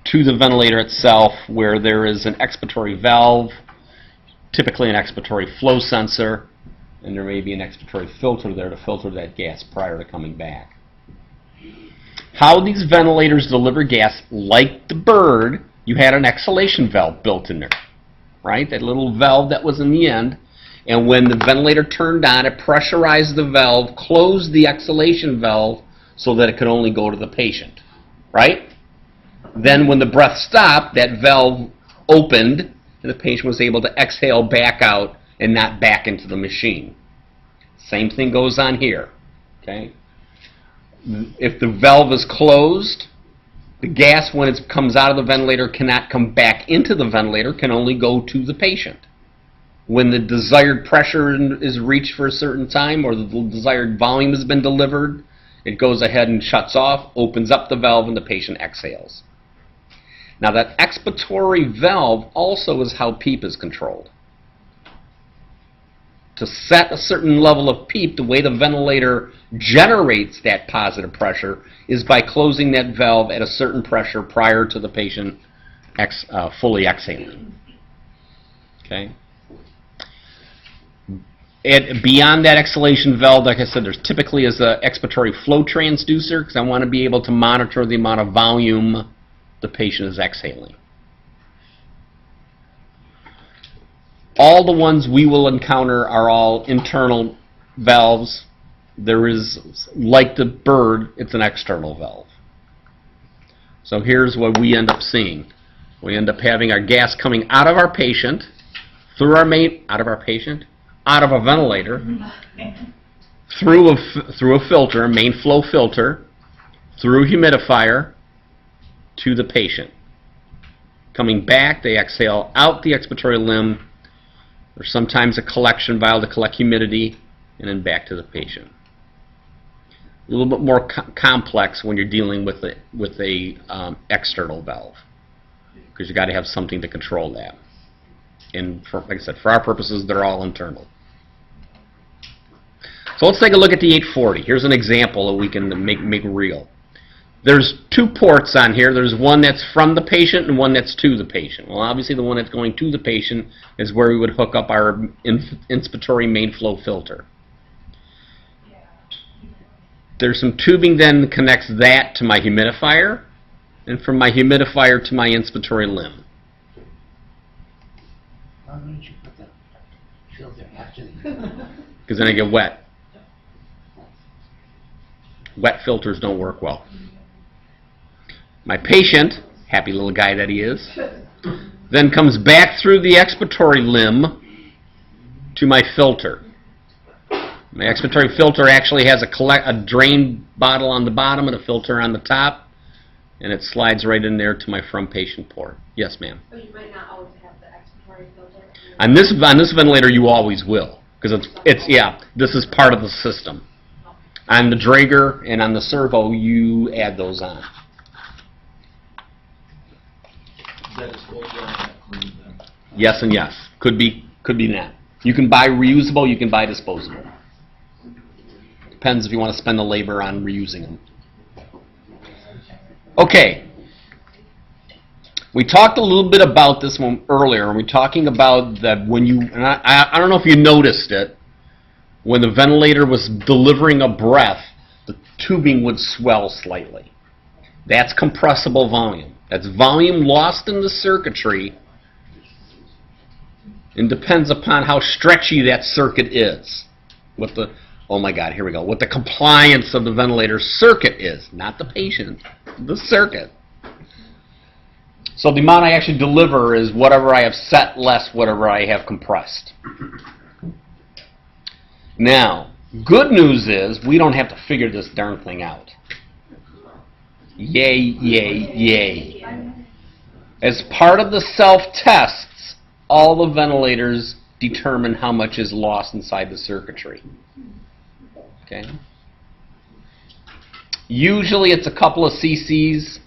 to the ventilator itself, where there is an expiratory valve, typically an expiratory flow sensor, and there may be an expiratory filter there to filter that gas prior to coming back. How these ventilators deliver gas, like the bird, you had an exhalation valve built in there, right? That little valve that was in the end. And when the ventilator turned on, it pressurized the valve, closed the exhalation valve so that it could only go to the patient, right? Then when the breath stopped, that valve opened, and the patient was able to exhale back out and not back into the machine. Same thing goes on here, okay? If the valve is closed, the gas, when it comes out of the ventilator, cannot come back into the ventilator, can only go to the patient. When the desired pressure is reached for a certain time, or the desired volume has been delivered, it goes ahead and shuts off, opens up the valve, and the patient exhales. Now that expiratory valve also is how PEEP is controlled. To set a certain level of PEEP, the way the ventilator generates that positive pressure is by closing that valve at a certain pressure prior to the patient fully exhaling. Okay? And beyond that exhalation valve, like I said, there's typically is an expiratory flow transducer, because I want to be able to monitor the amount of volume the patient is exhaling. All the ones we will encounter are all internal valves. There is, like the bird, it's an external valve. So here's what we end up seeing. We end up having our gas coming out of our patient, through our out of a ventilator, through a filter, main flow filter, through a humidifier, to the patient. Coming back, they exhale out the expiratory limb, or sometimes a collection vial to collect humidity, and then back to the patient. A little bit more complex when you're dealing with a external valve, because you got to have something to control that. And like I said, for our purposes, they're all internal. So let's take a look at the 840. Here's an example that we can make real. There's two ports on here. There's one that's from the patient and one that's to the patient. Well, obviously the one that's going to the patient is where we would hook up our inspiratory main flow filter. There's some tubing then that connects that to my humidifier, and from my humidifier to my inspiratory limb. Why wouldn't you put the filter after the... Because then I get wet. Wet filters don't work well. My patient, happy little guy that he is, then comes back through the expiratory limb to my filter. My expiratory filter actually has a drain bottle on the bottom and a filter on the top, and it slides right in there to my from patient port. Yes, ma'am. But you might not always have the expiratory filter. On this ventilator, you always will, because this is part of the system. On the Draeger and on the servo, you add those on. Yes and yes. Could be that. You can buy reusable, you can buy disposable. Depends if you want to spend the labor on reusing them. Okay. We talked a little bit about this one earlier, and we're talking about that when you, and I don't know if you noticed it, when the ventilator was delivering a breath, the tubing would swell slightly. That's compressible volume. That's volume lost in the circuitry, and depends upon how stretchy that circuit is. What the, oh my God, here we go. What the compliance of the ventilator circuit is, not the patient, the circuit. So the amount I actually deliver is whatever I have set less whatever I have compressed. Now, good news is we don't have to figure this darn thing out. Yay, yay, yay. As part of the self-tests, all the ventilators determine how much is lost inside the circuitry. Okay? Usually it's a couple of cc's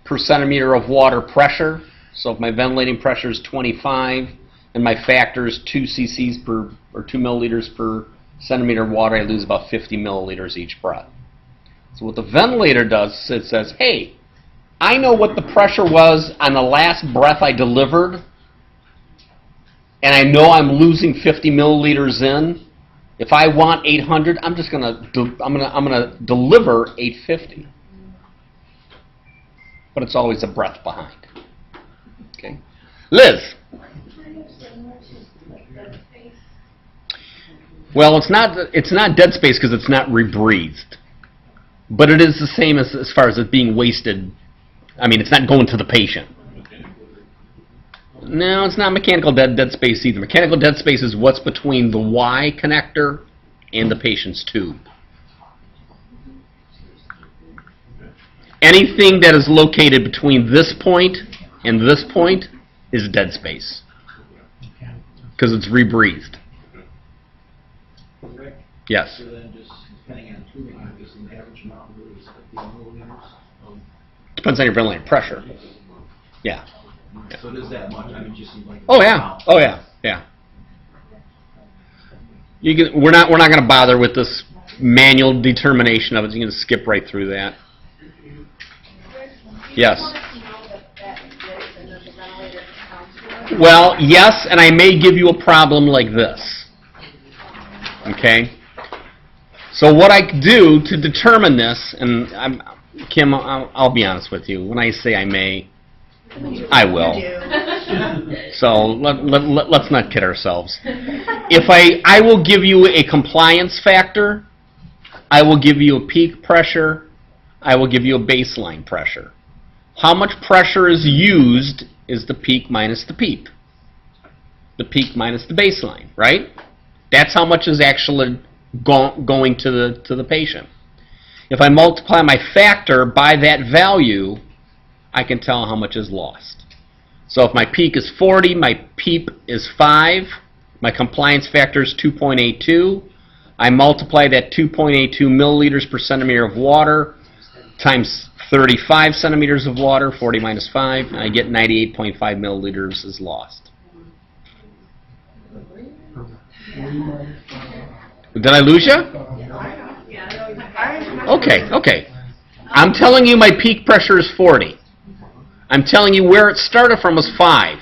per centimeter of water pressure. So if my ventilating pressure is 25 and my factor is 2 cc's per, or 2 milliliters per centimeter of water, I lose about 50 milliliters each breath. So what the ventilator does, it says, hey, I know what the pressure was on the last breath I delivered, and I know I'm losing 50 milliliters in. If I want 800, I'm just gonna deliver 850. But it's always a breath behind. Okay, Liz. Well, it's not dead space because it's not rebreathed. But it is the same as far as it being wasted. I mean, it's not going to the patient. No, it's not mechanical dead space either. Mechanical dead space is what's between the Y connector and the patient's tube. Anything that is located between this point and this point is dead space because it's rebreathed. Yes. So then just depending on tubing, I guess the average amount is 50 milliliters. Depends on your ventilator pressure. Yeah. So it is that much. I mean, just like. Oh yeah. Oh yeah. Yeah. You can. We're not going to bother with this manual determination of it. You can skip right through that. Yes. Well, yes, and I may give you a problem like this. Okay. So what I do to determine this, and Kim, I'll be honest with you. When I say I may, I will. So let's not kid ourselves. If I will give you a compliance factor, I will give you a peak pressure, I will give you a baseline pressure. How much pressure is used is the peak minus the PEEP. The peak minus the baseline, right? That's how much is actually going to the patient. If I multiply my factor by that value, I can tell how much is lost. So if my peak is 40, my PEEP is 5, my compliance factor is 2.82, I multiply that 2.82 milliliters per centimeter of water times 35 centimeters of water, 40 minus 5, and I get 98.5 milliliters is lost. Did I lose you? Okay. I'm telling you my peak pressure is 40. I'm telling you where it started from was 5.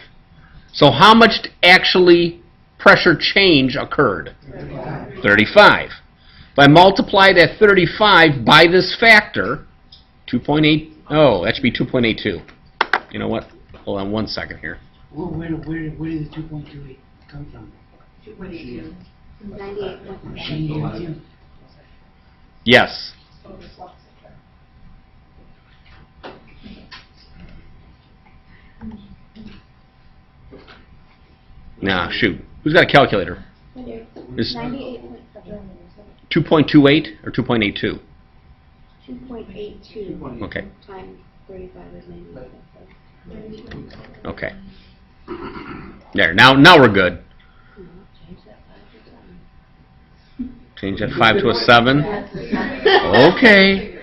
So how much actually pressure change occurred? 35. If I multiply that 35 by this factor, 2.8, oh, that should be 2.82. You know what? Hold on one second here. Well, where did the 2.28 come from? 2.82. 98.5. Yes. Nah, shoot. Who's got a calculator? Is 2.28 or 2.82? 2.82. Okay. Times 35 is 98.5. Okay. There. Now we're good. Change that 5 to a 7. Okay.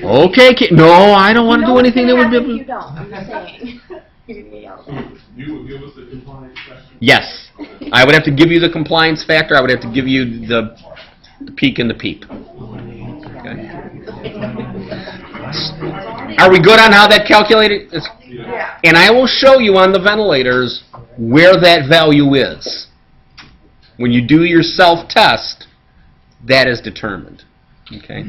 Okay. No, I don't want to do anything that would be. You don't. I'm just saying. You're gonna get yelled at. You would give us the compliance factor? Yes. I would have to give you the compliance factor. I would have to give you the peak and the PEEP. Okay. Are we good on how that calculated is? Yeah. And I will show you on the ventilators where that value is. When you do your self-test, that is determined. Okay.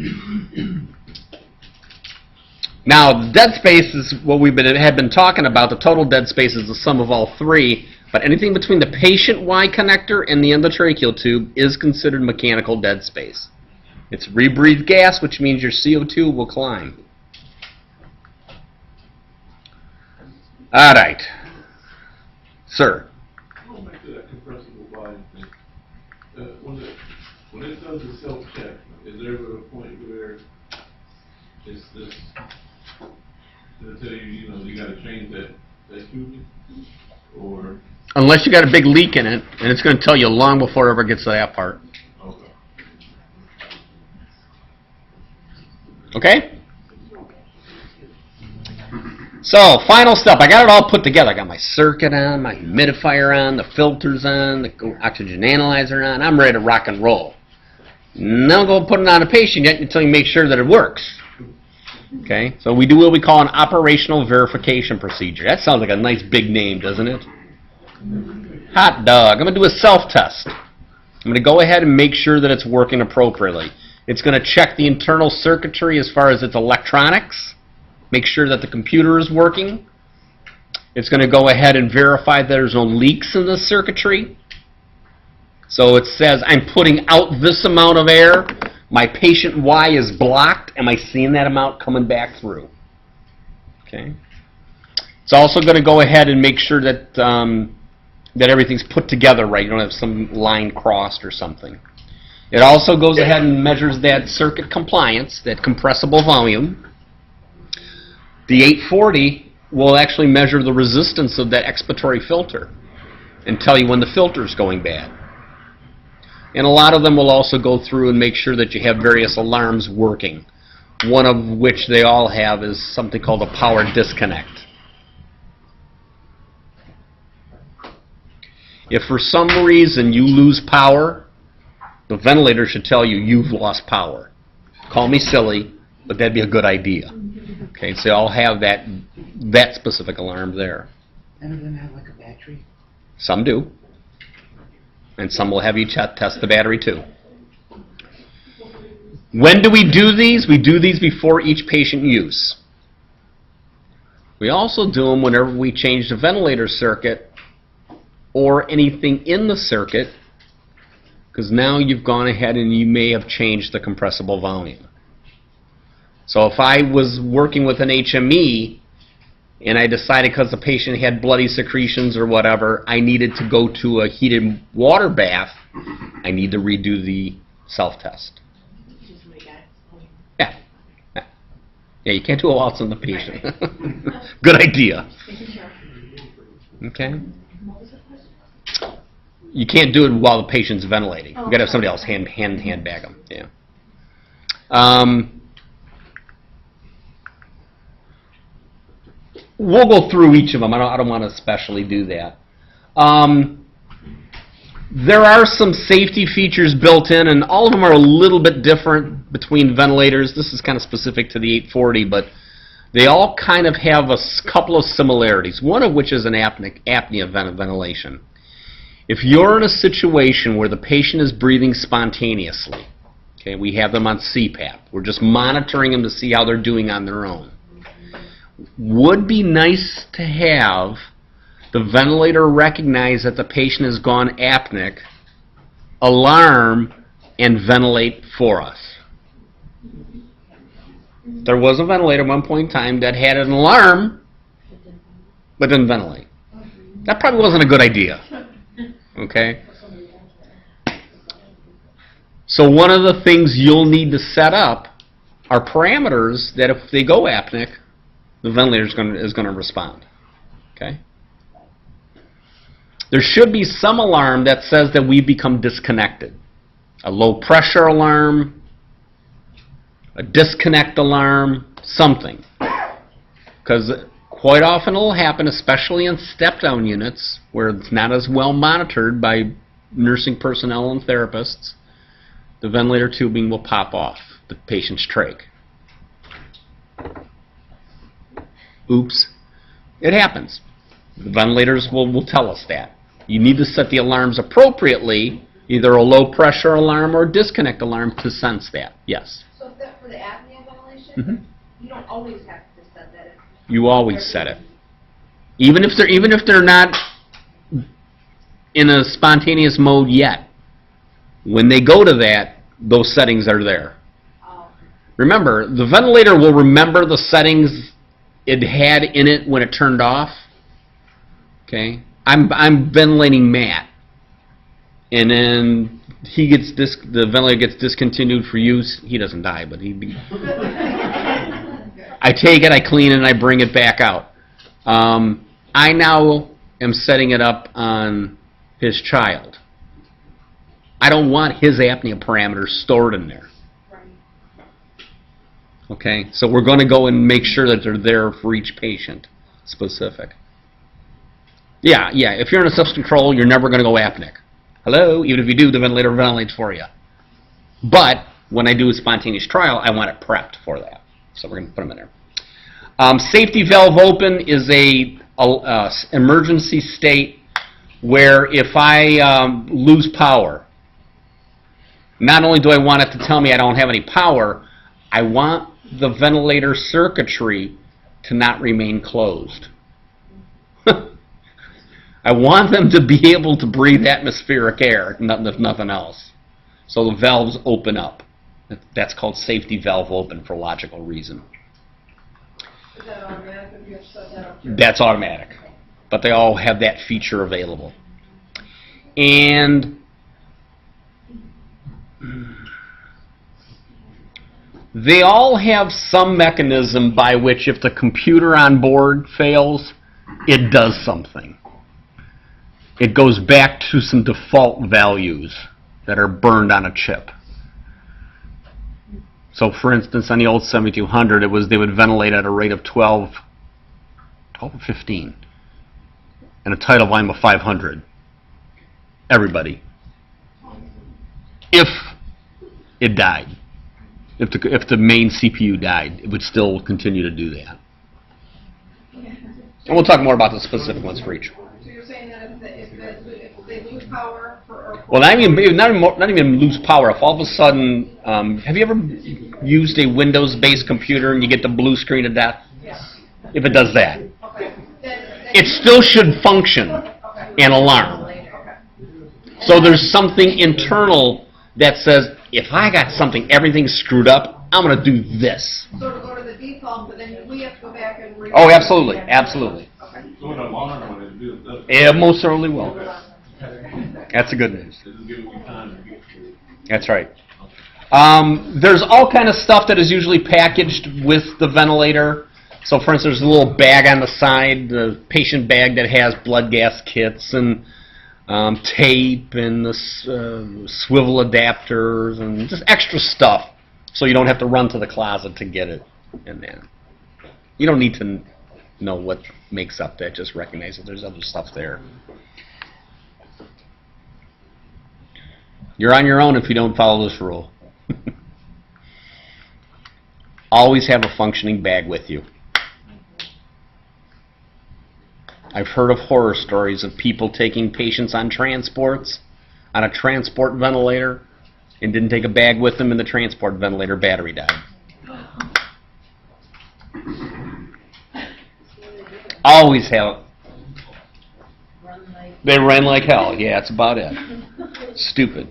Now, the dead space is what we have been talking about. The total dead space is the sum of all three, but anything between the patient Y connector and the endotracheal tube is considered mechanical dead space. It's rebreathed gas, which means your CO2 will climb. All right. Sir. Going back to that compressible volume thing, when it does the self-check, is there ever a point where it's this, it'll tell you, you got to change that tubing, or? Unless you got a big leak in it, and it's going to tell you long before it ever gets to that part. Okay. Okay? So, final step. I got it all put together. I got my circuit on, my humidifier on, the filters on, the oxygen analyzer on. I'm ready to rock and roll. Now go put it on a patient yet until you make sure that it works. Okay? So we do what we call an operational verification procedure. That sounds like a nice big name, doesn't it? Hot dog. I'm going to do a self-test. I'm going to go ahead and make sure that it's working appropriately. It's going to check the internal circuitry as far as its electronics. Make sure that the computer is working. It's going to go ahead and verify that there's no leaks in the circuitry. So it says I'm putting out this amount of air. My patient Y is blocked. Am I seeing that amount coming back through? Okay. It's also going to go ahead and make sure that that everything's put together right. You don't have some line crossed or something. It also goes ahead and measures that circuit compliance, that compressible volume. The 840 will actually measure the resistance of that expiratory filter and tell you when the filter is going bad. And a lot of them will also go through and make sure that you have various alarms working, one of which they all have is something called a power disconnect. If for some reason you lose power, the ventilator should tell you you've lost power. Call me silly, but that'd be a good idea. Okay, so they all have that specific alarm there. None of them have like a battery? Some do. And some will have you test the battery too. When do we do these? We do these before each patient use. We also do them whenever we change the ventilator circuit or anything in the circuit, because now you've gone ahead and you may have changed the compressible volume. So if I was working with an HME and I decided because the patient had bloody secretions or whatever, I needed to go to a heated water bath, I need to redo the self-test. Yeah. Yeah, you can't do it while it's on the patient. Good idea. Okay. You can't do it while the patient's ventilating. You've got to have somebody else hand bag them. Yeah. We'll go through each of them. I don't want to especially do that. There are some safety features built in, and all of them are a little bit different between ventilators. This is kind of specific to the 840, but they all kind of have a couple of similarities, one of which is an apnea ventilation. If you're in a situation where the patient is breathing spontaneously, okay, we have them on CPAP. We're just monitoring them to see how they're doing on their own. Would be nice to have the ventilator recognize that the patient has gone apneic, alarm, and ventilate for us. There was a ventilator at one point in time that had an alarm, but didn't ventilate. That probably wasn't a good idea. Okay? So one of the things you'll need to set up are parameters that if they go apneic, the ventilator is going to respond. Okay? There should be some alarm that says that we've become disconnected. A low pressure alarm, a disconnect alarm, something. Because quite often it will happen, especially in step-down units, where it's not as well monitored by nursing personnel and therapists, the ventilator tubing will pop off the patient's trach. Oops. It happens. The ventilators will tell us that. You need to set the alarms appropriately, either a low pressure alarm or a disconnect alarm to sense that. Yes? So for the apnea ventilation, you don't always have to set that. You always set it. Even if they're not in a spontaneous mode yet. When they go to that, those settings are there. Remember, the ventilator will remember the settings it had in it when it turned off. Okay, I'm ventilating Matt, and then the ventilator gets discontinued for use. He doesn't die, but I take it, I clean it, and I bring it back out. I now am setting it up on his child. I don't want his apnea parameters stored in there. Okay, so we're going to go and make sure that they're there for each patient, specific. Yeah, if you're in a substance control, you're never going to go apneic. Hello? Even if you do, the ventilator ventilates for you. But when I do a spontaneous trial, I want it prepped for that. So we're going to put them in there. Safety valve open is a emergency state where if I lose power, not only do I want it to tell me I don't have any power, I want the ventilator circuitry to not remain closed. I want them to be able to breathe atmospheric air, if nothing else. So the valves open up. That's called safety valve open for logical reason. Is that automatic if you have set that up? That's automatic. But they all have that feature available. And they all have some mechanism by which if the computer on board fails, it does something. It goes back to some default values that are burned on a chip. So for instance, on the old 7200, they would ventilate at a rate of 12 or 15 and a tidal volume of 500. Everybody. If it died. If the main CPU died, it would still continue to do that. And we'll talk more about the specific ones for each. So you're saying that if they lose power Well, not even lose power. If all of a sudden, have you ever used a Windows-based computer and you get the blue screen of death? Yes. if it does that. Okay. It still should function and alarm. So there's something internal that says, if I got something, everything's screwed up, I'm going to do this. So to go to the default, but then we have to go back and read. Oh, absolutely, absolutely. Okay. So an alarm when it do it, does It most certainly will. That's the good news. it just gives you time to get through it. That's right. There's all kind of stuff that is usually packaged with the ventilator. So, for instance, there's a little bag on the side, the patient bag that has blood gas kits and tape and the swivel adapters and just extra stuff, so you don't have to run to the closet to get it. And then you don't need to know what makes up that. Just recognize that there's other stuff there. You're on your own if you don't follow this rule. Always have a functioning bag with you. I've heard of horror stories of people taking patients on transports, on a transport ventilator, and didn't take a bag with them, and the transport ventilator battery died. Always have. They ran like hell. Yeah, that's about it. Stupid.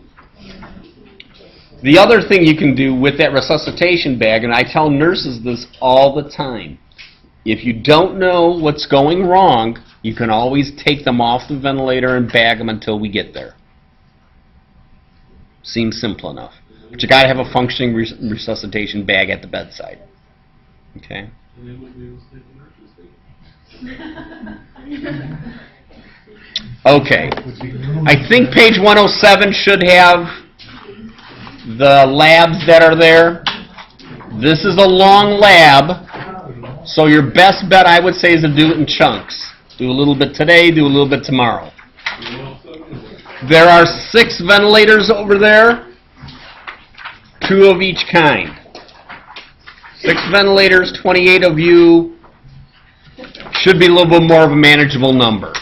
The other thing you can do with that resuscitation bag, and I tell nurses this all the time, if you don't know what's going wrong, you can always take them off the ventilator and bag them until we get there. Seems simple enough. But you got to have a functioning resuscitation bag at the bedside. Okay? And they wouldn't be able to take the nurses there. Okay. I think page 107 should have the labs that are there. This is a long lab, so your best bet, I would say, is to do it in chunks. Do a little bit today, do a little bit tomorrow. There are 6 ventilators over there, 2 of each kind. 6 ventilators, 28 of you, should be a little bit more of a manageable number.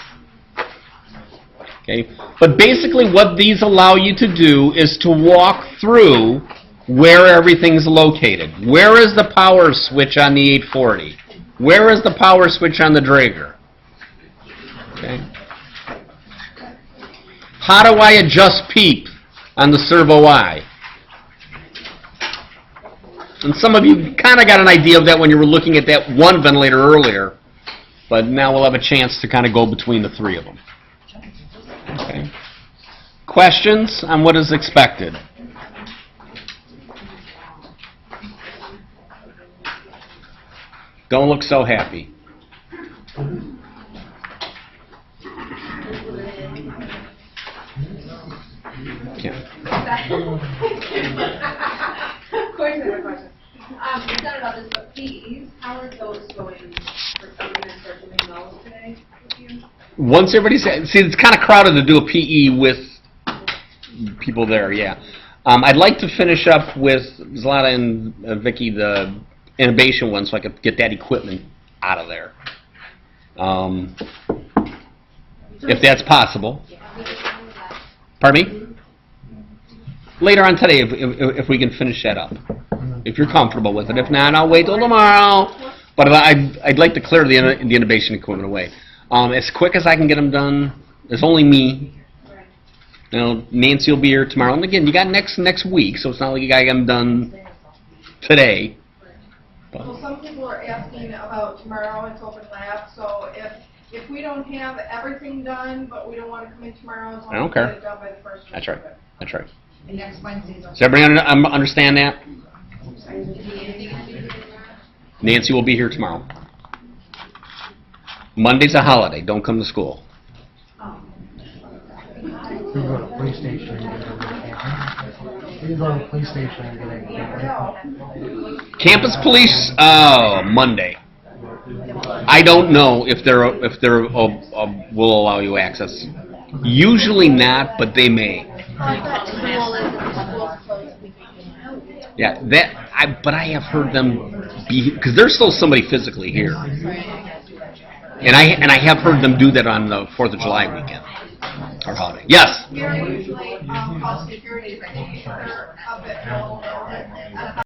Okay? But basically what these allow you to do is to walk through where everything's located. Where is the power switch on the 840? Where is the power switch on the Draeger? Okay. How do I adjust PEEP on the Servo I? And some of you kind of got an idea of that when you were looking at that one ventilator earlier, but now we'll have a chance to kind of go between the 3 of them. Okay. Questions on what is expected? Don't look so happy. Question. It's not about this, but PEs, how are those going for something that starts doing those today with you? Once everybody's, see, it's kind of crowded to do a PE with people there, yeah. I'd like to finish up with Zlata and Vicky the intubation one so I could get that equipment out of there. If that's possible. Pardon me? Later on today, if we can finish that up. If you're comfortable with it. If not, I'll wait till tomorrow. But I'd like to clear the intubation equipment away. As quick as I can get them done. There's only me. You know, Nancy will be here tomorrow. And again, you got next week, so it's not like you got to get them done today. But. Well, some people are asking about tomorrow, it's open lab, so if we don't have everything done, but we don't want to come in tomorrow, as I don't long as we care. get it done by the first. That's right. That's right. And next Wednesday's. Does everybody understand that? Nancy will be here tomorrow. Monday's a holiday. Don't come to school. You go to police station and get a You go to police station and get a Campus police, Monday. I don't know if they're will allow you access. Usually not, but they may. Yeah, but I have heard them be, because there's still somebody physically here, and I have heard them do that on the 4th of July weekend or holiday. Yes. We are usually call security, but they're a bit lower.